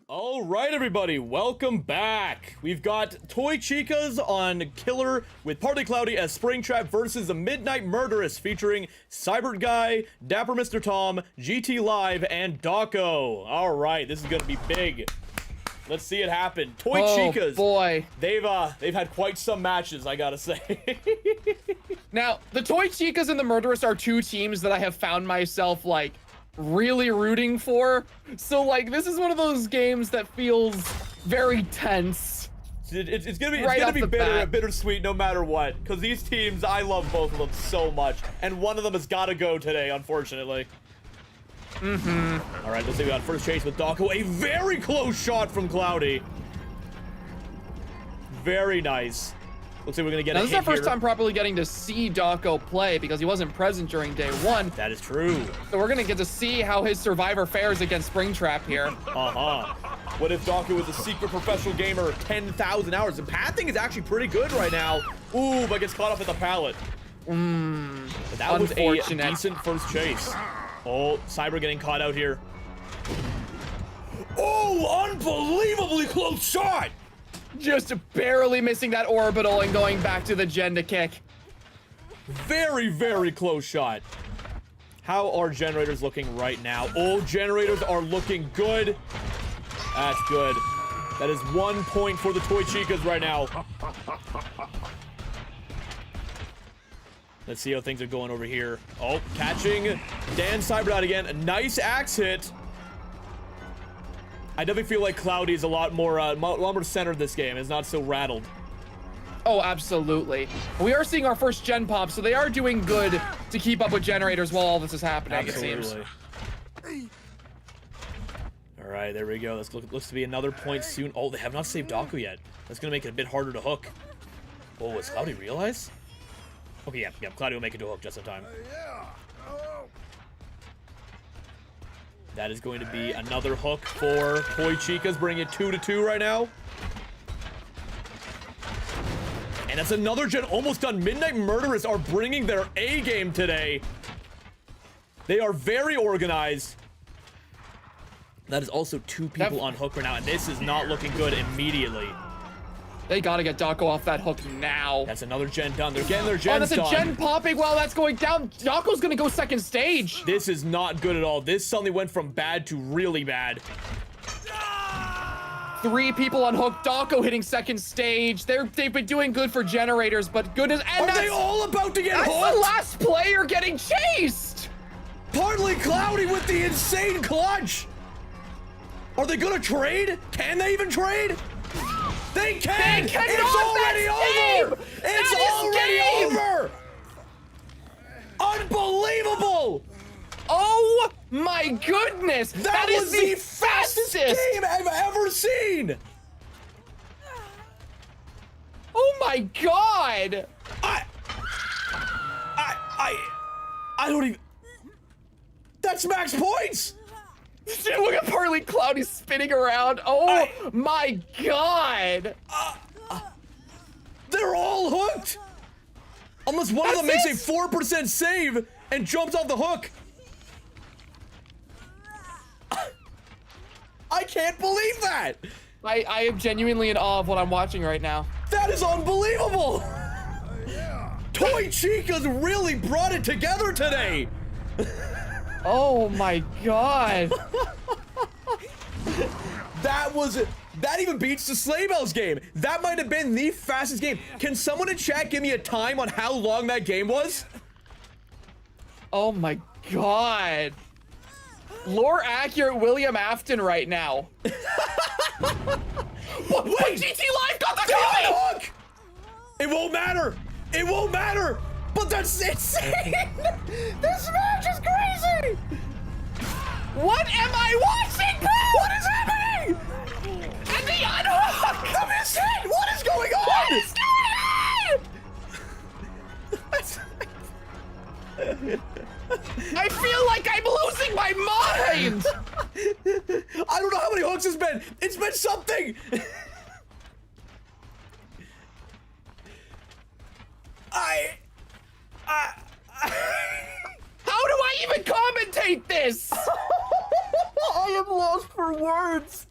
All right, everybody, welcome back. We've got Toy Chicas on Killer with Partly Cloudy as Springtrap versus the Midnight Murderists featuring Seibert Guy, DapperMrTom, GTLive, and Dawko. All right, this is gonna be big. Let's see it happen. Toy Chicas. Boy. They've had quite some matches, I gotta say. Now, the Toy Chicas and the Murderists are two teams that I have found myself, like, really rooting for. So, like, this is one of those games that feels very tense. It's gonna be bittersweet no matter what, because these teams, I love both of them so much, and one of them has got to go today, unfortunately. All right, let's see. We got first chase with Dawko. A very close shot from Cloudy. Very nice. Looks like we're gonna get now, a this is our first time properly getting to see Dawko play because he wasn't present during day one. That is true. So we're gonna get to see how his survivor fares against Springtrap here. What if Dawko is a secret professional gamer, 10,000 hours? The pathing is actually pretty good right now. Ooh, but gets caught up in the pallet. But that was a decent first chase. Oh, Cyber getting caught out here. Oh, unbelievably close shot! Just barely missing that orbital and going back to the Gen to kick. Very, very close shot. How are generators looking right now? Oh, generators are looking good. That's good. That is 1 point for the Toy Chicas right now. Let's see how things are going over here. Oh, catching DanSeibert out again. A nice axe hit. I definitely feel like Cloudy's a lot more centered this game. It's not so rattled. Oh, absolutely. We are seeing our first gen pop, so they are doing good to keep up with generators while all this is happening, it seems. All right, there we go. This looks to be another point soon. Oh, they have not saved Dawko yet. That's going to make it a bit harder to hook. Oh, is Cloudy realize? Okay, yeah, Cloudy will make it to a hook just in time. That is going to be another hook for Toy Chicas, bringing it 2-2 right now. And that's another gen almost done. Midnight Murderists are bringing their A game today. They are very organized. That is also 2 people on hook right now, and this is not looking good immediately. They gotta get Dawko off that hook now. That's another gen done. They're getting their gens done. Oh, that's a gen popping while that's going down. Dawko's gonna go second stage. This is not good at all. This suddenly went from bad to really bad. 3 people on hook. Dawko hitting second stage. They've been doing good for generators, but good as are they all about to get hooked? That's the last player getting chased. Partly Cloudy with the insane clutch. Are they gonna trade? Can they even trade? They can! It's already over! It's already over! Unbelievable! Oh my goodness! That was the fastest game I've ever seen! Oh my god! I don't even... That's max points! Dude, look at Partly Cloudy spinning around. Oh my god! They're all hooked! Unless one of them makes a 4% save and jumps off the hook. I can't believe that! I am genuinely in awe of what I'm watching right now. That is unbelievable! Toy Chicas really brought it together today! Oh my god. That even beats the Sleigh Bells game. That might have been the fastest game. Can someone in chat give me a time on how long that game was? Oh my god. Lore accurate William Afton right now. Wait, GTLive got the hook! It won't matter. It won't matter. But that's insane! This match is crazy! What am I watching, bro? What is happening? And the unhook! The mishit! What is going on? What is going on? I feel like I'm losing my mind! I don't know how many hooks it's been. It's been something. How do I even commentate this? I am lost for words.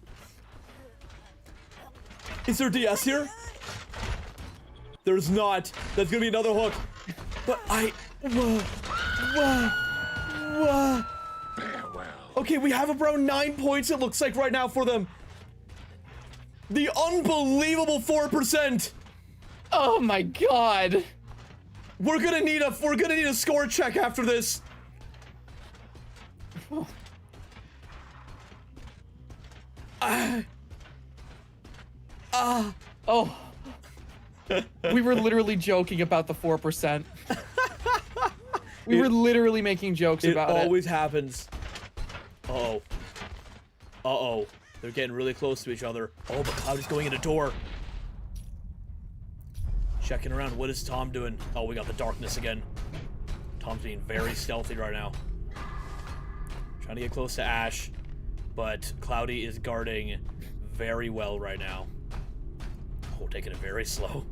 Is there DS here? There's not. That's gonna be another hook. But whoa. Okay, we have around 9 points, it looks like right now for them. The unbelievable 4%. Oh my god. We're gonna need a score check after this. Oh. We were literally joking about the 4%. We were literally making jokes about it. It always happens. Uh-oh. Uh-oh. They're getting really close to each other. Oh, but Cloudy's going in a door. Checking around. What is Tom doing? Oh, we got the darkness again. Tom's being very stealthy right now. Trying to get close to Ash, but Cloudy is guarding very well right now. Oh, taking it very slow.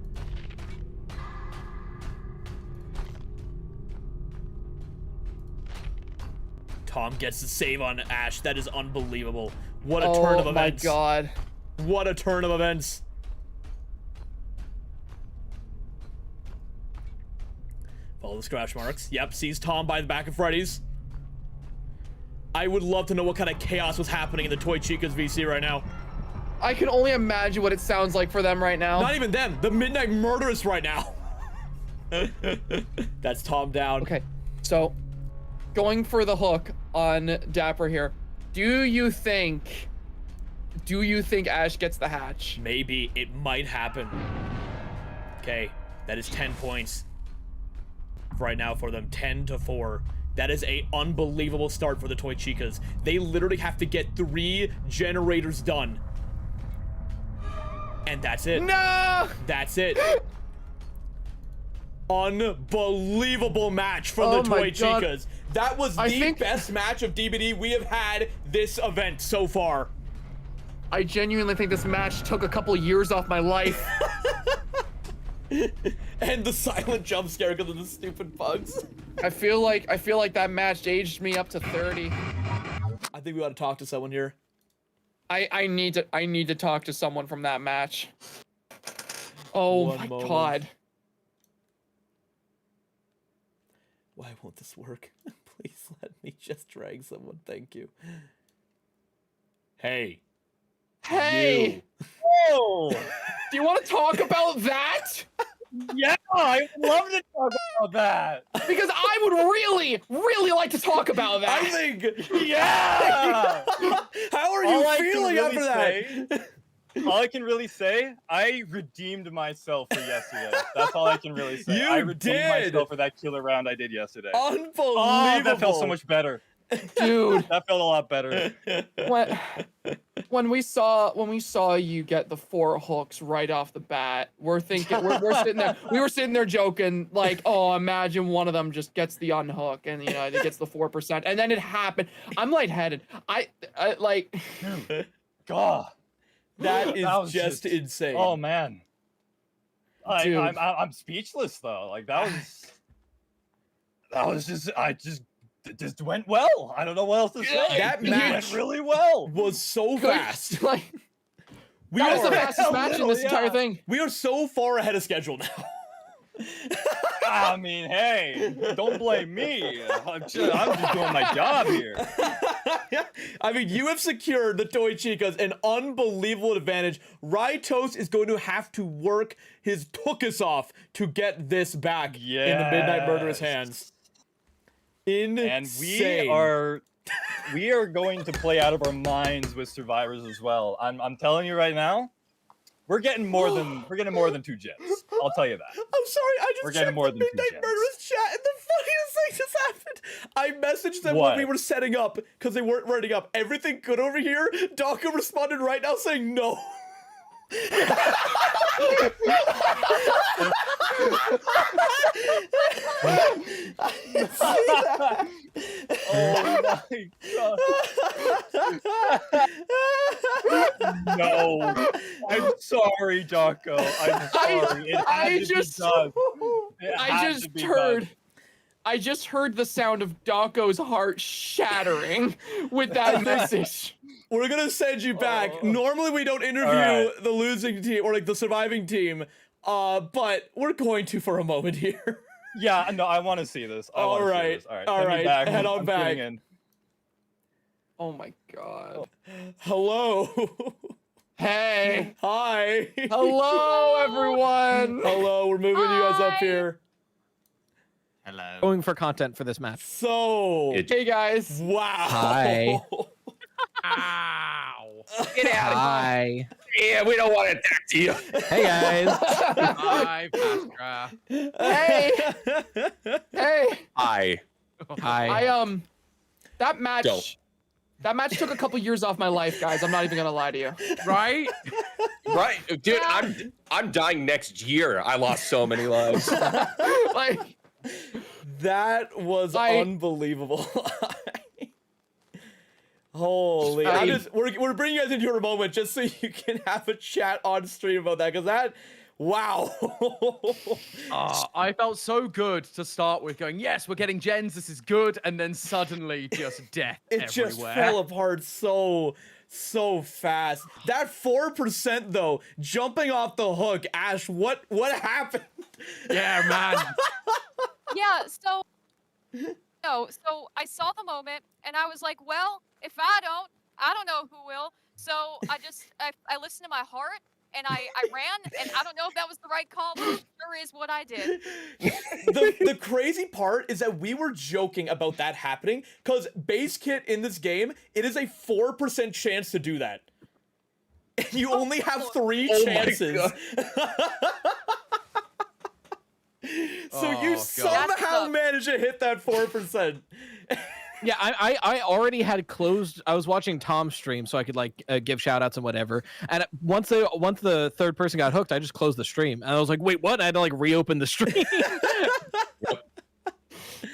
Tom gets the save on Ash. That is unbelievable. What a turn of events. Oh my god. What a turn of events. Follow the scratch marks. Yep, sees Tom by the back of Freddy's. I would love to know what kind of chaos was happening in the Toy Chicas VC right now. I can only imagine what it sounds like for them right now. Not even them. The Midnight Murderists right now. That's Tom down. Okay, so going for the hook on Dapper here. Do you think Ash gets the hatch? Maybe. It might happen. Okay, that is 10 points right now for them. 10-4. That is a unbelievable start for the Toy Chicas. They literally have to get 3 generators done. And that's it. No! That's it. Unbelievable match from the Toy Chicas. That was the best match of DBD we have had this event so far. I genuinely think this match took a couple years off my life. And the silent jump scare because of the stupid bugs. I feel like that match aged me up to 30. I think we ought to talk to someone here. I need to talk to someone from that match. Oh my god. Why won't this work? Please let me just drag someone. Thank you. Hey. Hey! Oh! Do you want to talk about that? Yeah, I would love to talk about that. Because I would really like to talk about that. I think. Yeah! How are you feeling after that? All I can really say, I redeemed myself for yesterday. That's all I can really say. I redeemed myself for that killer round I did yesterday. Unbelievable. Oh, that felt so much better. Dude, that felt a lot better. When we saw you get the 4 hooks right off the bat, we're sitting there. We were sitting there joking like, oh, imagine one of them just gets the unhook and it gets the 4%, and then it happened. I'm lightheaded. I like. God, that is just insane. Oh man, Dude. I'm speechless though. Like that was just went well. I don't know what else to say. That match went really well. Was so fast. Like, that was the fastest match in this entire thing. We are so far ahead of schedule now. I mean, hey, don't blame me. I'm just doing my job here. I mean, you have secured the Toy Chicas an unbelievable advantage. RyeToast is going to have to work his tookus off to get this back in the Midnight Murderous hands. Insane. And we are going to play out of our minds with survivors as well. I'm telling you right now, we're getting more than 2 gens. I'll tell you that. I'm sorry, I just checked more the than 2 Midnight gens. Murderous chat, and the funniest thing just happened. I messaged them when we were setting up because they weren't running up. Everything good over here? Dawko responded right now saying no. I didn't see that. Oh my god. No. I'm sorry, Dawko. I'm sorry. It had to be done. It had to be done. I just heard the sound of Dawko's heart shattering with that message. We're gonna send you back. Normally we don't interview the losing team or like the surviving team, but we're going to for a moment here. Yeah, no, I want to see this. All right, head on back. Oh my god. Hello. Hey. Hi. Hello, everyone. Hello, we're moving you guys up here. Hello. Going for content for this match. So. Hey guys. Wow. Hi. Ow. Get out of Hi. here. Yeah, we don't want to attack you. Hey guys. Hi, Pastra. Hey. Hey. Hi. Hi. That match took a couple years off my life, guys. I'm not even gonna lie to you. Right? Right. Dude, I'm dying next year. I lost so many lives. Like that was unbelievable. Holy! We're bringing you guys into a moment just so you can have a chat on stream about that, because that, wow. I felt so good to start with, going, yes, we're getting gens, this is good, and then suddenly just death It everywhere. just fell apart so fast. That 4% though, jumping off the hook, Ash, what happened? Yeah, man. Yeah, so I saw the moment and I was like, well, if I don't know who will. So I listened to my heart and I ran, and I don't know if that was the right call, but it sure is what I did. The crazy part is that we were joking about that happening, because base kit in this game, it is a 4% chance to do that. And you only have 3 chances. So you somehow managed to hit that 4%. Yeah, I already had closed. I was watching Tom's stream so I could like give shout outs and whatever. And once the third person got hooked, I just closed the stream. And I was like, wait, what? I had to like reopen the stream.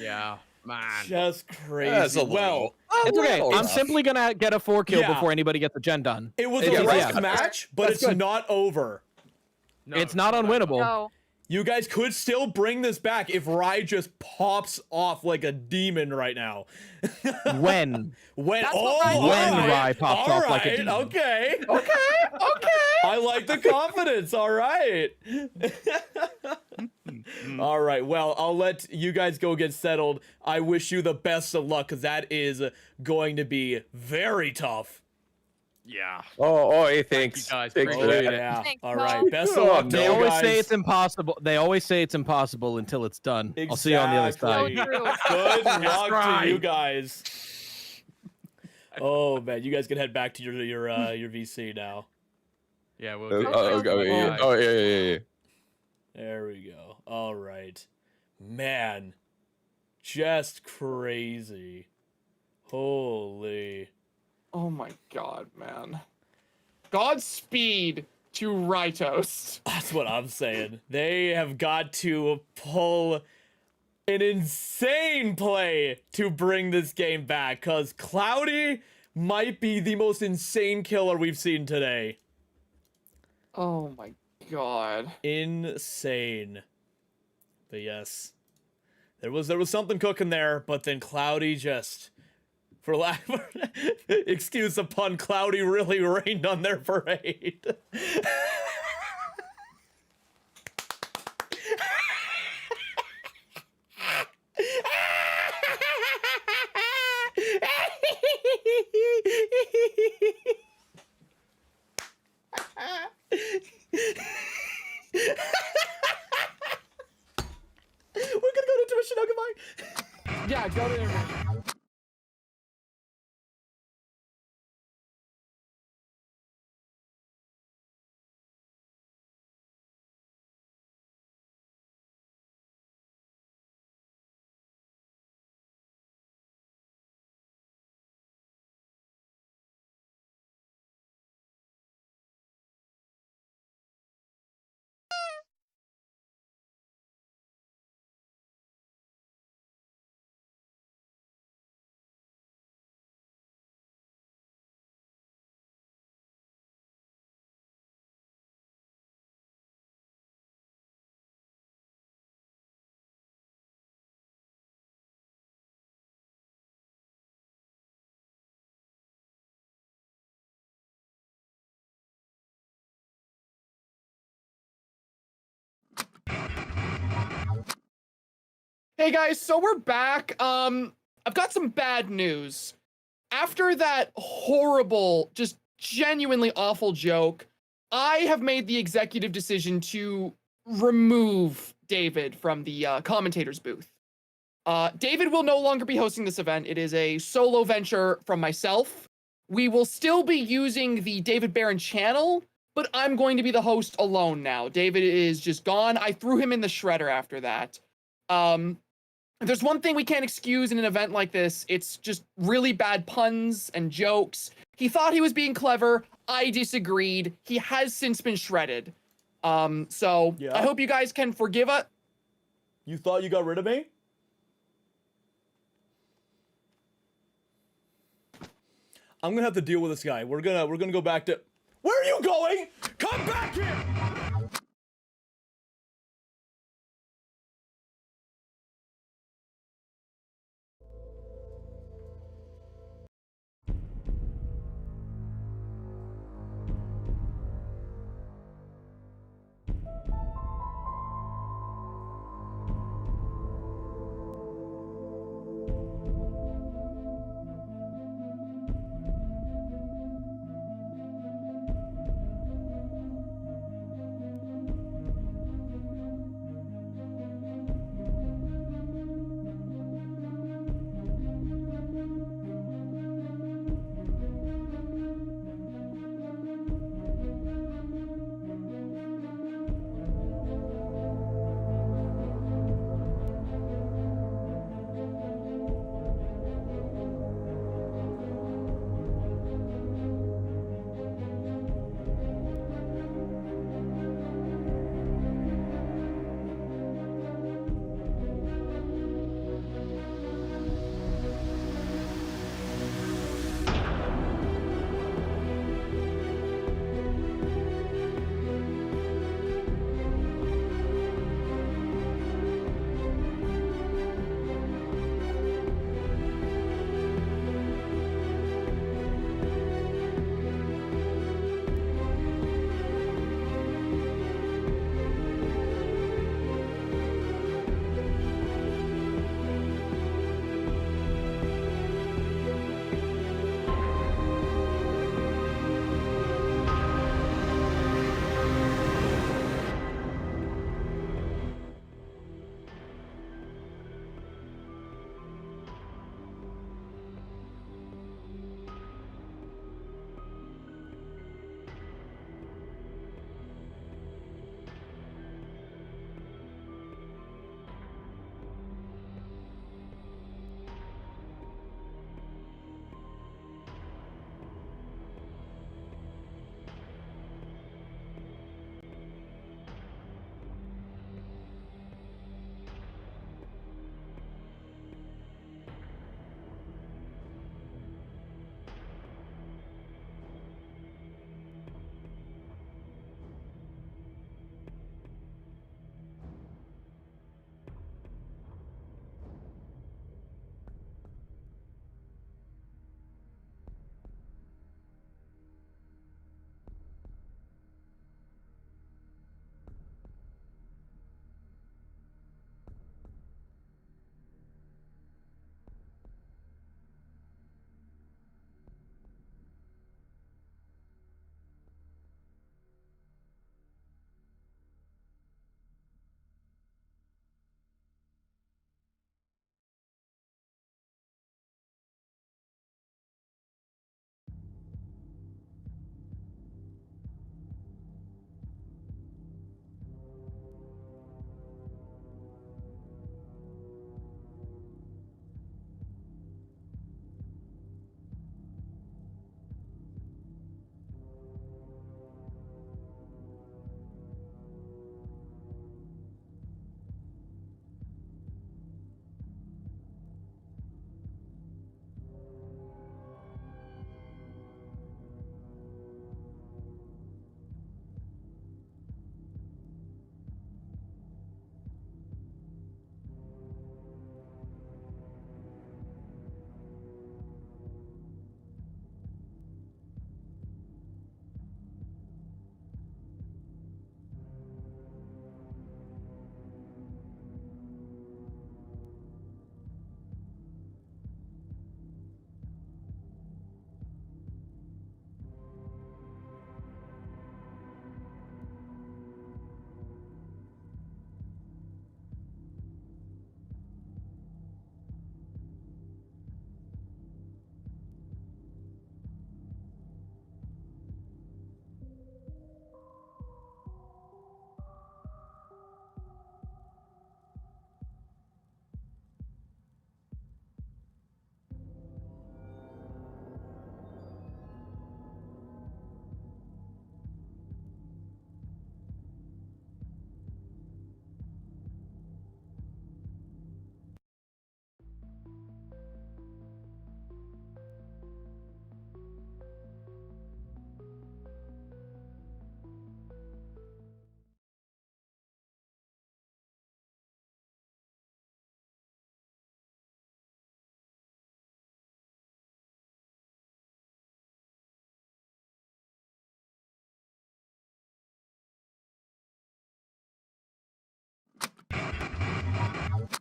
Yeah, man. Just crazy. Well, it's okay. I'm simply gonna get a 4 kill before anybody gets a gen done. It was a rough match, but it's not over. No, it's not unwinnable. No. You guys could still bring this back if Rye just pops off like a demon right now. When? When Rye pops off like a demon. Okay. I like the confidence. All right. All right. Well, I'll let you guys go get settled. I wish you the best of luck, because that is going to be very tough. Yeah. Hey, thanks. Thank Thanks you for guys. that. Yeah. Thanks, All right. Mom. Best of luck. They to you always guys. say it's impossible. They always say it's impossible until it's done. I'll see you on the other side. So true. Good luck right. to you guys. Oh man, you guys can head back to your VC now. Yeah, we'll do. Yeah. There we go. All right, man, just crazy. Holy. Oh my god, man. Godspeed to RyeToast. That's what I'm saying. They have got to pull an insane play to bring this game back, because Cloudy might be the most insane killer we've seen today. Oh my god. Insane. But yes, there was something cooking there, but then Cloudy just, for lack of excuse the pun, Cloudy really rained on their parade. We're gonna go to intermission now, goodbye. Yeah, go to intermission. Hey guys, so we're back. I've got some bad news. After that horrible, just genuinely awful joke, I have made the executive decision to remove David from the commentator's booth. David will no longer be hosting this event. It is a solo venture from myself. We will still be using the David Barron channel, but I'm going to be the host alone now. David is just gone. I threw him in the shredder after that. If there's one thing we can't excuse in an event like this, it's just really bad puns and jokes. He thought he was being clever. I disagreed. He has since been shredded. So I hope you guys can forgive it. You thought you got rid of me? I'm gonna have to deal with this guy. We're gonna go back to. Where are you going? Come back here!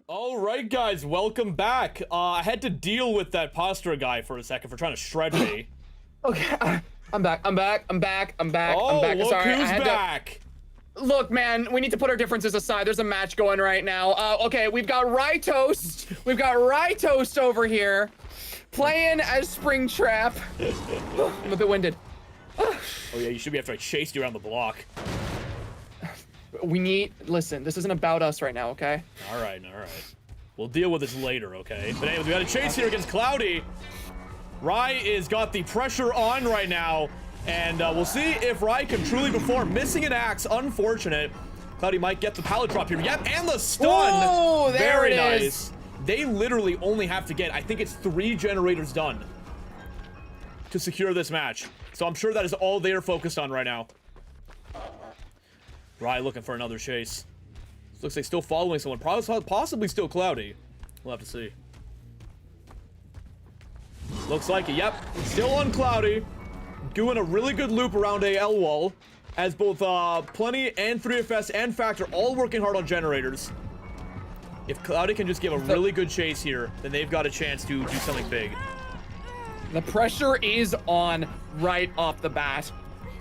All right, guys, welcome back. I had to deal with that Postura guy for a second for trying to shred me. Okay, I'm back. Oh, I'm back. look Sorry, who's back. Look, man, we need to put our differences aside. There's a match going right now. Okay, we've got RyeToast. We've got RyeToast over here, playing as Springtrap. I'm a bit winded. Oh yeah, you should be after I chased you around the block. Listen, this isn't about us right now, okay? All right. We'll deal with this later, okay? But anyways, we got a chase here against Cloudy. Rye is got the pressure on right now, and we'll see if Rye can truly perform. Missing an axe, unfortunate. Cloudy might get the pallet drop here. Yep, and the stun. Oh, there Very it nice. is. They literally only have to get, I think it's 3 generators done to secure this match. So I'm sure that is all they are focused on right now. Rye looking for another chase. Looks like still following someone, possibly still Cloudy. We'll have to see. Looks like it, yep. Still on Cloudy. Doing a really good loop around a L wall. As both Plenty and 3FS and Factor all working hard on generators. If Cloudy can just give a really good chase here, then they've got a chance to do something big. The pressure is on right off the bat.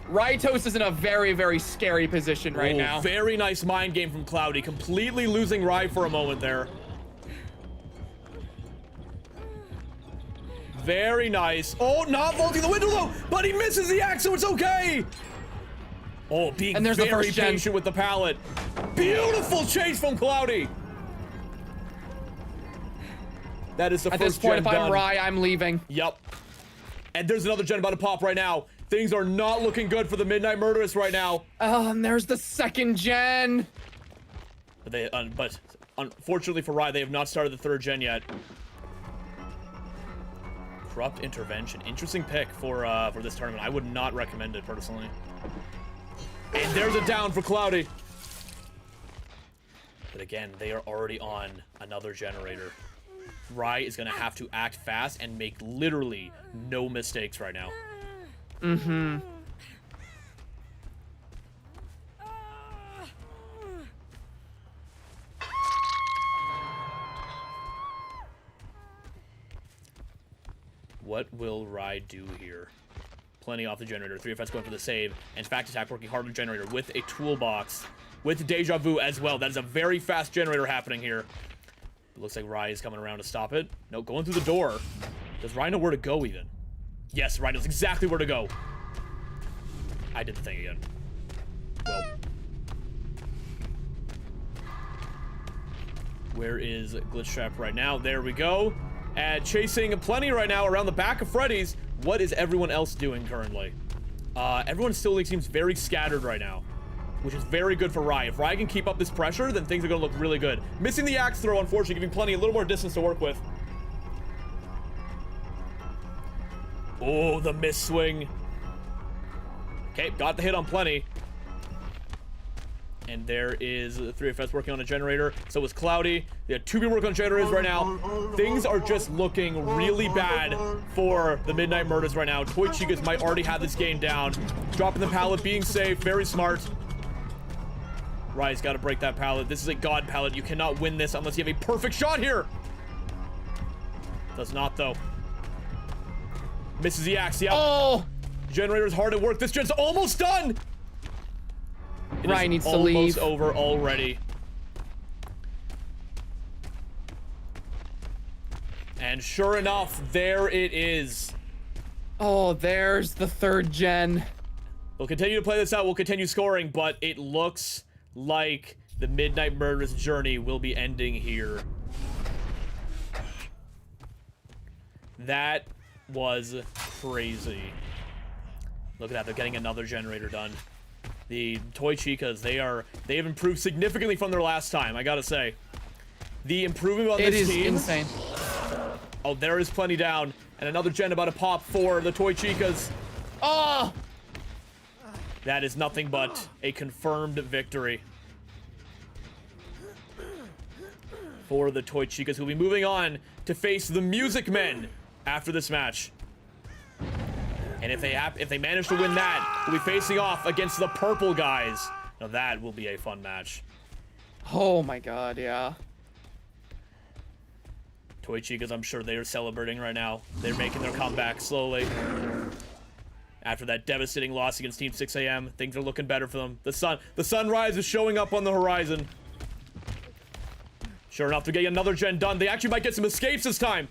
RyeToast is in a very, very scary position right now. Very nice mind game from Cloudy. Completely losing Rye for a moment there. Very nice. Oh, not vaulting the window though, but he misses the axe, so it's okay. Oh, being and there's very the first gen. patient with the pallet. Beautiful chase from Cloudy. That is the At first this point, gen if I'm done. Rye, I'm leaving. Yep. And there's another gen about to pop right now. Things are not looking good for the Midnight Murderists right now. Oh, and there's the second gen. But unfortunately for Rye, they have not started the 3rd gen yet. Corrupt Intervention. Interesting pick for this tournament. I would not recommend it personally. And there's a down for Cloudy. But again, they are already on another generator. Rye is going to have to act fast and make literally no mistakes right now. Mm-hmm. What will Rye do here? Plenty off the generator. 3FS going for the save. And Factatac working hard on the generator with a toolbox. With Deja Vu as well. That is a very fast generator happening here. It looks like Rye is coming around to stop it. No, going through the door. Does Rye know where to go even? Yes, Rye knows exactly where to go. I did the thing again. Well. Where is Glitch Trap right now? There we go. Chasing Plenty right now around the back of Freddy's. What is everyone else doing currently? Everyone still seems very scattered right now, which is very good for Rye. If Rye can keep up this pressure, then things are going to look really good. Missing the axe throw, unfortunately, giving Plenty a little more distance to work with. Oh, the miss swing. Okay, got the hit on Plenty. And there is 3FS working on a generator. So is Cloudy. They have 2 people working on generators right now. Things are just looking really bad for the Midnight Murders right now. Toy Chicas might already have this game down. Dropping the pallet, being safe, very smart. Rye's got to break that pallet. This is a god pallet. You cannot win this unless you have a perfect shot here. Does not, though. Misses the axe, yep. Oh! Generator's hard at work. This gen's almost done! Rye needs to leave. Almost over already. And sure enough, there it is. Oh, there's the 3rd gen. We'll continue to play this out. We'll continue scoring, but it looks like the Midnight Murders journey will be ending here. That was crazy. Look at that. They're getting another generator done. The Toy Chicas, they have improved significantly from their last time, I gotta say. The improvement on this team... It is insane. Oh, there is Plenty down. And another gen about to pop for the Toy Chicas. Oh! That is nothing but a confirmed victory for the Toy Chicas, who will be moving on to face the Music Men after this match. And if they manage to win that, we'll be facing off against the Purple guys. Now that will be a fun match. Oh my god, yeah. Toy Chicas, I'm sure they are celebrating right now. They're making their comeback slowly. After that devastating loss against Team 6 AM, things are looking better for them. The sunrise is showing up on the horizon. Sure enough, they're getting another gen done. They actually might get some escapes this time.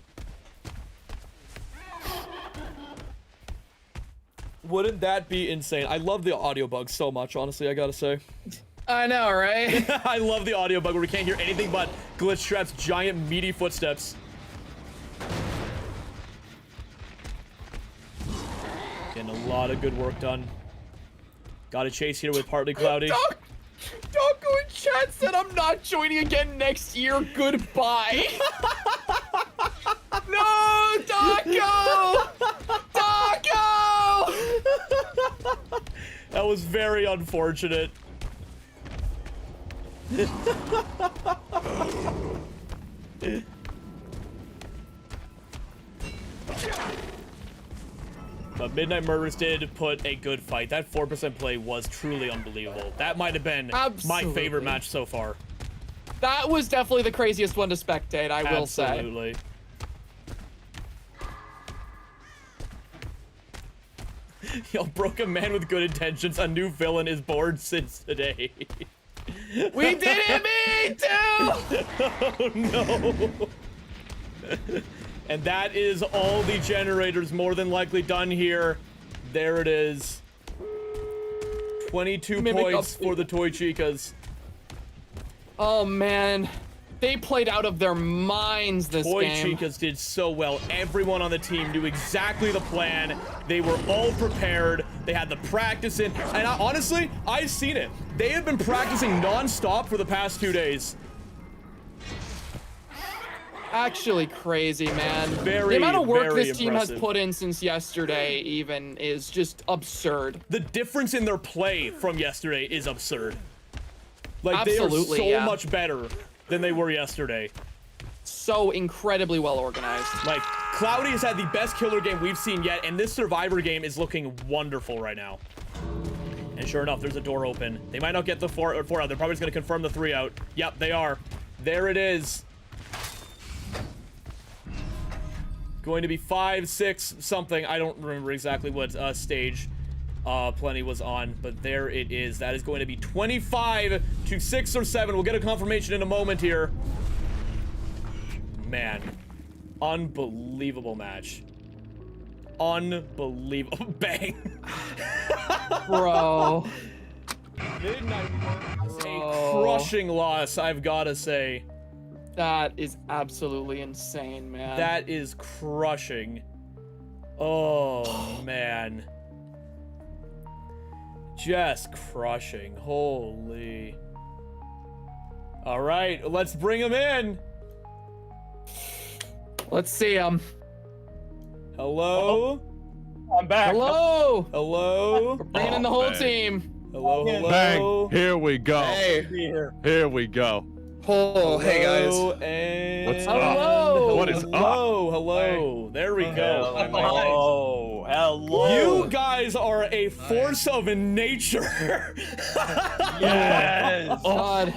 Wouldn't that be insane? I love the audio bug so much, honestly, I gotta say. I know, right? I love the audio bug where we can't hear anything but Glitchtrap's giant meaty footsteps. Getting a lot of good work done. Got a chase here with Partly Cloudy. Dawko in chat said I'm not joining again next year. Goodbye. No, Dawko! Dawko! That was very unfortunate. But Midnight Murders did put a good fight. That 4% play was truly unbelievable. That might have been my favorite match so far. That was definitely the craziest one to spectate, I will say. Absolutely. Yo, Broken Man with good intentions. A new villain is born since today. We did it, me too! Oh no. And that is all the generators more than likely done here. There it is. 22 points for the Toy Chicas. Oh man, they played out of their minds this Toy game. Chicas did so well. Everyone on the team knew exactly the plan. They were all prepared. They had the practice in. And honestly, I've seen it. They have been practicing non-stop for the past 2 days. Actually crazy, man. The amount of work this team has put in since yesterday even is just absurd. The difference in their play from yesterday is absurd. Like, Absolutely, they are so much better than they were yesterday. So incredibly well organized. Like, Cloudy has had the best killer game we've seen yet, and this Survivor game is looking wonderful right now. And sure enough, there's a door open. They might not get the 4 out. They're probably just going to confirm the 3 out. Yep, they are. There it is. Going to be 5, 6, something. I don't remember exactly what stage Plenty was on, but there it is. That is going to be 25 to 6 or 7. We'll get a confirmation in a moment here. Man, unbelievable match. Unbelievable. Bang. Bro. Midnight was a crushing loss, I've got to say. That is absolutely insane, man. That is crushing. Oh, man. Just crushing. Holy. All right, let's bring him in. Let's see him. Hello? I'm back. Hello? Hello? We're bringing in the whole team. Hello, hello. Bang. Here we go. Hey. Here we go. Oh, hey guys. And What's up? Hello. What is up? Hello. There we go. Hello. Hello. You guys are a force of nature. Yes. God.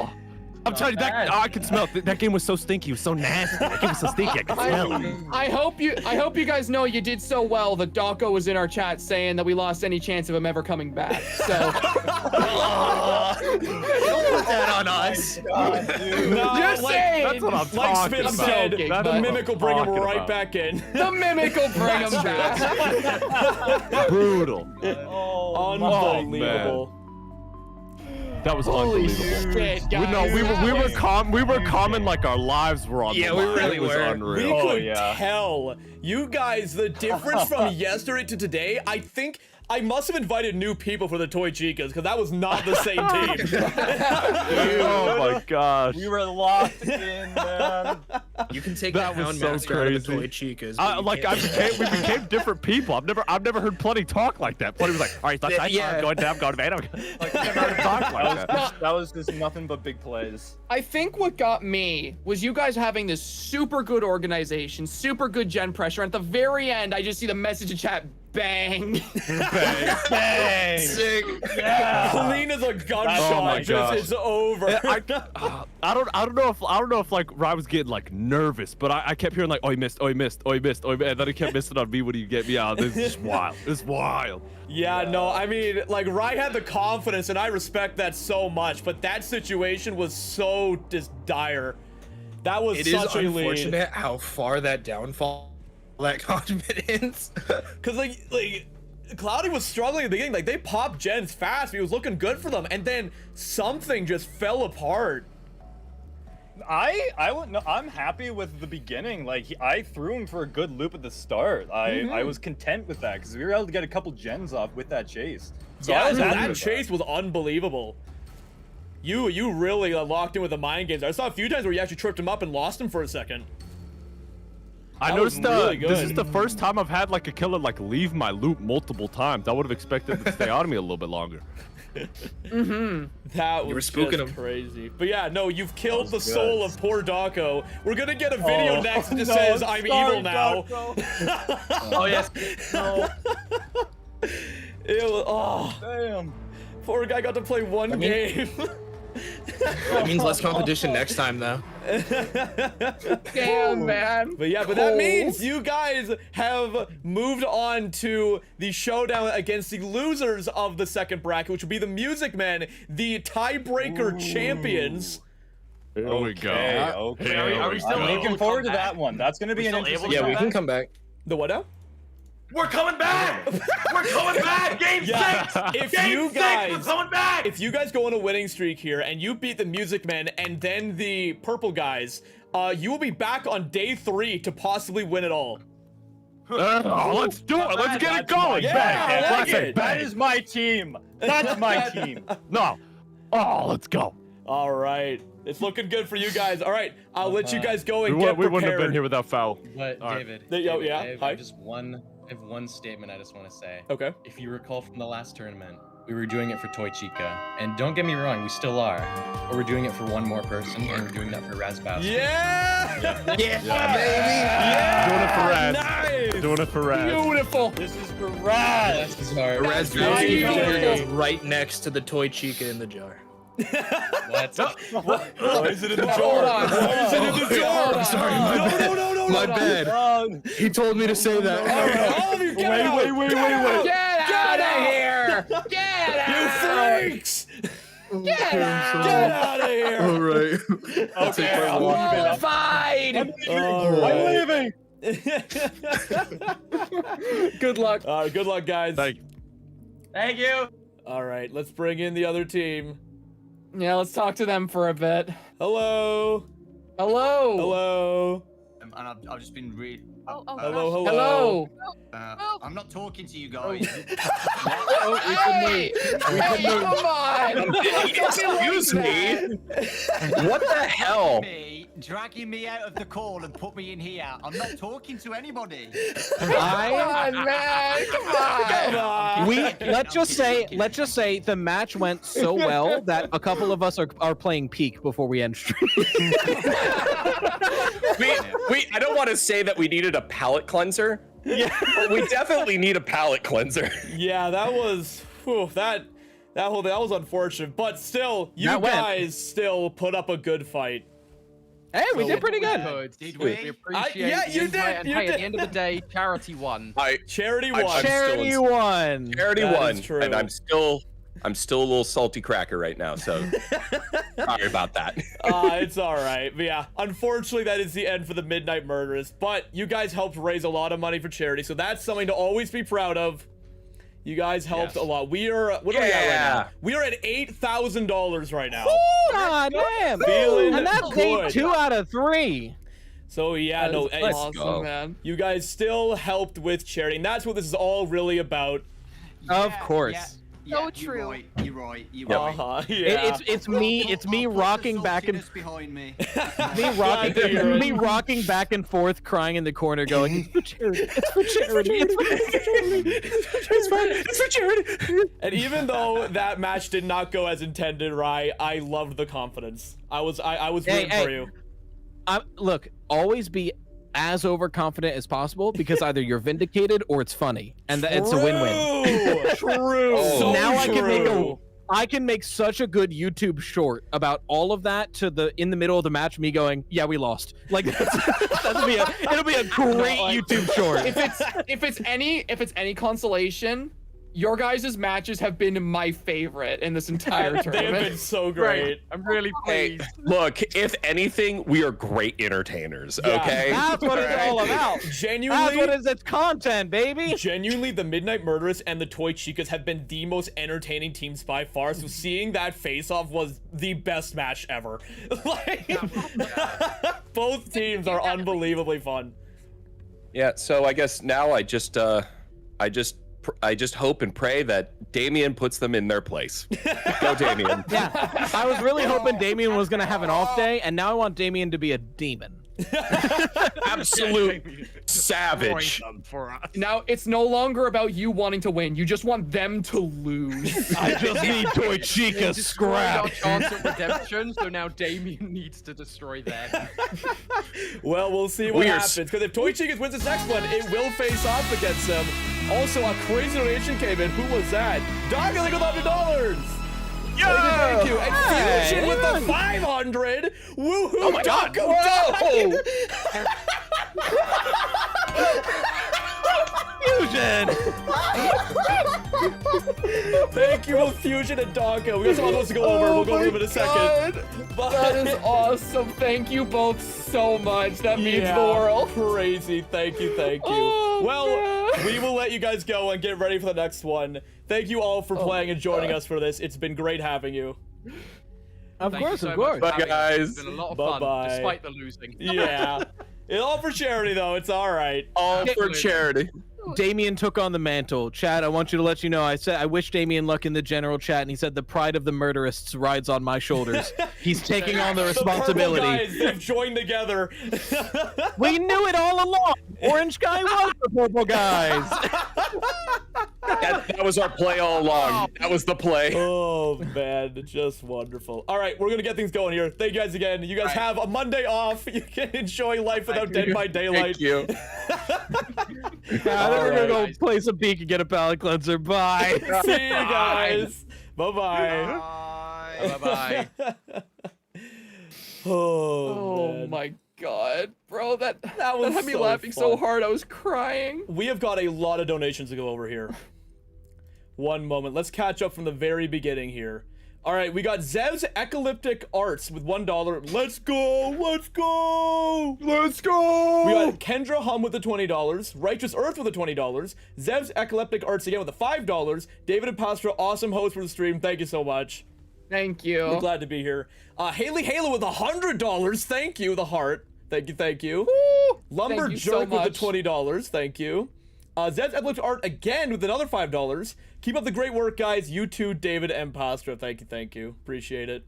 I'm telling you, that I can smell it. That game was so stinky. It was so nasty. That game was so stinky. I can smell it. I hope you guys know you did so well that Dawko was in our chat saying that we lost any chance of him ever coming back. So Don't put that on us. No, Just saying. That's what I'm like talking Spin about. said, joking, the but- mimic will bring him talking right about. back in. the mimic will bring him back. Brutal. Unbelievable. That was Holy unbelievable. shit, guys. We were calm like our lives were on the line. we really It was were. unreal. We could tell. You guys, the difference from yesterday to today, I think I must have invited new people for the Toy Chicas, because that was not the same team. Oh my gosh. We were locked in, man. You can take That the was Hound so Master out of the crazy. Toy Chicas. but you Like can't- we became different people. I've never heard Plenty talk like that. Plenty was like, all right, that's Yeah. I'm going down, man. Like, I've never heard him talk like that. that was just nothing but big plays. I think what got me was you guys having this super good organization, super good gen pressure. At the very end, I just see the message in chat, Bang. Bang. Bang. Sick. Yeah. Clean as a gunshot. Oh my gosh. It's over. I don't know if like Rye was getting like nervous, but I kept hearing like, oh he missed, oh he missed, oh he missed, oh he missed, and then he kept missing on me when he get me out. This is wild. It's wild. Yeah, no, I mean, like, Rye had the confidence, and I respect that so much, but that situation was so just dire. That was It such is a unfortunate how far that downfall, that confidence. Because, like, Cloudy was struggling at the beginning. Like, they popped gens fast. He was looking good for them, and then something just fell apart. I'm happy with the beginning. Like I threw him for a good loop at the start. I was content with that because we were able to get a couple gens off with that chase. So Yeah, I was happy that with chase was unbelievable. You really locked in with the mind games. I saw a few times where you actually tripped him up and lost him for a second. I That was noticed really good. this is the first time I've had like a killer like leave my loop multiple times. I would have expected to stay on me a little bit longer. That was were spooking just him. crazy. But yeah, no, you've killed the was good. soul of poor Dawko. We're gonna get a video next that just says, I'm evil now. Oh yes. No. It was, oh, Damn. poor guy got to play one game. That means less competition next time, though. Damn, man. But yeah, but that means you guys have moved on to the showdown against the losers of the second bracket, which will be the Music Men, the tiebreaker champions. Here we go. Okay. Are we still looking forward to that one? That's gonna be an interesting. Yeah, we can come back. The what now? We're coming back! We're coming back! Game 6! If Game you 6, guys, we're coming back! If you guys go on a winning streak here and you beat the Music Men and then the Purple guys, you will be back on day 3 to possibly win it all. Let's do it. Let's get it going. Yeah, Bang. I like Let's say it. That bang. is my team. That's my team. No. Oh, let's go. All right. It's looking good for you guys. All right. I'll let you guys go and We get prepared. wouldn't have been here without foul. But All right. David, Yo, David, yeah, I hi. have one statement I just want to say. Okay. If you recall from the last tournament, we were doing it for Toy Chica, and don't get me wrong, we still are. But we're doing it for one more person, and we're doing that for Razzbowski. Yeah! Yeah, Nice! baby. Doing it for Raz. Beautiful. This is for Raz. This is our Razzbowski Beautiful. goes right next to the toy chica in the jar. What? Why is it in the jar? Hold on. Why is it in the jar? I'm sorry, my bad. No. My bad. He told me to say that. All right, all of you, get out! Wait. Get out of here! Get You out! freaks! Get out! Get out of here! All right. I'll take my walk. Qualified! I'm leaving. Good luck. All right, good luck, guys. Thank you. Thank you. All right, let's bring in the other team. Yeah, let's talk to them for a bit. Hello. Hello. Hello. And I've just been really. Hello. I'm not talking to you guys. Hey, come on. Excuse me. What the hell? Dragging me out of the call and put me in here. I'm not talking to anybody. Come on, man. Come on. Let's just say the match went so well that a couple of us are playing peak before we end stream. I don't want to say that we needed a palate cleanser. Yeah. But we definitely need a palate cleanser. Yeah, that was that was unfortunate, but still, you guys still put up a good fight. Hey, we did pretty good. Did we? We appreciate yeah, the you invite, did, and you hey, at did. the end of the day, charity won. Charity won. Charity won. Charity That won. is true. And I'm still a little salty cracker right now, so sorry about that. It's all right. But yeah, unfortunately, that is the end for the Midnight Murderists. But you guys helped raise a lot of money for charity, so that's something to always be proud of. You guys helped a lot. We are what are we at right now? We are at $8,000 right now. God damn. Feeling And that's good. 2 out of 3. So yeah, That no, is it's- awesome, man. you guys still helped with charity, and that's what this is all really about. Of course. So true. You're right. You're right. Yeah. It's me rocking back and behind me. me rocking back and forth, crying in the corner, going, "It's for charity. It's for charity. It's for charity. And even though that match did not go as intended, Rye, I loved the confidence. I was rooting for you. Look, always be as overconfident as possible because either you're vindicated or it's funny, and it's a win-win. True. So now true. I can make such a good YouTube short about all of that in the middle of the match, me going, yeah, we lost. Like it'll be a great YouTube short. If it's any consolation, your guys' matches have been my favorite in this entire tournament. They have been so great. I'm really pleased. Look, if anything, we are great entertainers. Yeah. Okay. That's what it's all about. Genuinely, that's what it is. It's content, baby. Genuinely, the Midnight Murderists and the Toy Chicas have been the most entertaining teams by far. So seeing that face-off was the best match ever. Like, both teams are unbelievably fun. Yeah. So I guess now I just hope and pray that Damien puts them in their place. Go, Damien. Yeah, I was really hoping Damien was gonna have an off day, and now I want Damien to be a demon. Absolute savage. Now it's no longer about you wanting to win. You just want them to lose. I just need Toy Chica scrap. Our chance at redemption, so now Damien needs to destroy them. Well, we'll see what happens. Because if Toy Chicas wins this next one, it will face off against them. Also, a crazy donation came in. Who was that? Dawko with $100. Thank you. And Fusion with the 500. Woohoo! Oh my God! Dawko Fusion! Thank you, Fusion and Dawko. We got some others to go over. We'll go over them in a second. That is awesome. Thank you both so much. That means the world. Crazy. Thank you. Oh, well, we will let you guys go and get ready for the next one. Thank you all for playing and joining us for this. It's been great having you. Of Thank you course. so much. Bye, guys. It's been a lot of fun, Bye-bye. despite the losing. Yeah. It's all for charity, though. It's all right. All for charity. Damien took on the mantle. Chad, I want you to let you know, I said I wish Damien luck in the general chat, and he said the pride of the Murderists rides on my shoulders. He's taking on the responsibility. The purple guys, they've joined together. We knew it all along. Orange guy was the purple guys. That was our play all along. That was the play. Oh, man. Just wonderful. All right, we're going to get things going here. Thank you guys again. You guys have a Monday off. You can enjoy life without Dead by Daylight. Thank you. I'm gonna go play some Peek and get a palate cleanser. Bye. See you guys. Bye-bye. Bye-bye. Oh, my God, bro, that was had me so laughing so fun. hard I was crying. We have got a lot of donations to go over here. One moment. Let's catch up from the very beginning here. All right, we got Zev's Ecliptic Arts with $1. Let's go! Let's go! Let's go! We got Kendra Hum with the $20. Righteous Earth with the $20. Zev's Ecliptic Arts again with the $5. David and Pastra, awesome host for the stream. Thank you so much. Thank you. We're glad to be here. Haley Halo with $100. Thank you, the heart. Thank you, thank you. Lumber Thank you Jerk so with much. the $20. Thank you. Zed's Ecliptic Art again with another $5. Keep up the great work, guys. You too, David and Pastra. Thank you, thank you. Appreciate it.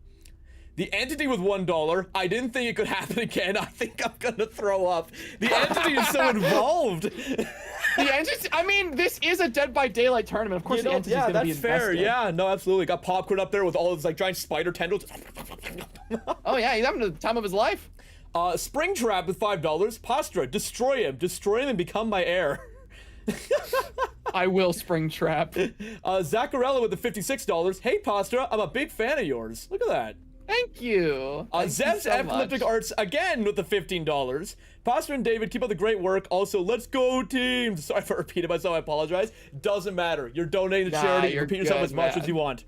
The Entity with $1. I didn't think it could happen again. I think I'm gonna throw up. The Entity is so involved. The Entity, I mean, this is a Dead by Daylight tournament. Of course, the Entity's yeah, gonna be that's fair. invested. Yeah, no, absolutely. Got Popcorn up there with all his like giant spider tendrils. Oh yeah, he's having the time of his life. Springtrap with $5. Pastra, destroy him. Destroy him and become my heir. I will Springtrap. Zacharella with the $56. Hey, Pastra, I'm a big fan of yours. Look at that. Thank you. Zev's Ecliptic Arts again with the $15. Pastra and David, keep up the great work. Also, let's go, teams. Sorry for repeating myself. I apologize. Doesn't matter. You're donating to charity. you're Repeat yourself good, as much man. as you want.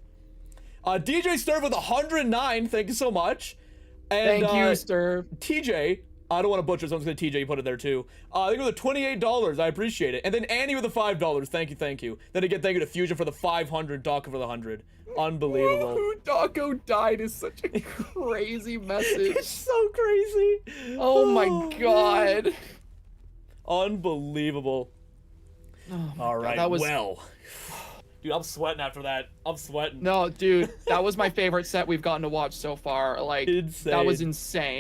DJ Sterf with $109. Thank you so much. And, Thank you, Sterf. TJ, I don't want to butcher, so I'm just going to TJ put it there too. They go with the $28. I appreciate it. And then Annie with the $5. Thank you, thank you. Then again, thank you to Fusion for the $500, Dawko for the $100. Unbelievable. Who Dawko died is such a crazy message. It's so crazy. Oh my God. Unbelievable. Oh All right, that was... well. Dude, I'm sweating after that. I'm sweating. No, dude, that was my favorite set we've gotten to watch so far. Like, Insane. that was insane.